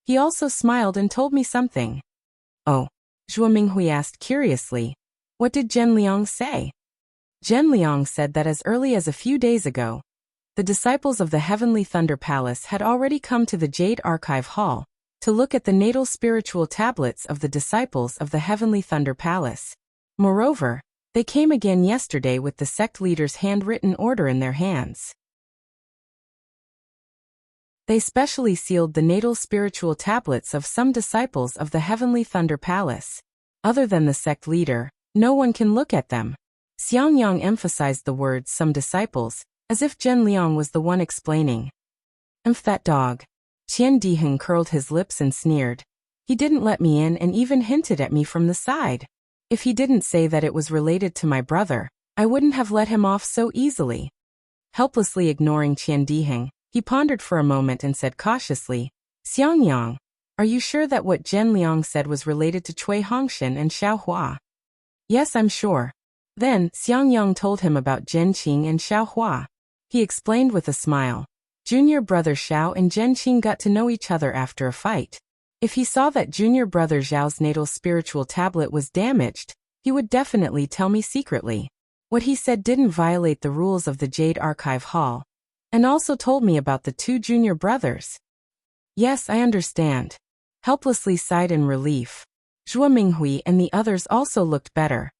[SPEAKER 1] he also smiled and told me something. Oh, Zhuo Minghui asked curiously. What did Zhen Liang say? Zhen Liang said that as early as a few days ago, the disciples of the Heavenly Thunder Palace had already come to the Jade Archive Hall to look at the natal spiritual tablets of the disciples of the Heavenly Thunder Palace. Moreover, they came again yesterday with the sect leader's handwritten order in their hands. They specially sealed the natal spiritual tablets of some disciples of the Heavenly Thunder Palace. Other than the sect leader, no one can look at them. Xiangyang emphasized the words some disciples, as if Zhen Liang was the one explaining. That dog. Qian Diheng curled his lips and sneered. He didn't let me in and even hinted at me from the side. If he didn't say that it was related to my brother, I wouldn't have let him off so easily. Helplessly ignoring Qian Diheng, he pondered for a moment and said cautiously, Xiangyang, are you sure that what Zhen Liang said was related to Cui Hongshen and Xiaohua? Yes, I'm sure. Then, Xiangyang told him about Zhen Qing and Xiaohua. He explained with a smile. Junior brother Xiao and Zhen Qing got to know each other after a fight. If he saw that junior brother Zhao's natal spiritual tablet was damaged, he would definitely tell me secretly. What he said didn't violate the rules of the Jade Archive Hall, and also told me about the two junior brothers. Yes, I understand. Helplessly sighed in relief. Zhuo Minghui and the others also looked better.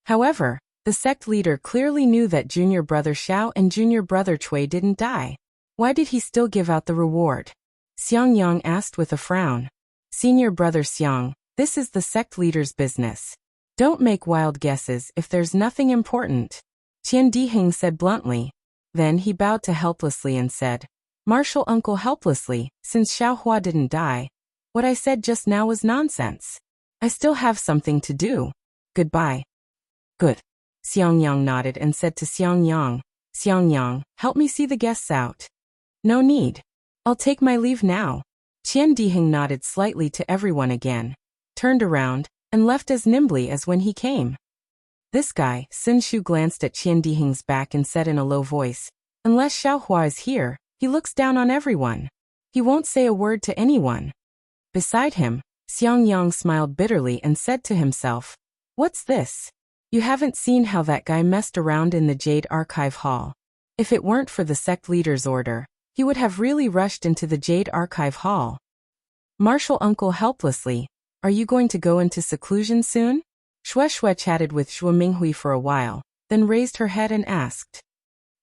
[SPEAKER 1] However, the sect leader clearly knew that junior brother Xiao and junior brother Cui didn't die. Why did he still give out the reward? Xiangyang asked with a frown. Senior brother Xiang, this is the sect leader's business. Don't make wild guesses if there's nothing important. Qian Diheng said bluntly. Then he bowed to helplessly and said, Martial uncle helplessly, since Xiaohua didn't die, what I said just now was nonsense. I still have something to do. Goodbye. Good. Xiangyang nodded and said to Xiangyang, Xiangyang, help me see the guests out. No need. I'll take my leave now. Qian Diheng nodded slightly to everyone again, turned around, and left as nimbly as when he came. This guy, Sun Shu glanced at Qian Diheng's back and said in a low voice, Unless Xiaohua is here, he looks down on everyone. He won't say a word to anyone. Beside him, Xiangyang smiled bitterly and said to himself, What's this? You haven't seen how that guy messed around in the Jade Archive Hall. If it weren't for the sect leader's order, he would have really rushed into the Jade Archive Hall. Martial uncle helplessly, are you going to go into seclusion soon? Shui chatted with Zhuo Minghui for a while, then raised her head and asked.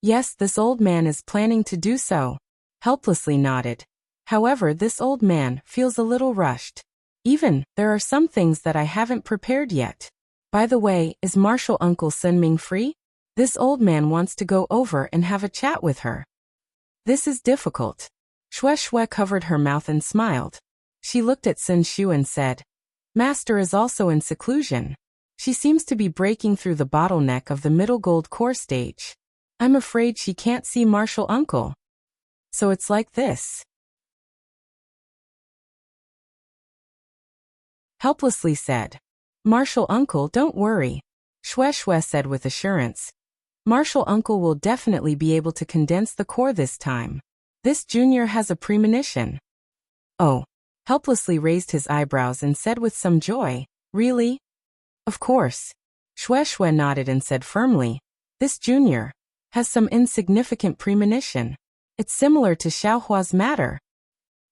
[SPEAKER 1] Yes, this old man is planning to do so. Helplessly nodded. However, this old man feels a little rushed. Even, there are some things that I haven't prepared yet. By the way, is Martial Uncle Sun Ming free? This old man wants to go over and have a chat with her. This is difficult. Shui Shui covered her mouth and smiled. She looked at Sun Shu and said, Master is also in seclusion. She seems to be breaking through the bottleneck of the middle gold core stage. I'm afraid she can't see martial uncle. So it's like this. Helplessly said. Martial uncle, don't worry. Shui Shui said with assurance. Martial uncle will definitely be able to condense the core this time. This junior has a premonition. Oh. Helplessly raised his eyebrows and said with some joy, Really? Of course. Shui Shui nodded and said firmly, This junior has some insignificant premonition. It's similar to Xiaohua's matter.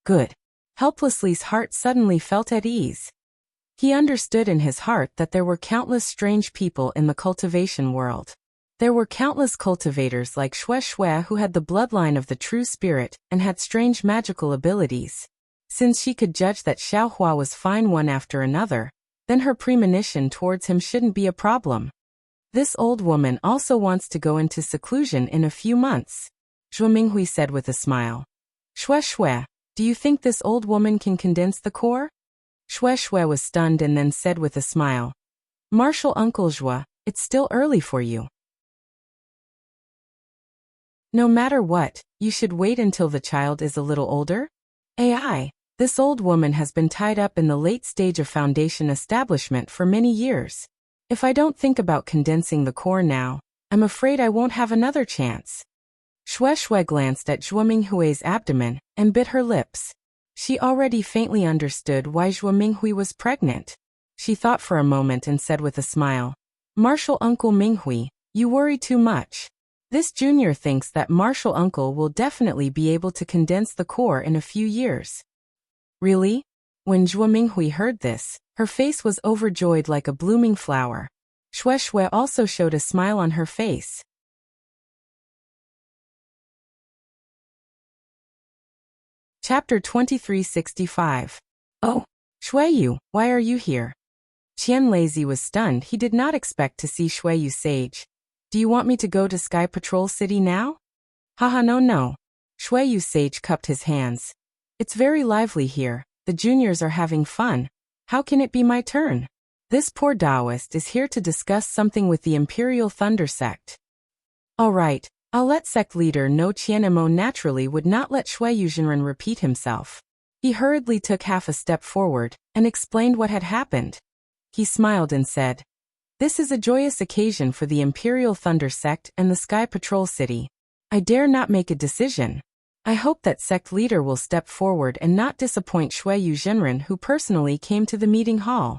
[SPEAKER 1] Good. Helplessly's heart suddenly felt at ease. He understood in his heart that there were countless strange people in the cultivation world. There were countless cultivators like Shui Shui who had the bloodline of the true spirit and had strange magical abilities. Since she could judge that Xiaohua was fine one after another, then her premonition towards him shouldn't be a problem. This old woman also wants to go into seclusion in a few months, Zhuo Minghui said with a smile. Shui Shui, do you think this old woman can condense the core? Shui Shui was stunned and then said with a smile, Martial Uncle Zhuo, it's still early for you. No matter what, you should wait until the child is a little older? AI. This old woman has been tied up in the late stage of foundation establishment for many years. If I don't think about condensing the core now, I'm afraid I won't have another chance. Shui Shui glanced at Zhuo Minghui's abdomen and bit her lips. She already faintly understood why Zhuo Minghui was pregnant. She thought for a moment and said with a smile, Martial Uncle Minghui, you worry too much. This junior thinks that Martial Uncle will definitely be able to condense the core in a few years. Really? When Zhuo Minghui heard this, her face was overjoyed like a blooming flower. Shui Shui also showed a smile on her face. Chapter 2365. Oh, Shuiyu, why are you here? Qian Lazy was stunned. He did not expect to see Shuiyu Sage. Do you want me to go to Sky Patrol City now? Haha, no. Shuiyu Sage cupped his hands. It's very lively here. The juniors are having fun. How can it be my turn? This poor Taoist is here to discuss something with the Imperial Thunder Sect. All right, I'll let sect leader know. Qianemo naturally would not let Shuiyu Jinren repeat himself. He hurriedly took half a step forward and explained what had happened. He smiled and said, This is a joyous occasion for the Imperial Thunder Sect and the Sky Patrol City. I dare not make a decision. I hope that sect leader will step forward and not disappoint Shuiyu Jinren, who personally came to the meeting hall.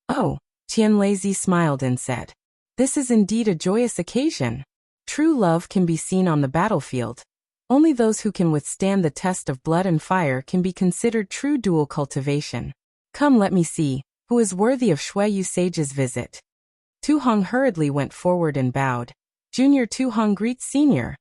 [SPEAKER 1] Oh, Qian Lazy smiled and said, This is indeed a joyous occasion. True love can be seen on the battlefield. Only those who can withstand the test of blood and fire can be considered true dual cultivation. Come, let me see, who is worthy of Shuiyu Sage's visit. Tu Hong hurriedly went forward and bowed. Junior Tu Hong greets Senior.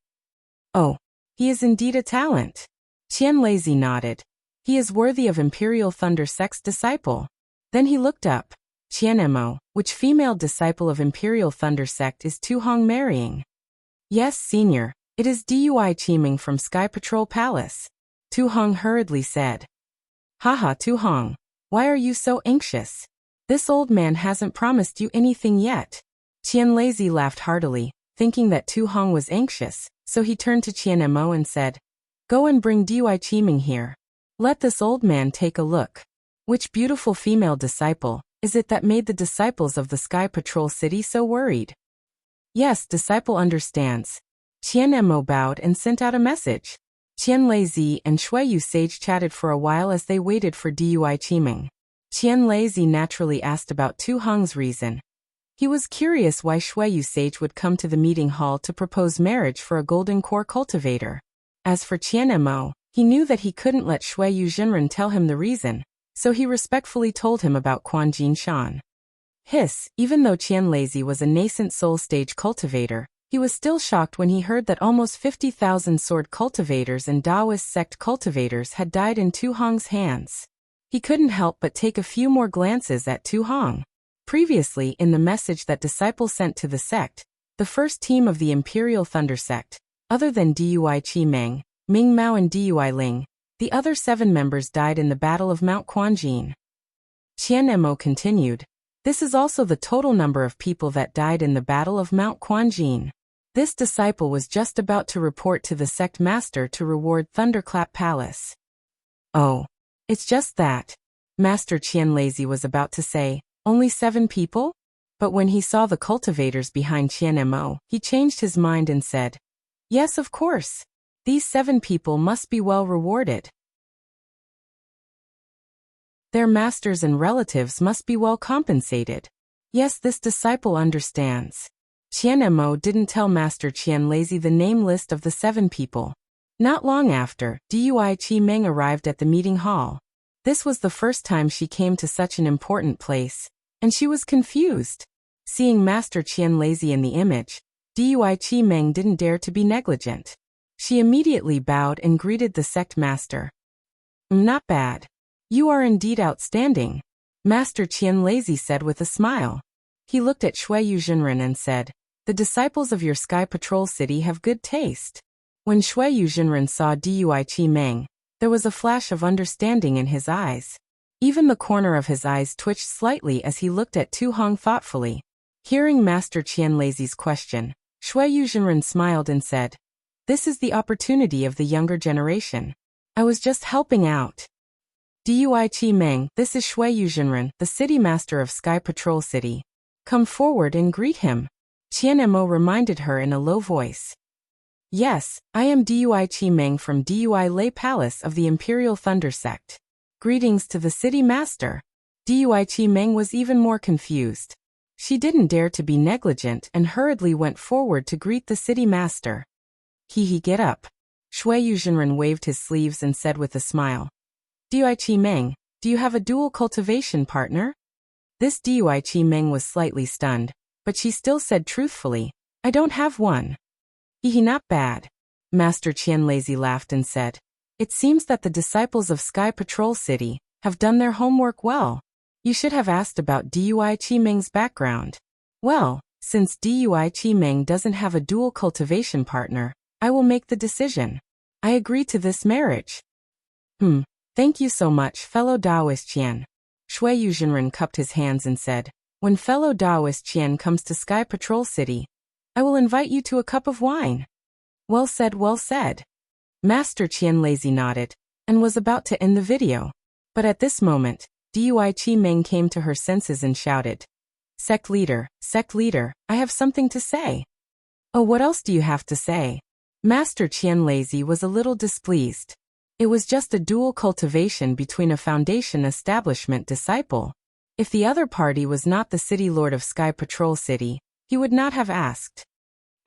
[SPEAKER 1] Oh. He is indeed a talent. Qian Lazy nodded. He is worthy of Imperial Thunder Sect's disciple. Then he looked up. Qianemo, which female disciple of Imperial Thunder Sect is Tu Hong marrying? Yes, Senior, it is Dui Qiming from Sky Patrol Palace. Tu Hong hurriedly said. Haha, Tu Hong, why are you so anxious? This old man hasn't promised you anything yet. Qian Lazy laughed heartily, thinking that Tu Hong was anxious. So he turned to Qianemo and said, Go and bring Dui Qiming here. Let this old man take a look. Which beautiful female disciple is it that made the disciples of the Sky Patrol City so worried? Yes, disciple understands. Qianemo bowed and sent out a message. Qian Lazy and Shuiyu Sage chatted for a while as they waited for Dui Qiming. Qian Lazy naturally asked about Tu Hong's reason. He was curious why Shuiyu Sage would come to the meeting hall to propose marriage for a golden core cultivator. As for Qianemo, he knew that he couldn't let Shuiyu Jinren tell him the reason, so he respectfully told him about Quan Jin Shan. Even though Qian Lazy was a nascent soul stage cultivator, he was still shocked when he heard that almost 50,000 sword cultivators and Taoist sect cultivators had died in Tu Hong's hands. He couldn't help but take a few more glances at Tu Hong. Previously, in the message that disciple sent to the sect, the first team of the Imperial Thunder Sect. Other than Dui Qi Meng, Ming Mao and Dui Ling, the other 7 members died in the Battle of Mount Quanjin. Qian Mo continued, this is also the total number of people that died in the Battle of Mount Quanjin. This disciple was just about to report to the sect master to reward Thunderclap Palace. Oh. It's just that. Master Qian Lazy was about to say, only 7 people? But when he saw the cultivators behind Qian Mo, he changed his mind and said, yes, of course. These 7 people must be well rewarded. Their masters and relatives must be well compensated. Yes, this disciple understands. Qian Mo didn't tell Master Qian Lazy the name list of the 7 people. Not long after, Dui Qi Meng arrived at the meeting hall. This was the first time she came to such an important place, and she was confused. Seeing Master Qian Lazy in the image, Dui Qi Meng didn't dare to be negligent. She immediately bowed and greeted the sect master. Not bad. You are indeed outstanding, Master Qian Lazy said with a smile. He looked at Shui Yuzhenren and said, the disciples of your Sky Patrol City have good taste. When Shui Yuzhenren saw Dui Qi Meng, there was a flash of understanding in his eyes. Even the corner of his eyes twitched slightly as he looked at Tu Hong thoughtfully. Hearing Master Qian Lazy's question, Shui Yuzhenren smiled and said, this is the opportunity of the younger generation. I was just helping out. Dui Qi Meng, this is Shui Yuzhenren, the city master of Sky Patrol City. Come forward and greet him. Qian Mo reminded her in a low voice. Yes, I am Dui Qi Meng from Dui Lei Palace of the Imperial Thunder Sect. Greetings to the city master. Dui Qi Meng was even more confused. She didn't dare to be negligent and hurriedly went forward to greet the city master. Get up. Shui Yuzhenren waved his sleeves and said with a smile. Dui Qi Meng, do you have a dual cultivation partner? This Dui Qi Meng was slightly stunned, but she still said truthfully, I don't have one. Not bad. Master Qian Lazy laughed and said, it seems that the disciples of Sky Patrol City have done their homework well. You should have asked about Dui Qi Meng's background. Well, since Dui Qi Meng doesn't have a dual cultivation partner, I will make the decision. I agree to this marriage. Thank you so much, fellow Daoist Qian. Shui Yuzhenren cupped his hands and said, when fellow Daoist Qian comes to Sky Patrol City, I will invite you to a cup of wine. Well said, well said. Master Qian Lazy nodded, and was about to end the video. But at this moment, Dui Qi Meng came to her senses and shouted, Sect leader, I have something to say. Oh, what else do you have to say? Master Qian Lazy was a little displeased. It was just a dual cultivation between a foundation establishment disciple. If the other party was not the city lord of Sky Patrol City, he would not have asked.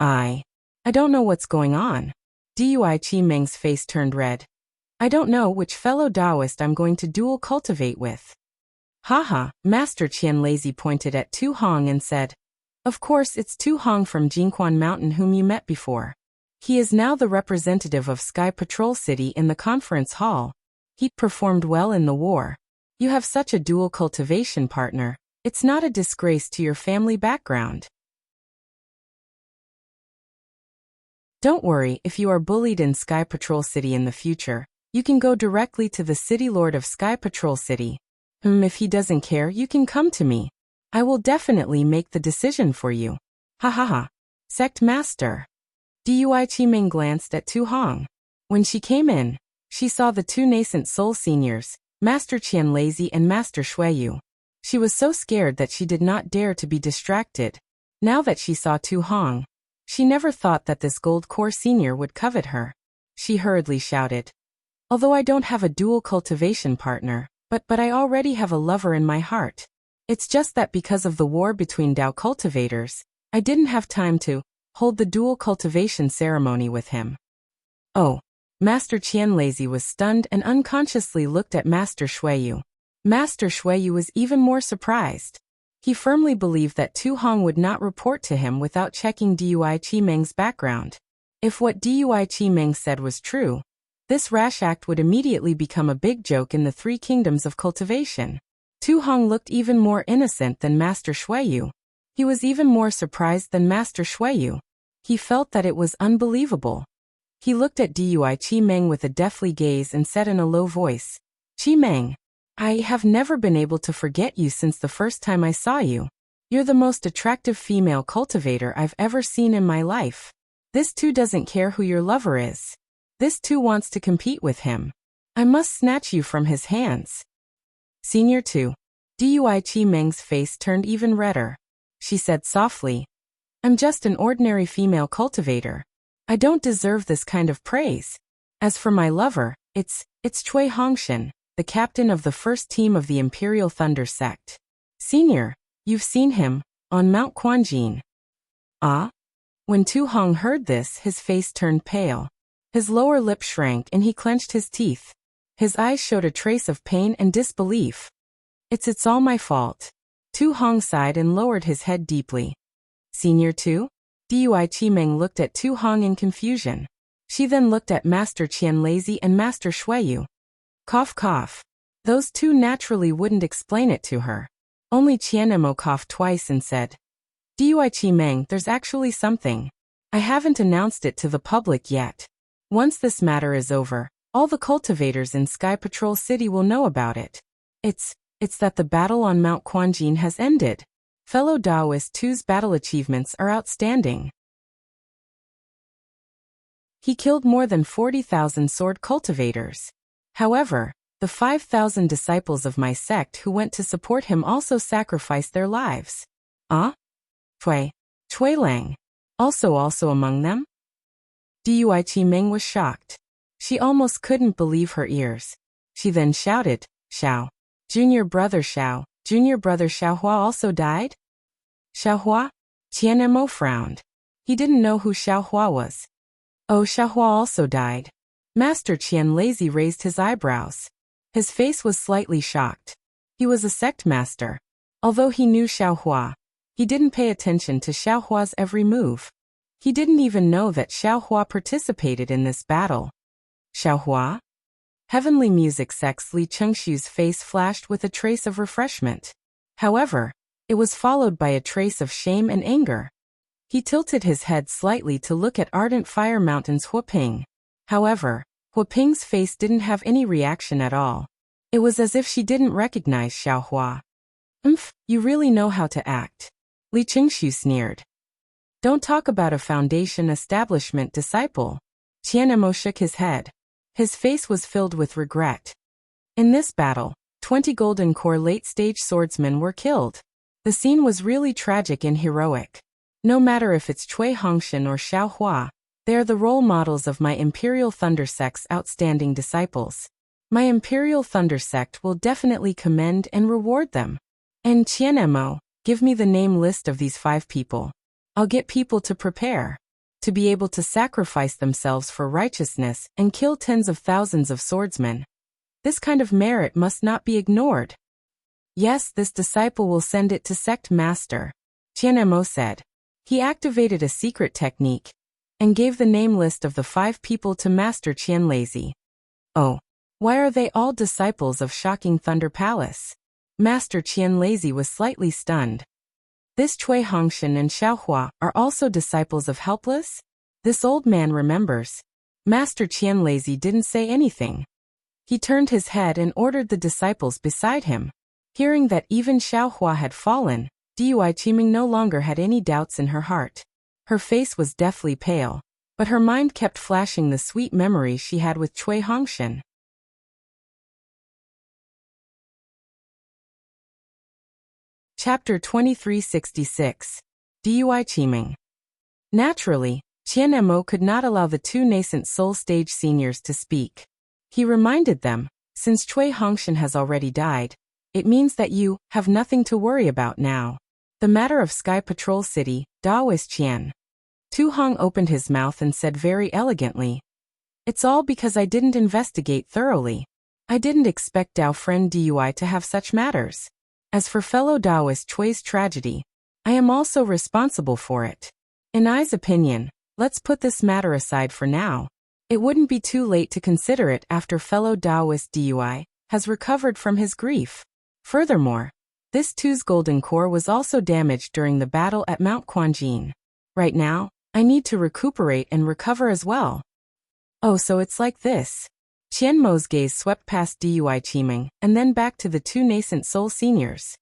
[SPEAKER 1] I don't know what's going on. Dui Qi Meng's face turned red. I don't know which fellow Daoist I'm going to dual cultivate with. Haha, Master Qian Lazy pointed at Tu Hong and said, of course it's Tu Hong from Jingquan Mountain whom you met before. He is now the representative of Sky Patrol City in the conference hall. He performed well in the war. You have such a dual cultivation partner. It's not a disgrace to your family background. Don't worry, if you are bullied in Sky Patrol City in the future, you can go directly to the City Lord of Sky Patrol City. If he doesn't care, you can come to me. I will definitely make the decision for you. Ha ha ha. Sect Master. Dui Qi Meng glanced at Tu Hong. When she came in, she saw the 2 nascent soul seniors, Master Qian Lazy and Master Shuiyu. She was so scared that she did not dare to be distracted. Now that she saw Tu Hong, she never thought that this gold core senior would covet her. She hurriedly shouted, although I don't have a dual cultivation partner, but I already have a lover in my heart. It's just that because of the war between Dao cultivators, I didn't have time to hold the dual cultivation ceremony with him. Oh. Master Qian Lazy was stunned and unconsciously looked at Master Shuiyu. Master Shuiyu was even more surprised. He firmly believed that Tu Hong would not report to him without checking Dui Qi Meng's background. If what Dui Qi Meng said was true, this rash act would immediately become a big joke in the 3 kingdoms of cultivation. Tu Hong looked even more innocent than Master Shuiyu. He was even more surprised than Master Shuiyu. He felt that it was unbelievable. He looked at Dui Qimeng with a deathly gaze and said in a low voice, "Qimeng, I have never been able to forget you since the first time I saw you. You're the most attractive female cultivator I've ever seen in my life. This too doesn't care who your lover is. This too wants to compete with him. I must snatch you from his hands." Senior 2. Dui Qimeng's face turned even redder. She said softly, "I'm just an ordinary female cultivator. I don't deserve this kind of praise. As for my lover, it's Cui Hongshan, the captain of the first team of the Imperial Thunder Sect. Senior, you've seen him, on Mount Quanjin." Ah? When Tu Hong heard this, his face turned pale. His lower lip shrank and he clenched his teeth. His eyes showed a trace of pain and disbelief. It's all my fault." Tu Hong sighed and lowered his head deeply. Senior 2? Dui Qimeng looked at Tu Hong in confusion. She then looked at Master Qian Lazy and Master Shuiyu. Cough cough. Those two naturally wouldn't explain it to her. Only Qianemo coughed twice and said, "Dui Qimeng, there's actually something. I haven't announced it to the public yet. Once this matter is over, all the cultivators in Sky Patrol City will know about it. It's that the battle on Mount Quanjin has ended. Fellow Daoist 2's battle achievements are outstanding. He killed more than 40,000 sword cultivators. However, the 5,000 disciples of my sect who went to support him also sacrificed their lives." Ah? Cui Lang. Also among them? Dui Qimeng was shocked. She almost couldn't believe her ears. She then shouted, "Xiao. Junior brother Xiaohua also died?" Xiaohua? Qianemo frowned. He didn't know who Xiaohua was. "Oh, Xiaohua also died." Master Qian Lazy raised his eyebrows. His face was slightly shocked. He was a sect master. Although he knew Xiaohua, he didn't pay attention to Xiaohua's every move. He didn't even know that Xiaohua participated in this battle. Xiaohua? Heavenly Music Sect's Li Chengshu's face flashed with a trace of refreshment. However, it was followed by a trace of shame and anger. He tilted his head slightly to look at Ardent Fire Mountain's Huaping. However, Huaping's face didn't have any reaction at all. It was as if she didn't recognize Xiaohua. You really know how to act." Li Chengshu sneered. "Don't talk about a foundation establishment disciple." Qianemo shook his head. His face was filled with regret. In this battle, 20 Golden Core late-stage swordsmen were killed. The scene was really tragic and heroic. No matter if it's Cui Hongshan or Xiaohua, they are the role models of my Imperial Thunder Sect's outstanding disciples. My Imperial Thunder Sect will definitely commend and reward them. And Qianemo, give me the name list of these 5 people. I'll get people to prepare. To be able to sacrifice themselves for righteousness and kill tens of thousands of swordsmen. This kind of merit must not be ignored. Yes, this disciple will send it to Sect Master, Qianemo said. He activated a secret technique and gave the name list of the 5 people to Master Qian Lazy. Oh, why are they all disciples of Shocking Thunder Palace? Master Qian Lazy was slightly stunned. This Cui Hongshan and Xiaohua are also disciples of Helpless? This old man remembers. Master Qian Lazy didn't say anything. He turned his head and ordered the disciples beside him. Hearing that even Xiaohua had fallen, Dui Qimeng no longer had any doubts in her heart. Her face was deathly pale, but her mind kept flashing the sweet memories she had with Cui Hongshan. Chapter 2366. Dui Qimeng. Naturally, Qianemo could not allow the 2 nascent soul stage seniors to speak. He reminded them, since Cui Hongshan has already died, it means that you have nothing to worry about now. The matter of Sky Patrol City, Daoist Qian. Tu Hong opened his mouth and said very elegantly, "It's all because I didn't investigate thoroughly. I didn't expect Dao friend Dui to have such matters. As for fellow Daoist Chui's tragedy, I am also responsible for it. In I's opinion, let's put this matter aside for now. It wouldn't be too late to consider it after fellow Daoist Dui has recovered from his grief. Furthermore, This two's golden core was also damaged during the battle at Mount Quanjin. Right now, I need to recuperate and recover as well. Oh, so it's like this. Qian Mo's gaze swept past Dui Qiming and then back to the two nascent soul seniors.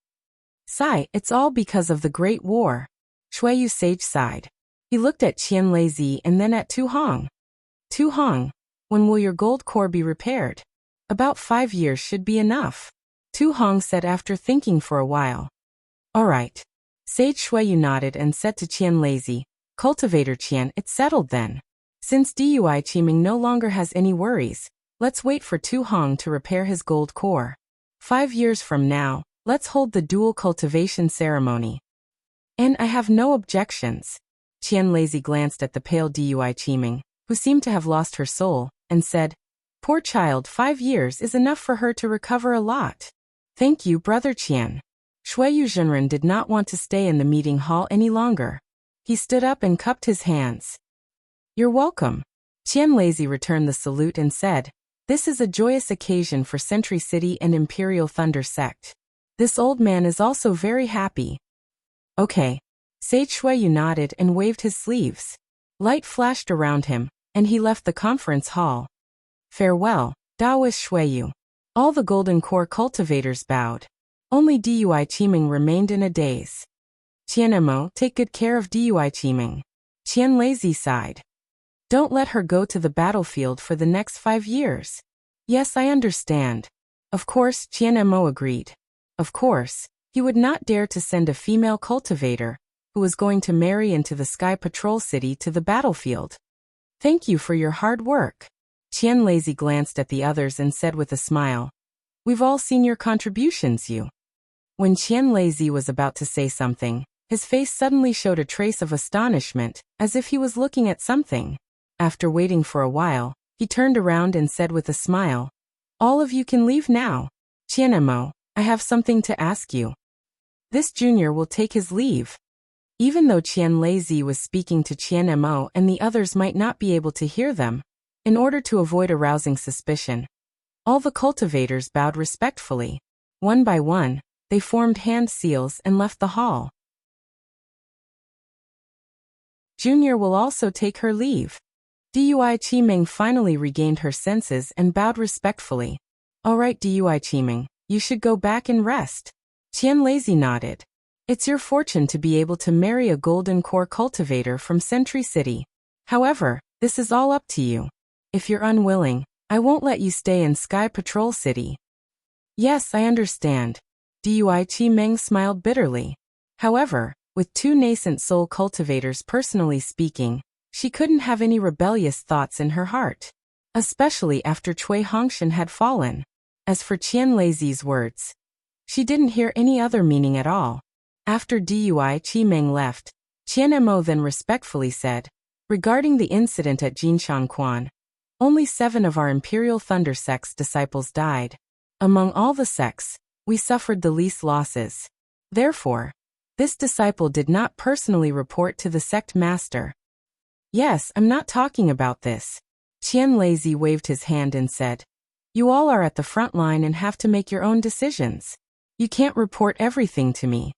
[SPEAKER 1] Sigh, it's all because of the Great War. Shuiyu Sage sighed. He looked at Qian Lezi and then at Tu Hong. Tu Hong, when will your gold core be repaired? About 5 years should be enough. Tu Hong said after thinking for a while. All right. Sage Shuiyu nodded and said to Qian Lezi, Cultivator Qian, it's settled then. Since Dui Qiming no longer has any worries, let's wait for Tu Hong to repair his gold core. 5 years from now, let's hold the dual cultivation ceremony. And I have no objections. Qian Lezi glanced at the pale Dui Qiming, who seemed to have lost her soul, and said, Poor child, 5 years is enough for her to recover a lot. Thank you, Brother Qian. Shuiyu Zhenren did not want to stay in the meeting hall any longer. He stood up and cupped his hands. You're welcome. Qian Lezi returned the salute and said, This is a joyous occasion for Century City and Imperial Thunder Sect. This old man is also very happy. Okay. Sage Shuiyu nodded and waved his sleeves. Light flashed around him, and he left the conference hall. Farewell, Daoist Shuiyu. All the golden core cultivators bowed. Only Dui Qiming remained in a daze. Qian Mo, take good care of Dui Qiming. Qian Lezi sighed. Don't let her go to the battlefield for the next 5 years. Yes, I understand. Of course, Qian Mo agreed. Of course, he would not dare to send a female cultivator, who was going to marry into the Sky Patrol City, to the battlefield. Thank you for your hard work. Qian Lezi glanced at the others and said with a smile, We've all seen your contributions, you. When Qian Lezi was about to say something, his face suddenly showed a trace of astonishment, as if he was looking at something. After waiting for a while, he turned around and said with a smile, All of you can leave now. Qian Mo, I have something to ask you. This junior will take his leave. Even though Qian Lezi was speaking to Qian Mo and the others might not be able to hear them, in order to avoid arousing suspicion, all the cultivators bowed respectfully. One by one, they formed hand seals and left the hall. Junior will also take her leave. Dui Qiming finally regained her senses and bowed respectfully. All right, Dui Qiming, you should go back and rest. Qian Lezi nodded. It's your fortune to be able to marry a golden core cultivator from Century City. However, this is all up to you. If you're unwilling, I won't let you stay in Sky Patrol City. Yes, I understand. Dui Qiming smiled bitterly. However, with two nascent soul cultivators personally speaking, she couldn't have any rebellious thoughts in her heart. Especially after Cui Hongshan had fallen. As for Qian Lezi's words, she didn't hear any other meaning at all. After Dui Qiming left, Qian Mo then respectfully said, Regarding the incident at Jinshanquan, only 7 of our Imperial Thunder Sect's disciples died. Among all the sects, we suffered the least losses. Therefore, this disciple did not personally report to the sect master. Yes, I'm not talking about this. Qian Lezi waved his hand and said, You all are at the front line and have to make your own decisions. You can't report everything to me.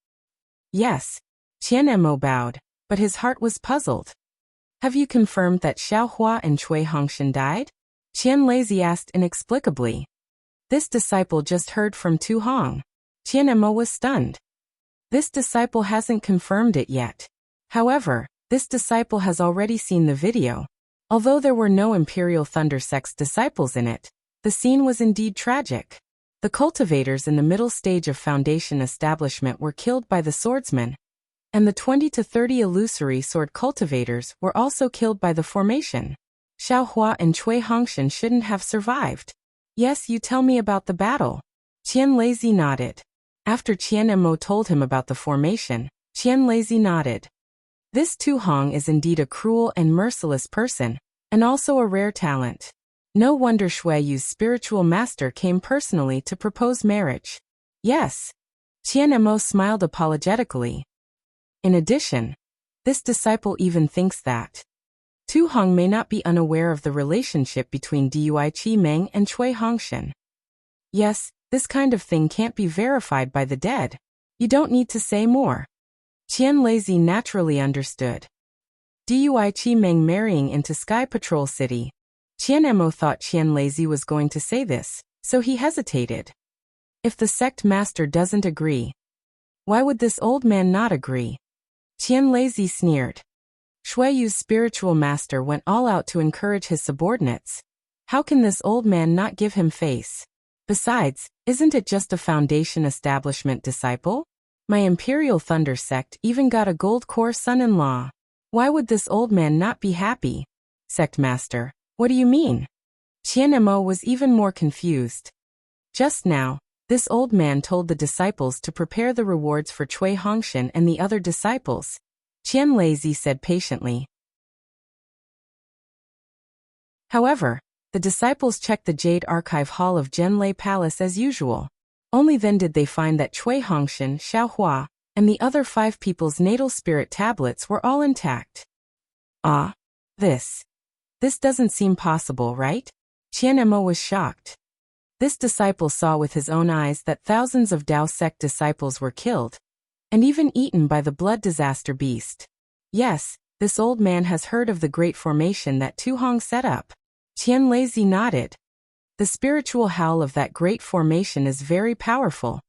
[SPEAKER 1] Yes. Qian Mo bowed, but his heart was puzzled. Have you confirmed that Xiao Hua and Cui Hongshan died? Qian Lezi asked inexplicably. This disciple just heard from Tu Hong. Qian Mo was stunned. This disciple hasn't confirmed it yet. However, this disciple has already seen the video. Although there were no Imperial Thunder Sect's disciples in it, the scene was indeed tragic. The cultivators in the middle stage of Foundation establishment were killed by the swordsman, and the 20 to 30 illusory sword cultivators were also killed by the formation. Xiao Hua and Cui Hongshan shouldn't have survived. Yes, you tell me about the battle. Qian Lezi nodded. After Qian Mo told him about the formation, Qian Lezi nodded. This Tu Hong is indeed a cruel and merciless person, and also a rare talent. No wonder Shuiyu's spiritual master came personally to propose marriage. Yes. Qian Mo smiled apologetically. In addition, this disciple even thinks that Tu Hong may not be unaware of the relationship between Dui Qiming and Cui Hongshan. Yes, this kind of thing can't be verified by the dead. You don't need to say more. Qian Lazy naturally understood. Dui Qimeng marrying into Sky Patrol City. Qian Mo thought Qian Lazy was going to say this, so he hesitated. If the sect master doesn't agree, why would this old man not agree? Qian Lazy sneered. Shui Yu's spiritual master went all out to encourage his subordinates. How can this old man not give him face? Besides, isn't it just a foundation establishment disciple? My Imperial Thunder sect even got a gold core son-in-law. Why would this old man not be happy? Sect master, what do you mean? Qian Mo was even more confused. Just now, this old man told the disciples to prepare the rewards for Cui Hongshan and the other disciples. Qian Lazy said patiently. However, the disciples checked the Jade Archive Hall of Zhenlei Palace as usual. Only then did they find that Cui Hongshan, Xiaohua, and the other 5 people's natal spirit tablets were all intact. Ah, this doesn't seem possible, right? Qian Mo was shocked. This disciple saw with his own eyes that thousands of Dao sect disciples were killed, and even eaten by the blood disaster beast. Yes, this old man has heard of the great formation that Tu Hong set up. Qian Lazy nodded. The spiritual howl of that great formation is very powerful.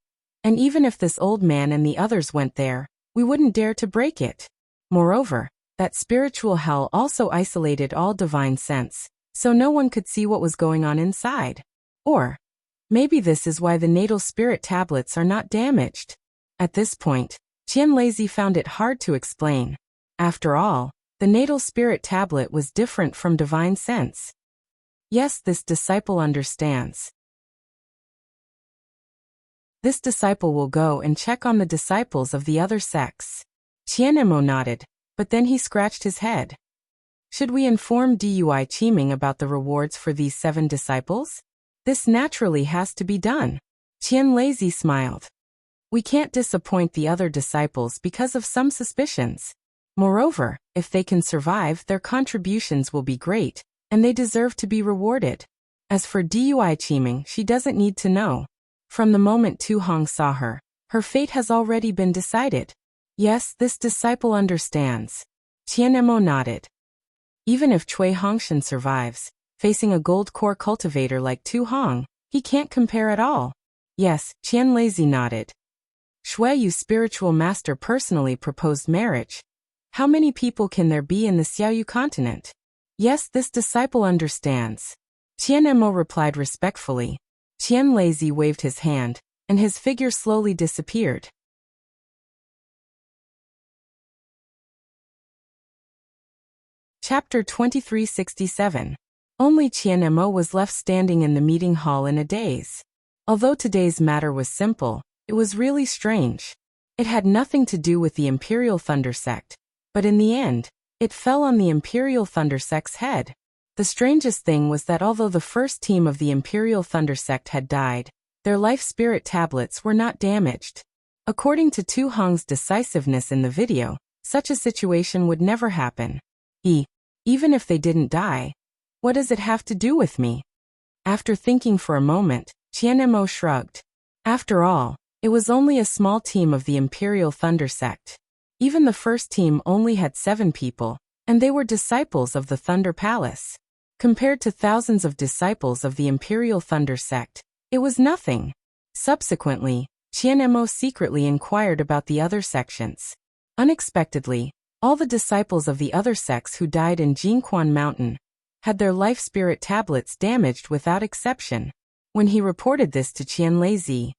[SPEAKER 1] And even if this old man and the others went there, we wouldn't dare to break it. Moreover, that spiritual howl also isolated all divine sense, so no one could see what was going on inside. Or, maybe this is why the natal spirit tablets are not damaged. At this point, Qian Lazy found it hard to explain. After all, the natal spirit tablet was different from divine sense. Yes, this disciple understands. This disciple will go and check on the disciples of the other sects. Qian Mo nodded, but then he scratched his head. Should we inform Dui Qiming about the rewards for these 7 disciples? This naturally has to be done. Qian Lazy smiled. We can't disappoint the other disciples because of some suspicions. Moreover, if they can survive, their contributions will be great, and they deserve to be rewarded. As for Dui Qiming, she doesn't need to know. From the moment Tu Hong saw her, her fate has already been decided. Yes, this disciple understands. Qian Mo nodded. Even if Cui Hongshan survives, facing a gold core cultivator like Tu Hong, he can't compare at all. Yes, Qian Lazy nodded. Shui Yu's spiritual master personally proposed marriage. How many people can there be in the Xiaoyu continent? Yes, this disciple understands. Qian Mo replied respectfully. Qian Lazy waved his hand, and his figure slowly disappeared. Chapter 2367. Only Qian Mo was left standing in the meeting hall in a daze. Although today's matter was simple, it was really strange. It had nothing to do with the Imperial Thunder sect, but in the end, it fell on the Imperial Thunder sect's head. The strangest thing was that although the first team of the Imperial Thunder sect had died, their life spirit tablets were not damaged. According to Tu Hong's decisiveness in the video, such a situation would never happen. Even if they didn't die, what does it have to do with me? After thinking for a moment, Qian Mo shrugged. After all, it was only a small team of the Imperial Thunder sect. Even the first team only had 7 people, and they were disciples of the Thunder Palace. Compared to thousands of disciples of the Imperial Thunder sect, it was nothing. Subsequently, Qian Mo secretly inquired about the other sections. Unexpectedly, all the disciples of the other sects who died in Jingquan Mountain had their life spirit tablets damaged without exception. When he reported this to Qian Lazy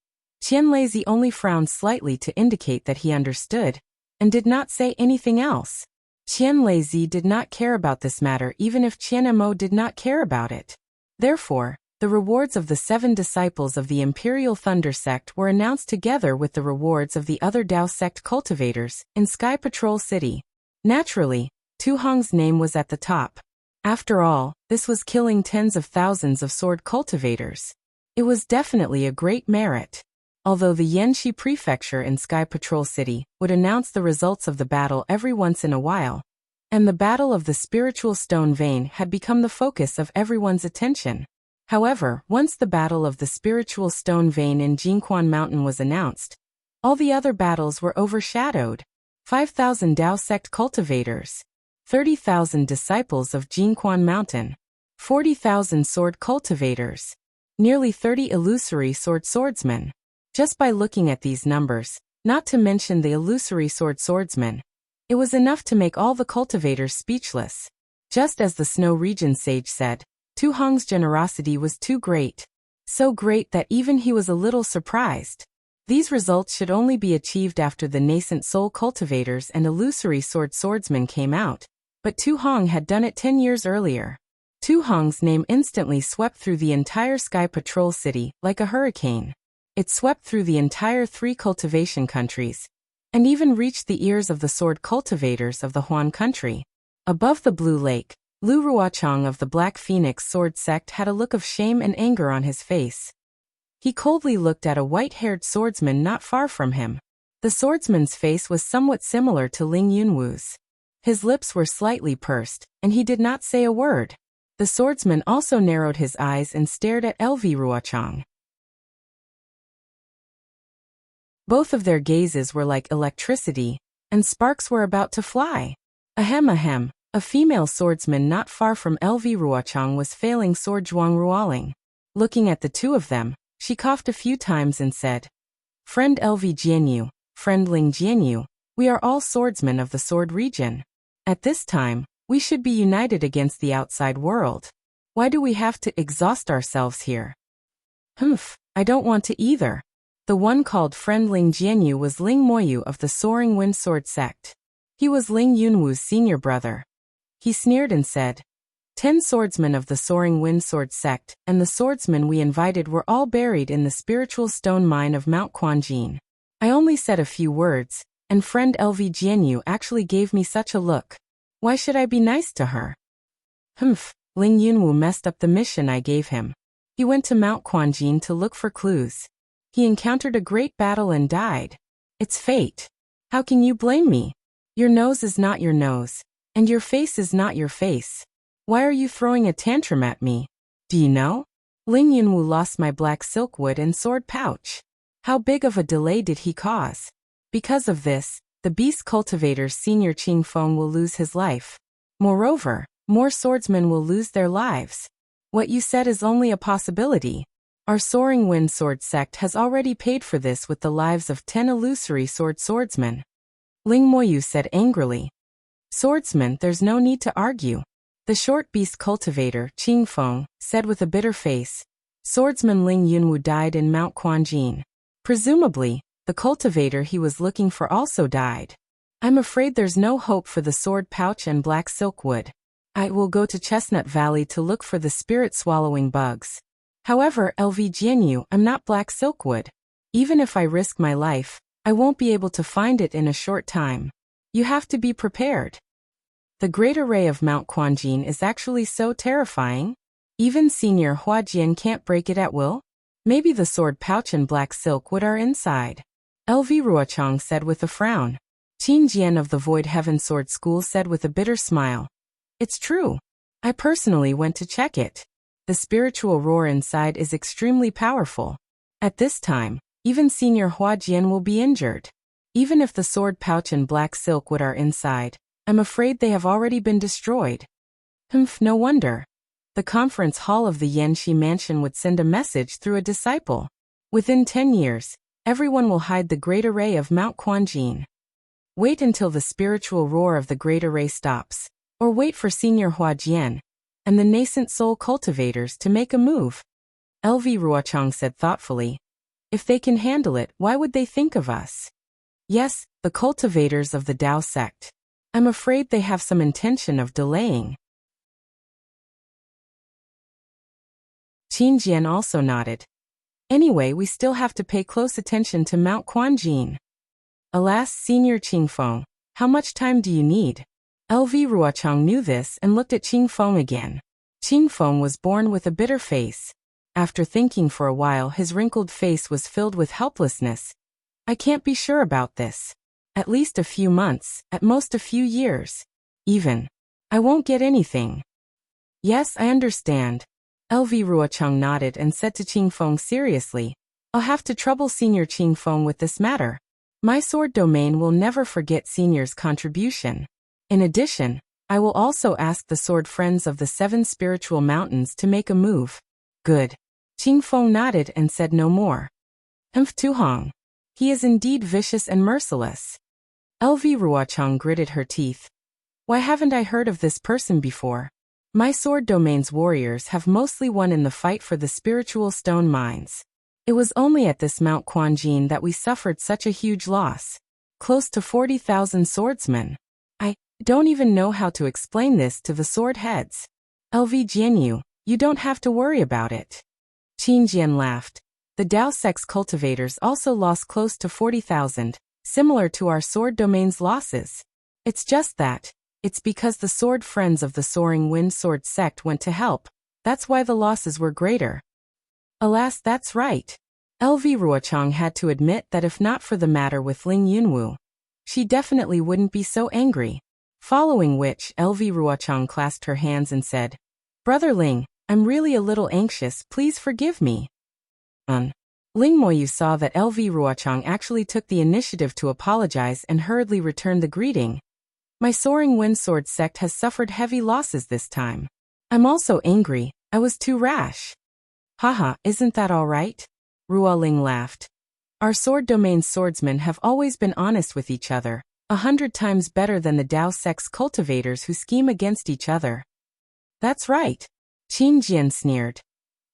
[SPEAKER 1] only frowned slightly to indicate that he understood, and did not say anything else. Qian Lazy did not care about this matter even if Qian Mo did not care about it. Therefore, the rewards of the 7 disciples of the Imperial Thunder sect were announced together with the rewards of the other Dao sect cultivators in Sky Patrol City. Naturally, Tu Hong's name was at the top. After all, this was killing tens of thousands of sword cultivators. It was definitely a great merit. Although the Yanxi Prefecture in Sky Patrol City would announce the results of the battle every once in a while, and the Battle of the Spiritual Stone Vein had become the focus of everyone's attention. However, once the Battle of the Spiritual Stone Vein in Jingquan Mountain was announced, All the other battles were overshadowed. 5,000 Dao sect cultivators. 30,000 disciples of Jinquan Mountain. 40,000 sword cultivators. Nearly 30 illusory swordsmen. Just by looking at these numbers, not to mention the illusory swordsmen, it was enough to make all the cultivators speechless. Just as the Snow Region sage said, Tu Hong's generosity was too great. So great that even he was a little surprised. These results should only be achieved after the nascent soul cultivators and illusory swordsmen came out, but Tu Hong had done it 10 years earlier. Tu Hong's name instantly swept through the entire Sky Patrol City like a hurricane. It swept through the entire 3 cultivation countries, and even reached the ears of the sword cultivators of the Huan country. Above the Blue Lake, Lu Ruochang of the Black Phoenix sword sect had a look of shame and anger on his face. He coldly looked at a white-haired swordsman not far from him. The swordsman's face was somewhat similar to Ling Yunwu's. His lips were slightly pursed, and he did not say a word. The swordsman also narrowed his eyes and stared at LV Ruochang. Both of their gazes were like electricity, and sparks were about to fly. Ahem. A female swordsman not far from LV Ruochang was failing sword Zhuang Ruoling. Looking at the two of them, she coughed a few times and said, Friend LV Jianyu, friend Ling Jianyu, we are all swordsmen of the sword region. At this time, we should be united against the outside world. Why do we have to exhaust ourselves here? I don't want to either. The one called friend Ling Jianyu was Ling Moyu of the Soaring Wind Sword sect. He was Ling Yunwu's senior brother. He sneered and said, 10 swordsmen of the Soaring Wind Sword sect and the swordsmen we invited were all buried in the spiritual stone mine of Mount Quanjin. I only said a few words, and friend LV Jianyu actually gave me such a look. Why should I be nice to her? Ling Yunwu messed up the mission I gave him. He went to Mount Quanjin to look for clues. He encountered a great battle and died. It's fate. How can you blame me? Your nose is not your nose, and your face is not your face. Why are you throwing a tantrum at me? Do you know? Ling Yunwu lost my black silkwood and sword pouch. How big of a delay did he cause? Because of this, the Beast Cultivator's senior Qing Feng will lose his life. Moreover, more swordsmen will lose their lives. What you said is only a possibility. Our Soaring Wind Sword sect has already paid for this with the lives of 10 illusory swordsmen. Ling Moyu said angrily. Swordsman, there's no need to argue. The short beast cultivator, Qing Feng, said with a bitter face. Swordsman Ling Yunwu died in Mount Quanjin. Presumably, the cultivator he was looking for also died. I'm afraid there's no hope for the sword pouch and black silkwood. I will go to Chestnut Valley to look for the spirit-swallowing bugs. However, LV Jianyu, I'm not black silkwood. Even if I risk my life, I won't be able to find it in a short time. You have to be prepared. The great array of Mount Quanjin is actually so terrifying. Even Senior Huajian can't break it at will? Maybe the sword pouch and black silkwood are inside. LV Ruochang said with a frown. Qin Jian of the Void Heaven Sword School said with a bitter smile. It's true. I personally went to check it. The spiritual roar inside is extremely powerful. At this time, even Senior Huajian will be injured. Even if the sword pouch and black silkwood are inside, I'm afraid they have already been destroyed. No wonder. The conference hall of the Yanxi mansion would send a message through a disciple. Within 10 years, everyone will hide the great array of Mount Quanjin. Wait until the spiritual roar of the great array stops, or wait for Senior Huajian and the nascent soul cultivators to make a move. LV Ruochang said thoughtfully. If they can handle it, why would they think of us? Yes, the cultivators of the Dao sect. I'm afraid they have some intention of delaying. Qin Jian also nodded. Anyway, we still have to pay close attention to Mount Quanjin. Alas, Senior Qing Feng, how much time do you need? LV Ruochang knew this and looked at Qing Feng again. Qing Feng was born with a bitter face. After thinking for a while, his wrinkled face was filled with helplessness. I can't be sure about this. At least a few months, at most a few years. Even. I won't get anything. Yes, I understand. LV Ruochang nodded and said to Qing Feng seriously, I'll have to trouble Senior Qing Feng with this matter. My sword domain will never forget Senior's contribution. In addition, I will also ask the sword friends of the 7 spiritual mountains to make a move. Good. Qing Feng nodded and said no more. Humph Tu Hong. He is indeed vicious and merciless. LV Ruochang gritted her teeth. Why haven't I heard of this person before? My sword domain's warriors have mostly won in the fight for the spiritual stone mines. It was only at this Mount Quanjin that we suffered such a huge loss. Close to 40,000 swordsmen. I don't even know how to explain this to the sword heads. LV Jianyu, you don't have to worry about it. Qin Jian laughed. The Dao Sect's cultivators also lost close to 40,000, similar to our sword domain's losses. It's just that, it's because the sword friends of the Soaring Wind Sword sect went to help, that's why the losses were greater. Alas, that's right. LV Ruochang had to admit that if not for the matter with Ling Yunwu, she definitely wouldn't be so angry. Following which, LV Ruochang clasped her hands and said, Brother Ling, I'm really a little anxious, please forgive me. Ling Moyu saw that LV Ruochang actually took the initiative to apologize and hurriedly returned the greeting. My Soaring Wind Sword sect has suffered heavy losses this time. I'm also angry, I was too rash. Haha, isn't that all right? Ruo Ling laughed. Our sword domain's swordsmen have always been honest with each other, 100 times better than the Dao Sect's cultivators who scheme against each other. That's right. Qin Jian sneered.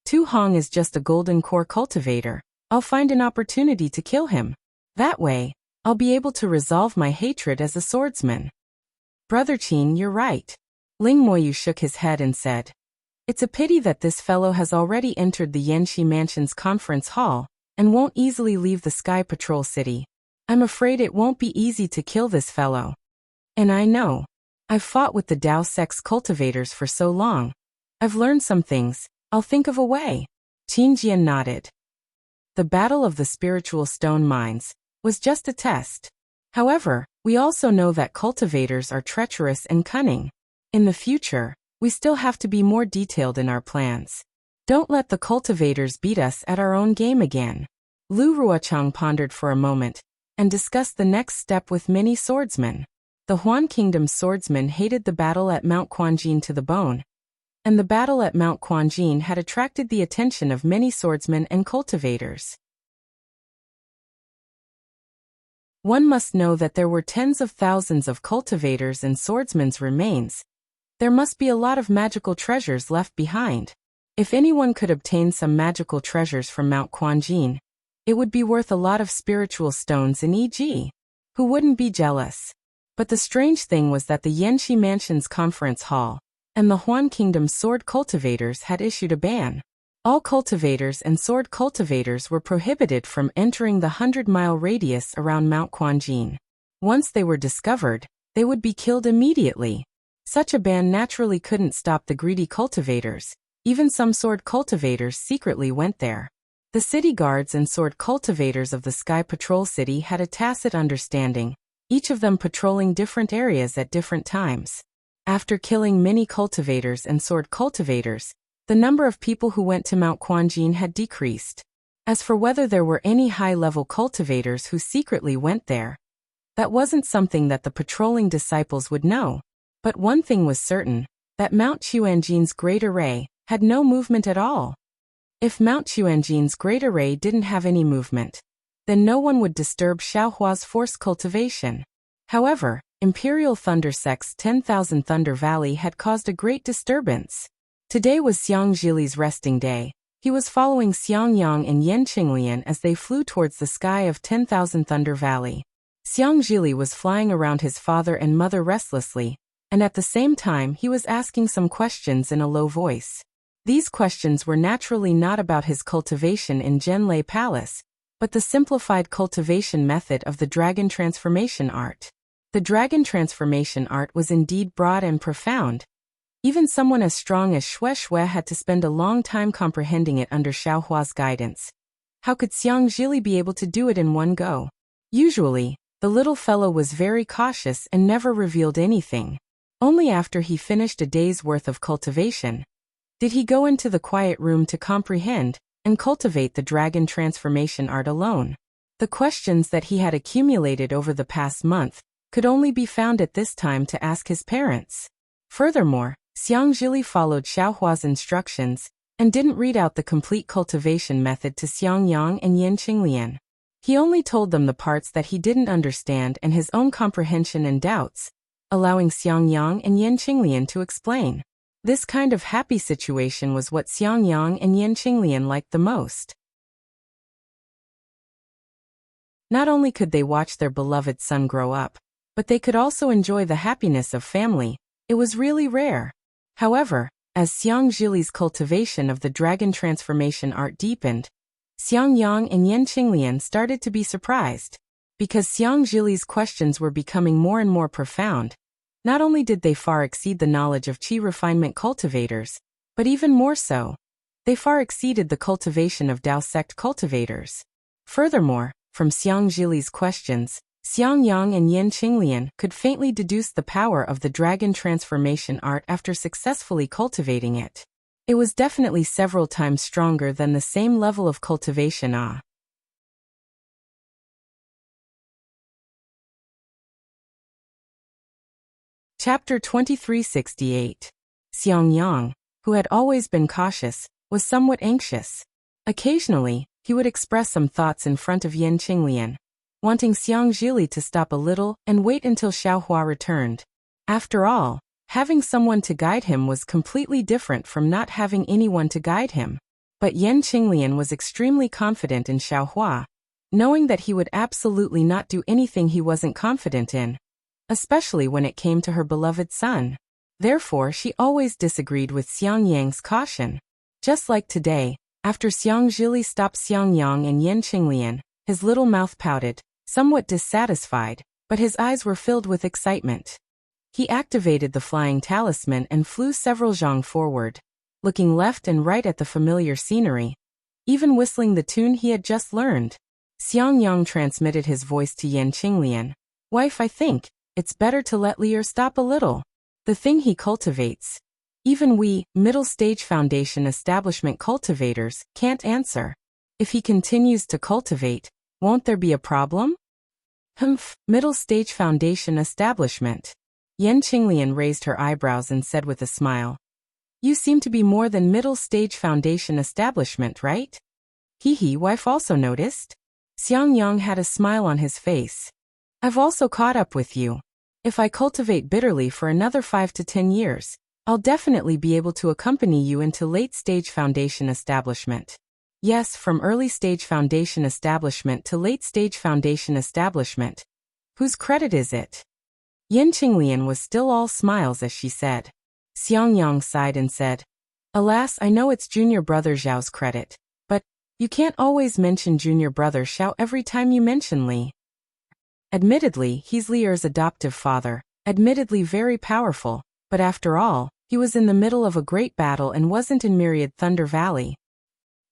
[SPEAKER 1] Tu Hong is just a golden core cultivator. I'll find an opportunity to kill him. That way, I'll be able to resolve my hatred as a swordsman. Brother Qin, you're right. Ling Moyu shook his head and said, It's a pity that this fellow has already entered the Yanxi Mansion's conference hall and won't easily leave the Sky Patrol City. I'm afraid it won't be easy to kill this fellow. And I know. I've fought with the Dao Sect's cultivators for so long. I've learned some things. I'll think of a way. Qin Jian nodded. The Battle of the Spiritual Stone Mines was just a test. However, we also know that cultivators are treacherous and cunning. In the future, we still have to be more detailed in our plans. Don't let the cultivators beat us at our own game again. Lu Ruochang pondered for a moment and discussed the next step with many swordsmen. The Huan Kingdom's swordsmen hated the battle at Mount Quanjin to the bone, and the battle at Mount Quanjin had attracted the attention of many swordsmen and cultivators. One must know that there were tens of thousands of cultivators and swordsmen's remains. There must be a lot of magical treasures left behind. If anyone could obtain some magical treasures from Mount Quanjin, it would be worth a lot of spiritual stones in EG. Who wouldn't be jealous? But the strange thing was that the Yanxi Mansion's conference hall and the Huan Kingdom's sword cultivators had issued a ban. All cultivators and sword cultivators were prohibited from entering the 100-mile radius around Mount Quanjin. Once they were discovered, they would be killed immediately. Such a ban naturally couldn't stop the greedy cultivators. Even some sword cultivators secretly went there. The city guards and sword cultivators of the Sky Patrol City had a tacit understanding, each of them patrolling different areas at different times. After killing many cultivators and sword cultivators, the number of people who went to Mount Quanjin had decreased. As for whether there were any high-level cultivators who secretly went there, that wasn't something that the patrolling disciples would know. But one thing was certain, that Mount Quanjin's Great Array had no movement at all. If Mount Quanjin's Great Array didn't have any movement, then no one would disturb Xiaohua's forced cultivation. However, Imperial Thunder Sect's 10,000 Thunder Valley had caused a great disturbance. Today was Xiang Zhili's resting day. He was following Xiang Yang and Yan Qinglian as they flew towards the sky of 10,000 Thunder Valley. Xiang Zhili was flying around his father and mother restlessly, and at the same time he was asking some questions in a low voice. These questions were naturally not about his cultivation in Zhenlei Palace, but the simplified cultivation method of the dragon transformation art. The dragon transformation art was indeed broad and profound. Even someone as strong as Xue had to spend a long time comprehending it under Xiaohua's guidance. How could Xiang Zhili be able to do it in one go? Usually, the little fellow was very cautious and never revealed anything. Only after he finished a day's worth of cultivation did he go into the quiet room to comprehend and cultivate the dragon transformation art alone. The questions that he had accumulated over the past month could only be found at this time to ask his parents. Furthermore, Xiang Zhili followed Xiaohua's instructions and didn't read out the complete cultivation method to Xiang Yang and Yin Qinglian. He only told them the parts that he didn't understand and his own comprehension and doubts, allowing Xiang Yang and Yin Qinglian to explain. This kind of happy situation was what Xiang Yang and Yin Qinglian liked the most. Not only could they watch their beloved son grow up, but they could also enjoy the happiness of family. It was really rare. However, as Xiang Zhili's cultivation of the dragon transformation art deepened, Xiang Yang and Yin Qinglian started to be surprised. Because Xiang Zhili's questions were becoming more and more profound, not only did they far exceed the knowledge of qi refinement cultivators, but even more so, they far exceeded the cultivation of Dao sect cultivators. Furthermore, from Xiang Zhili's questions, Xiang Yang and Yin Qinglian could faintly deduce the power of the dragon transformation art after successfully cultivating it. It was definitely several times stronger than the same level of cultivation. Chapter 2368. Xiang Yang, who had always been cautious, was somewhat anxious. Occasionally, he would express some thoughts in front of Yin Qinglian, wanting Xiang Zhili to stop a little and wait until Xiaohua returned. After all, having someone to guide him was completely different from not having anyone to guide him. But Yin Qinglian was extremely confident in Xiaohua, knowing that he would absolutely not do anything he wasn't confident in, especially when it came to her beloved son. Therefore, she always disagreed with Xiang Yang's caution. Just like today, after Xiang Zhili stopped Xiang Yang and Yin Qinglian, his little mouth pouted, somewhat dissatisfied, but his eyes were filled with excitement. He activated the flying talisman and flew several zhang forward, looking left and right at the familiar scenery, even whistling the tune he had just learned. Xiang Yang transmitted his voice to Yin Qinglian. "Wife, I think it's better to let Lier stop a little. The thing he cultivates, even we, middle-stage foundation establishment cultivators, can't answer. If he continues to cultivate, won't there be a problem?" Middle-stage foundation establishment. Yin Qinglian raised her eyebrows and said with a smile, "You seem to be more than middle-stage foundation establishment, right?" Wife also noticed. Xiang Yang had a smile on his face. "I've also caught up with you. If I cultivate bitterly for another 5 to 10 years, I'll definitely be able to accompany you into late-stage foundation establishment." Yes, from early-stage foundation establishment to late-stage foundation establishment. Whose credit is it? Yin Qinglian was still all smiles as she said. Xiang Yang sighed and said, "Alas, I know it's junior brother Zhao's credit, but you can't always mention junior brother Xiao every time you mention Li. Admittedly, he's Lier's adoptive father, admittedly very powerful, but after all, he was in the middle of a great battle and wasn't in Myriad Thunder Valley."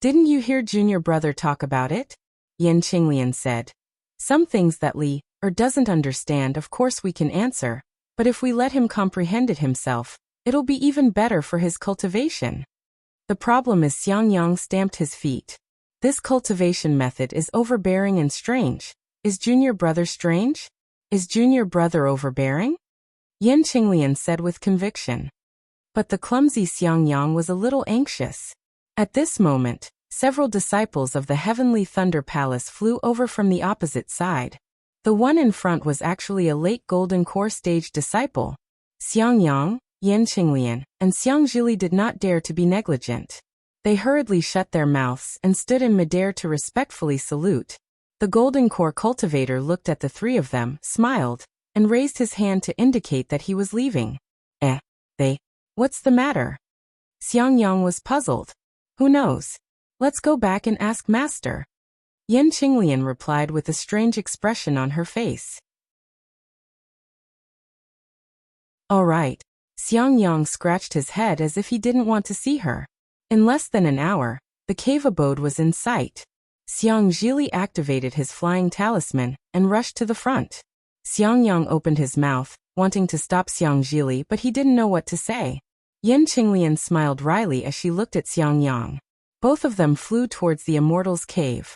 [SPEAKER 1] "Didn't you hear junior brother talk about it?" Yin Qinglian said. "Some things that Li doesn't understand, of course we can answer, but if we let him comprehend it himself, it'll be even better for his cultivation." The problem is Xiang Yang stamped his feet. "This cultivation method is overbearing and strange. Is junior brother strange? Is junior brother overbearing?" Yin Qinglian said with conviction. But the clumsy Xiang Yang was a little anxious. At this moment, several disciples of the Heavenly Thunder Palace flew over from the opposite side. The one in front was actually a late Golden Core stage disciple. Xiang Yang, Yin Qinglian, and Xiang Zhili did not dare to be negligent. They hurriedly shut their mouths and stood in midair to respectfully salute. The Golden Core cultivator looked at the three of them, smiled, and raised his hand to indicate that he was leaving. What's the matter?" Xiang Yang was puzzled. "Who knows? Let's go back and ask Master." Yin Qinglian replied with a strange expression on her face. "All right." Xiang Yang scratched his head as if he didn't want to see her. In less than an hour, the cave abode was in sight. Xiang Zhili activated his flying talisman and rushed to the front. Xiang Yang opened his mouth, wanting to stop Xiang Zhili, but he didn't know what to say. Yin Qinglian smiled wryly as she looked at Xiang Yang. Both of them flew towards the Immortal's cave.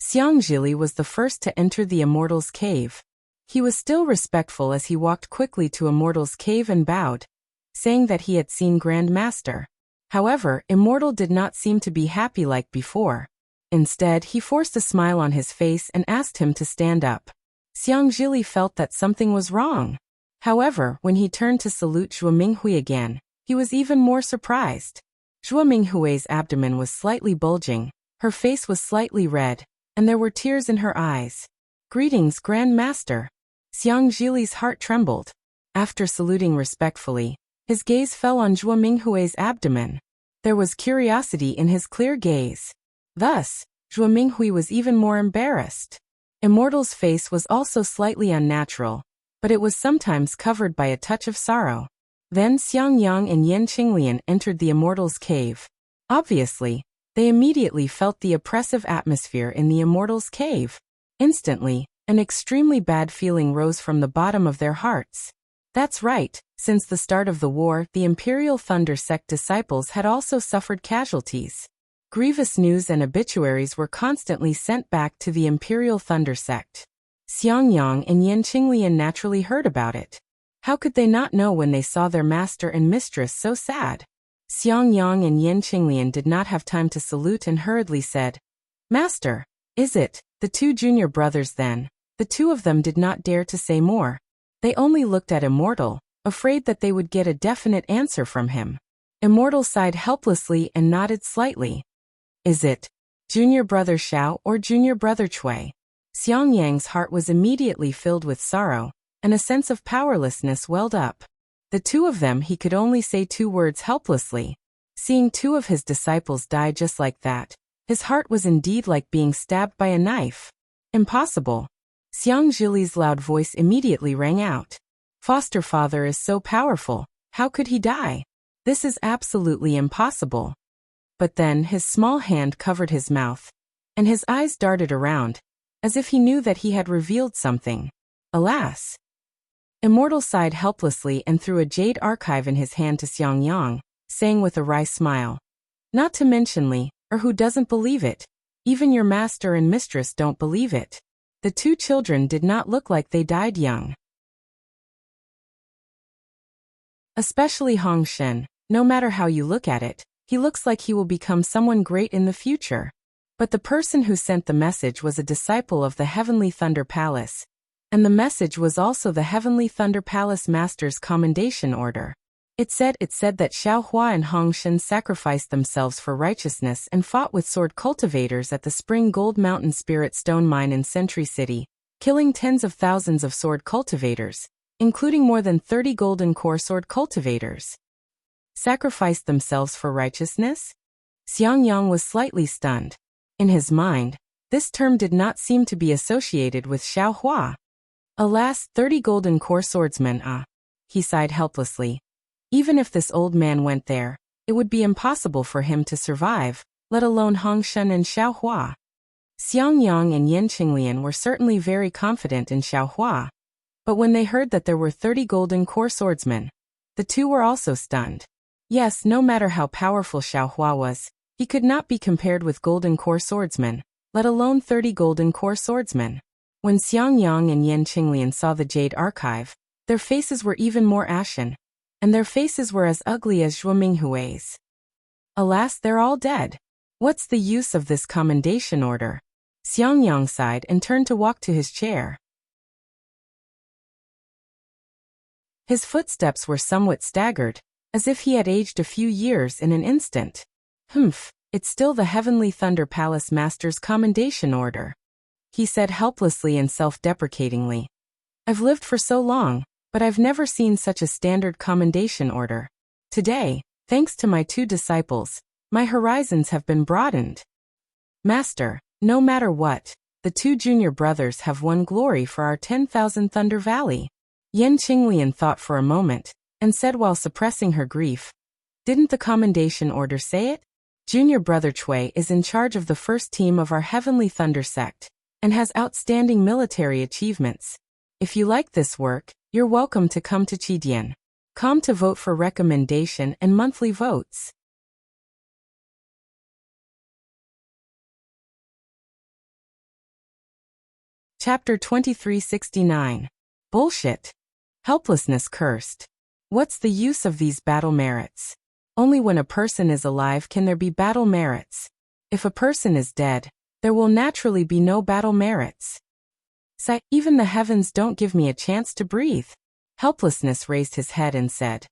[SPEAKER 1] Xiangjili was the first to enter the immortal's cave. He was still respectful as he walked quickly to Immortal's cave and bowed, saying that he had seen Grand Master. However, Immortal did not seem to be happy like before. Instead, he forced a smile on his face and asked him to stand up. Xiangjili felt that something was wrong. However, when he turned to salute Zhuo Minghui again, he was even more surprised. Zhuo Minghui's abdomen was slightly bulging, her face was slightly red, and there were tears in her eyes. "Greetings, Grand Master." Xiangjili's heart trembled. After saluting respectfully, his gaze fell on Zhuo Minghui's abdomen. There was curiosity in his clear gaze. Thus, Zhuo Minghui was even more embarrassed. Immortal's face was also slightly unnatural, but it was sometimes covered by a touch of sorrow. Then Xiangyang and Yan Qinglian entered the Immortal's cave. Obviously, they immediately felt the oppressive atmosphere in the Immortal's cave. Instantly, an extremely bad feeling rose from the bottom of their hearts. That's right, since the start of the war, the Imperial Thunder Sect disciples had also suffered casualties. Grievous news and obituaries were constantly sent back to the Imperial Thunder Sect. Xiangyang and Yan Qinglian naturally heard about it. How could they not know when they saw their master and mistress so sad? Xiangyang and Yan Qinglian did not have time to salute and hurriedly said, "Master, is it?" The two junior brothers then. The two of them did not dare to say more. They only looked at Immortal, afraid that they would get a definite answer from him. Immortal sighed helplessly and nodded slightly. "Is it Junior Brother Xiao or Junior Brother Cui?" Xiangyang's heart was immediately filled with sorrow, and a sense of powerlessness welled up. The two of them, he could only say two words helplessly. Seeing two of his disciples die just like that, his heart was indeed like being stabbed by a knife. Impossible. Xiangjili's loud voice immediately rang out. "Foster father is so powerful, how could he die? This is absolutely impossible." But then his small hand covered his mouth, and his eyes darted around, as if he knew that he had revealed something. Alas! Immortal sighed helplessly and threw a jade archive in his hand to Xiangyang, saying with a wry smile, "Not to mention Li, or who doesn't believe it? Even your master and mistress don't believe it." The two children did not look like they died young. Especially Hong Shen, no matter how you look at it, he looks like he will become someone great in the future. But the person who sent the message was a disciple of the Heavenly Thunder Palace, and the message was also the Heavenly Thunder Palace Master's commendation order. It said that Xiao Hua and Hong Shen sacrificed themselves for righteousness and fought with sword cultivators at the Spring Gold Mountain Spirit Stone Mine in Sentry City, killing tens of thousands of sword cultivators, including more than 30 golden core sword cultivators. Sacrificed themselves for righteousness? Xiangyang was slightly stunned. In his mind, this term did not seem to be associated with Xiao Hua. Alas, 30 golden core swordsmen, he sighed helplessly. Even if this old man went there, it would be impossible for him to survive, let alone Hong Shen and Xiao Hua. Xiangyang and Yan Qinglian were certainly very confident in Xiao Hua, but when they heard that there were 30 golden core swordsmen, the two were also stunned. Yes, no matter how powerful Xiao Hua was, he could not be compared with golden core swordsmen, let alone 30 golden core swordsmen. When Xiangyang and Yan Qinglian saw the jade archive, their faces were even more ashen, and their faces were as ugly as Zhuo Minghui's. Alas, they're all dead. What's the use of this commendation order? Xiangyang sighed and turned to walk to his chair. His footsteps were somewhat staggered, as if he had aged a few years in an instant. It's still the Heavenly Thunder Palace Master's commendation order, he said helplessly and self-deprecatingly. I've lived for so long, but I've never seen such a standard commendation order. Today, thanks to my two disciples, my horizons have been broadened. Master, no matter what, the two junior brothers have won glory for our 10,000 Thunder Valley. Yan Qinglian thought for a moment, and said while suppressing her grief, "Didn't the commendation order say it? Junior Brother Cui is in charge of the first team of our Heavenly Thunder sect, and has outstanding military achievements. If you like this work, you're welcome to come to Qidian. Come to vote for recommendation and monthly votes." Chapter 2369. Bullshit. Helplessness cursed. What's the use of these battle merits? Only when a person is alive can there be battle merits. If a person is dead, there will naturally be no battle merits. Sigh, even the heavens don't give me a chance to breathe. Helplessness raised his head and said,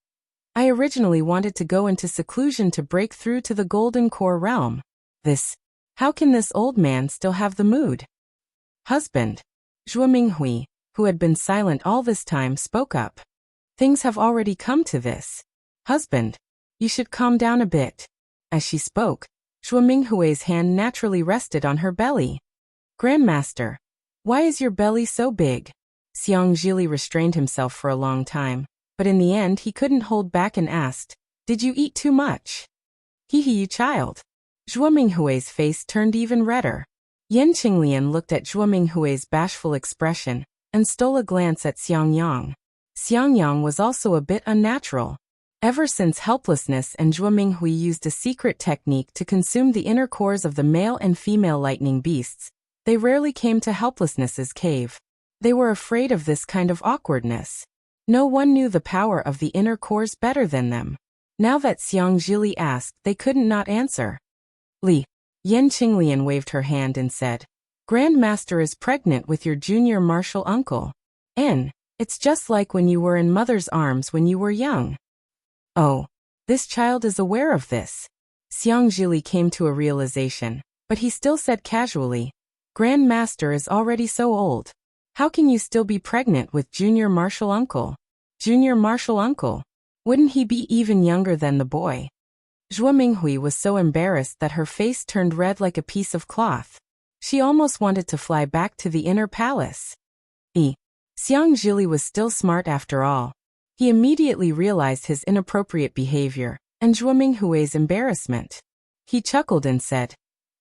[SPEAKER 1] I originally wanted to go into seclusion to break through to the Golden Core realm. How can this old man still have the mood? Husband. Zhuo Minghui, who had been silent all this time, spoke up. Things have already come to this. Husband, you should calm down a bit. As she spoke, Zhuo Minghui's hand naturally rested on her belly. Grandmaster, why is your belly so big? Xiang Zhili restrained himself for a long time, but in the end he couldn't hold back and asked, Did you eat too much? Hee, you child. Zhuo Minghui's face turned even redder. Yan Qinglian looked at Zhuo Minghui's bashful expression and stole a glance at Xiang Yang. Xiang Yang was also a bit unnatural. Ever since helplessness and Zhuo Minghui used a secret technique to consume the inner cores of the male and female lightning beasts, they rarely came to helplessness's cave. They were afraid of this kind of awkwardness. No one knew the power of the inner cores better than them. Now that Xiang Zhili asked, they couldn't not answer. Li. Yan Qinglian waved her hand and said, Grandmaster is pregnant with your junior martial uncle. It's just like when you were in mother's arms when you were young. Oh, this child is aware of this. Xiang Zhili came to a realization, but he still said casually, Grandmaster is already so old. How can you still be pregnant with junior martial uncle? Junior martial uncle? Wouldn't he be even younger than the boy? Zhuo Minghui was so embarrassed that her face turned red like a piece of cloth. She almost wanted to fly back to the inner palace. Xiang Zhili was still smart after all. He immediately realized his inappropriate behavior and Zhuo Minghui's embarrassment. He chuckled and said,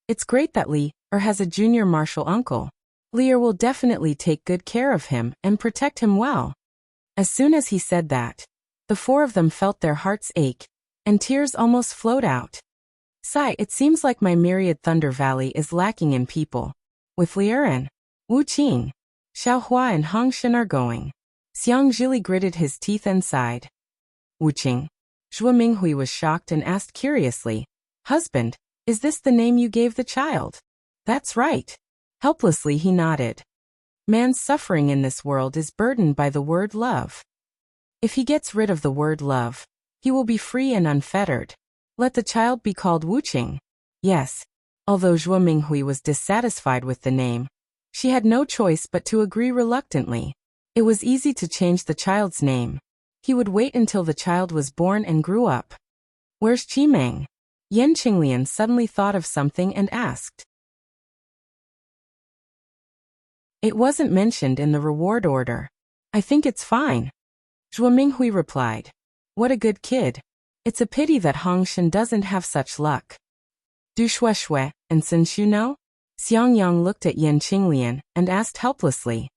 [SPEAKER 1] It's great that Li has a junior martial uncle. Li will definitely take good care of him and protect him well. As soon as he said that, the four of them felt their hearts ache, and tears almost flowed out. Sigh, it seems like my myriad Thunder Valley is lacking in people. With Liren, Wu Qing, Xiao Hua and Hong Shen are going. Xiang Zhili gritted his teeth and sighed. Wu Qing. Zhuo Minghui was shocked and asked curiously, Husband, is this the name you gave the child? That's right. Helplessly he nodded. Man's suffering in this world is burdened by the word love. If he gets rid of the word love, he will be free and unfettered. Let the child be called Wu Qing. Yes. Although Zhuo Minghui was dissatisfied with the name, she had no choice but to agree reluctantly. It was easy to change the child's name. He would wait until the child was born and grew up. Where's Qimeng? Yan Qinglian suddenly thought of something and asked. It wasn't mentioned in the reward order. I think it's fine. Zhuo Minghui replied. What a good kid. It's a pity that Hong Shen doesn't have such luck. Du Shueshui and Sun Shu know? Xiang Yang looked at Yan Qinglian and asked helplessly.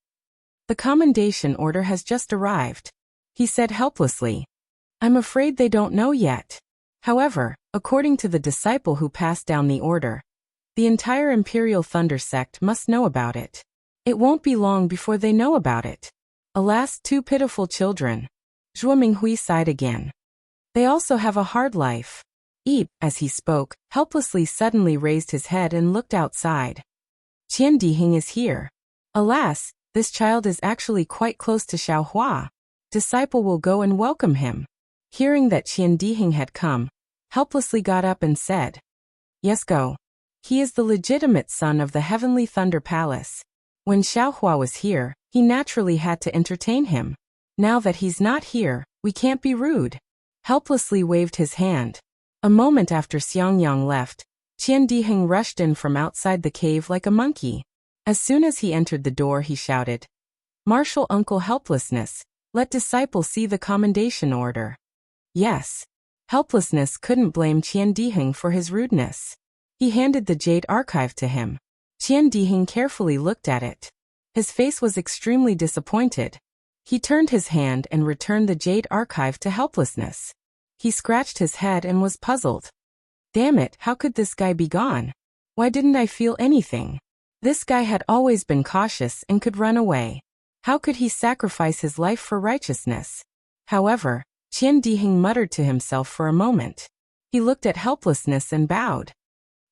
[SPEAKER 1] The commendation order has just arrived. He said helplessly. I'm afraid they don't know yet. However, according to the disciple who passed down the order, the entire Imperial Thunder sect must know about it. It won't be long before they know about it. Alas, two pitiful children. Zhuo Minghui sighed again. They also have a hard life. Eep, as he spoke, helplessly suddenly raised his head and looked outside. Qian Dihing is here. Alas, this child is actually quite close to Xiao Hua. Disciple will go and welcome him. Hearing that Qian Dihing had come, helplessly got up and said, Yes, go. He is the legitimate son of the Heavenly Thunder Palace. When Xiao Hua was here, he naturally had to entertain him. Now that he's not here, we can't be rude. Helplessly waved his hand. A moment after Xiang Yang left, Qian Diheng rushed in from outside the cave like a monkey. As soon as he entered the door he shouted, Martial Uncle Helplessness, let disciple see the commendation order. Yes. Helplessness couldn't blame Qian Diheng for his rudeness. He handed the Jade Archive to him. Qian Diheng carefully looked at it. His face was extremely disappointed. He turned his hand and returned the Jade Archive to Helplessness. He scratched his head and was puzzled. Damn it, how could this guy be gone? Why didn't I feel anything? This guy had always been cautious and could run away. How could he sacrifice his life for righteousness? However, Qian Diheng muttered to himself for a moment. He looked at helplessness and bowed.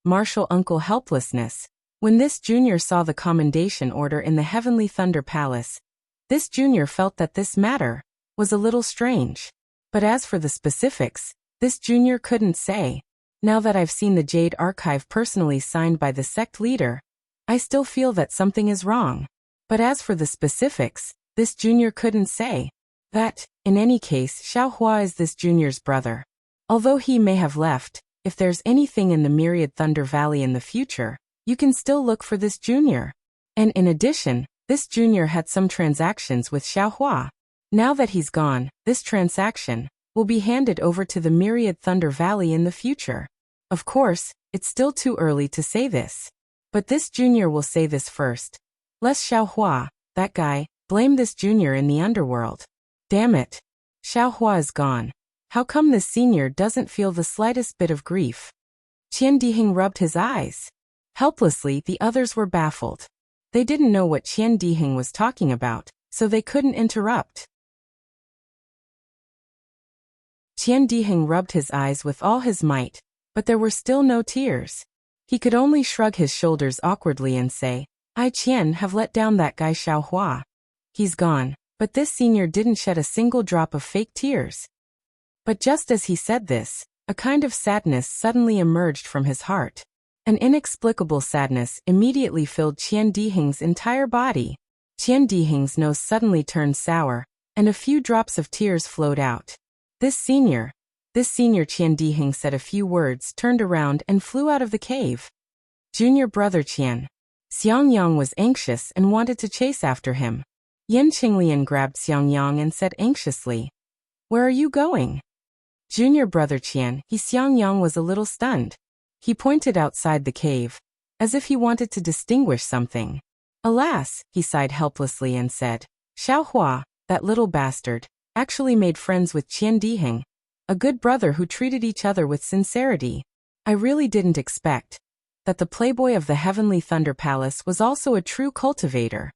[SPEAKER 1] Martial Uncle Helplessness. When this junior saw the commendation order in the Heavenly Thunder Palace, this junior felt that this matter was a little strange. But as for the specifics, this junior couldn't say. Now that I've seen the Jade Archive personally signed by the sect leader, I still feel that something is wrong. But as for the specifics, this junior couldn't say. That, in any case, Xiao Hua is this junior's brother. Although he may have left, if there's anything in the Myriad Thunder Valley in the future, you can still look for this junior. And in addition, this junior had some transactions with Xiao Hua. Now that he's gone, this transaction will be handed over to the Myriad Thunder Valley in the future. Of course, it's still too early to say this. But this junior will say this first. Lest Xiao Hua, that guy, blame this junior in the underworld. Damn it. Xiao Hua is gone. How come this senior doesn't feel the slightest bit of grief? Qian Diheng rubbed his eyes. Helplessly, the others were baffled. They didn't know what Qian Diheng was talking about, so they couldn't interrupt. Qian Diheng rubbed his eyes with all his might, but there were still no tears. He could only shrug his shoulders awkwardly and say, I Qian have let down that guy Xiao Hua. He's gone, but this senior didn't shed a single drop of fake tears. But just as he said this, a kind of sadness suddenly emerged from his heart. An inexplicable sadness immediately filled Qian Diheng's entire body. Qian Diheng's nose suddenly turned sour, and a few drops of tears flowed out. This senior, Qian Diheng said a few words, turned around and flew out of the cave. Junior brother Qian. Xiang Yang was anxious and wanted to chase after him. Yan Qinglian grabbed Xiang Yang and said anxiously, Where are you going? Junior brother Qian, Xiang Yang was a little stunned. He pointed outside the cave, as if he wanted to distinguish something. Alas, he sighed helplessly and said, Xiao Hua, that little bastard, actually made friends with Qian Diheng, a good brother who treated each other with sincerity. I really didn't expect that the playboy of the Heavenly Thunder Palace was also a true cultivator.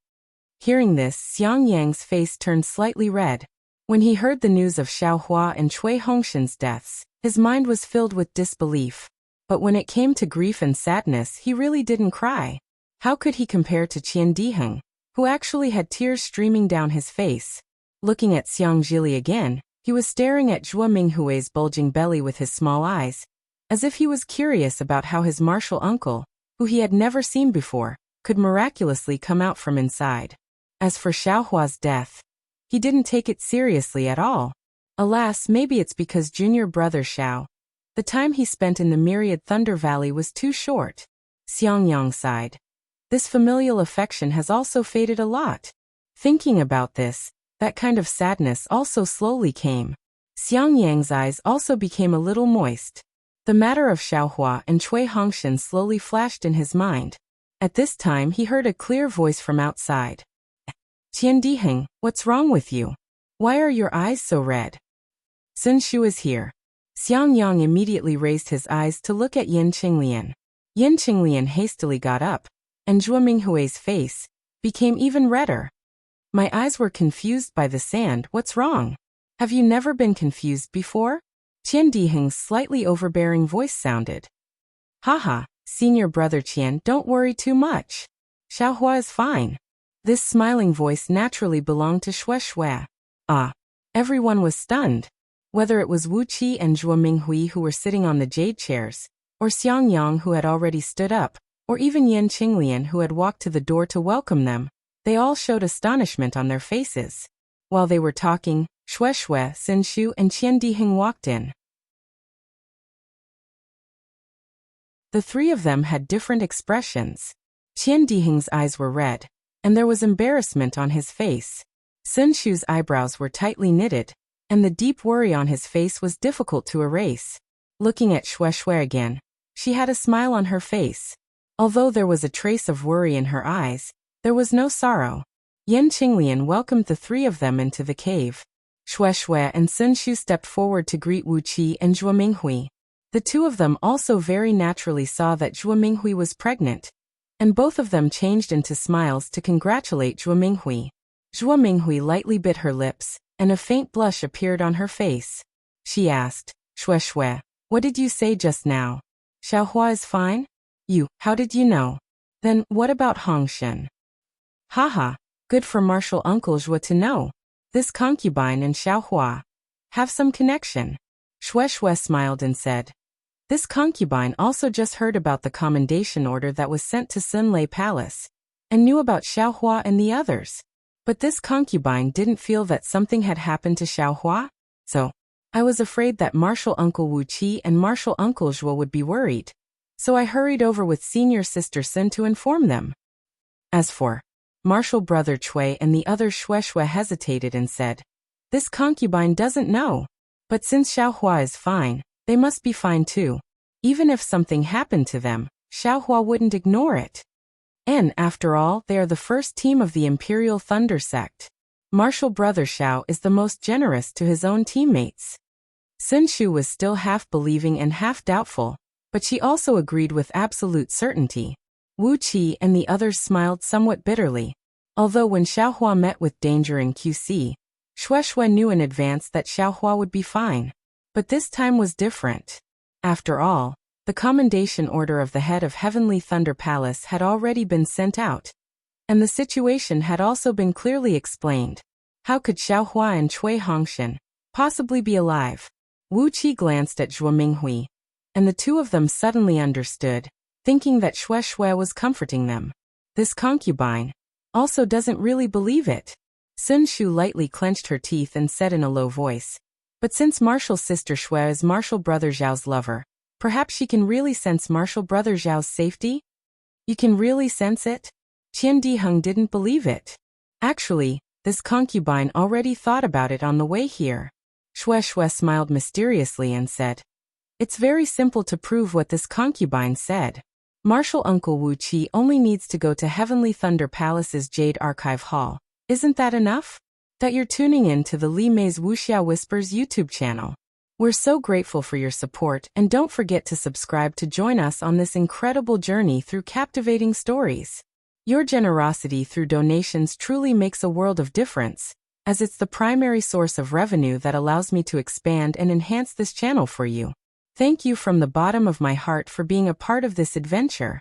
[SPEAKER 1] Hearing this, Xiang Yang's face turned slightly red. When he heard the news of Xiao Hua and Cui Hongshan's deaths, his mind was filled with disbelief. But when it came to grief and sadness, he really didn't cry. How could he compare to Qian Diheng, who actually had tears streaming down his face? Looking at Xiang Zhili again, he was staring at Zhuo Minghui's bulging belly with his small eyes, as if he was curious about how his martial uncle, who he had never seen before, could miraculously come out from inside. As for Xiao Hua's death, he didn't take it seriously at all. Alas, maybe it's because junior brother Xiao, the time he spent in the Myriad Thunder Valley was too short. Xiang Yang sighed. This familial affection has also faded a lot. Thinking about this, that kind of sadness also slowly came. Xiang Yang's eyes also became a little moist. The matter of Xiao Hua and Cui Hongshan slowly flashed in his mind. At this time he heard a clear voice from outside. Qian Diheng, what's wrong with you? Why are your eyes so red? Sun Shu is here. Xiang Yang immediately raised his eyes to look at Yan Qinglian. Yan Qinglian hastily got up, and Zhuo Minghui's face became even redder. My eyes were confused by the sand. What's wrong? Have you never been confused before? Qian Diheng's slightly overbearing voice sounded. Haha, senior brother Qian, don't worry too much. Xiao Hua is fine. This smiling voice naturally belonged to Xue Xue. Ah. Everyone was stunned. Whether it was Wuxia and Zhuo Minghui who were sitting on the jade chairs, or Xiang Yang who had already stood up, or even Yan Qinglian who had walked to the door to welcome them, they all showed astonishment on their faces. While they were talking, Xue Xue, Sun Shu, and Qian Diheng walked in. The three of them had different expressions. Qian Diheng's eyes were red, and there was embarrassment on his face. Sun Shu's eyebrows were tightly knitted, and the deep worry on his face was difficult to erase. Looking at Xue Xue again, she had a smile on her face. Although there was a trace of worry in her eyes, there was no sorrow. Yan Qinglian welcomed the three of them into the cave. Xue Xue and Sun Shu stepped forward to greet Wuqi and Zhuo Minghui. The two of them also very naturally saw that Zhuo Minghui was pregnant. and both of them changed into smiles to congratulate Zhuo Minghui. Zhuo Minghui lightly bit her lips, and a faint blush appeared on her face. She asked, Shui Shui, what did you say just now? Xiaohua is fine? How did you know? Then, what about Hongshen? Haha, good for martial uncle Zhuo to know. This concubine and Xiaohua have some connection. Shui Shui smiled and said, this concubine also just heard about the commendation order that was sent to Sunlei Palace, and knew about Xiaohua and the others. But this concubine didn't feel that something had happened to Xiaohua, so I was afraid that martial uncle Wuqi and martial uncle Zhuo would be worried, so I hurried over with senior sister Sun to inform them. As for martial brother Cui and the other Shui Shui hesitated and said, this concubine doesn't know, but since Xiaohua is fine, they must be fine too. Even if something happened to them, Xiaohua wouldn't ignore it. And after all, they are the first team of the Imperial Thunder sect. Martial brother Xiao is the most generous to his own teammates. Sun Shu was still half believing and half doubtful, but she also agreed with absolute certainty. Wu Qi and the others smiled somewhat bitterly. Although when Xiaohua met with danger in QC, Shui Shui knew in advance that Xiaohua would be fine. But this time was different. After all, the commendation order of the head of Heavenly Thunder Palace had already been sent out, and the situation had also been clearly explained. How could Xiaohua and Cui Hongshen possibly be alive? Wu Qi glanced at Zhuo Minghui, and the two of them suddenly understood, thinking that Shui Shui was comforting them. This concubine also doesn't really believe it. Sun Shu lightly clenched her teeth and said in a low voice, but since martial sister Shui is martial brother Zhao's lover, perhaps she can really sense martial brother Zhao's safety? You can really sense it? Qian Diheng didn't believe it. Actually, this concubine already thought about it on the way here. Shui Shui smiled mysteriously and said, it's very simple to prove what this concubine said. Martial uncle Wu Qi only needs to go to Heavenly Thunder Palace's Jade Archive Hall. Isn't that enough? That you're tuning in to the Li Mei's Wuxia Whispers YouTube channel. We're so grateful for your support, and don't forget to subscribe to join us on this incredible journey through captivating stories. Your generosity through donations truly makes a world of difference, as it's the primary source of revenue that allows me to expand and enhance this channel for you. Thank you from the bottom of my heart for being a part of this adventure.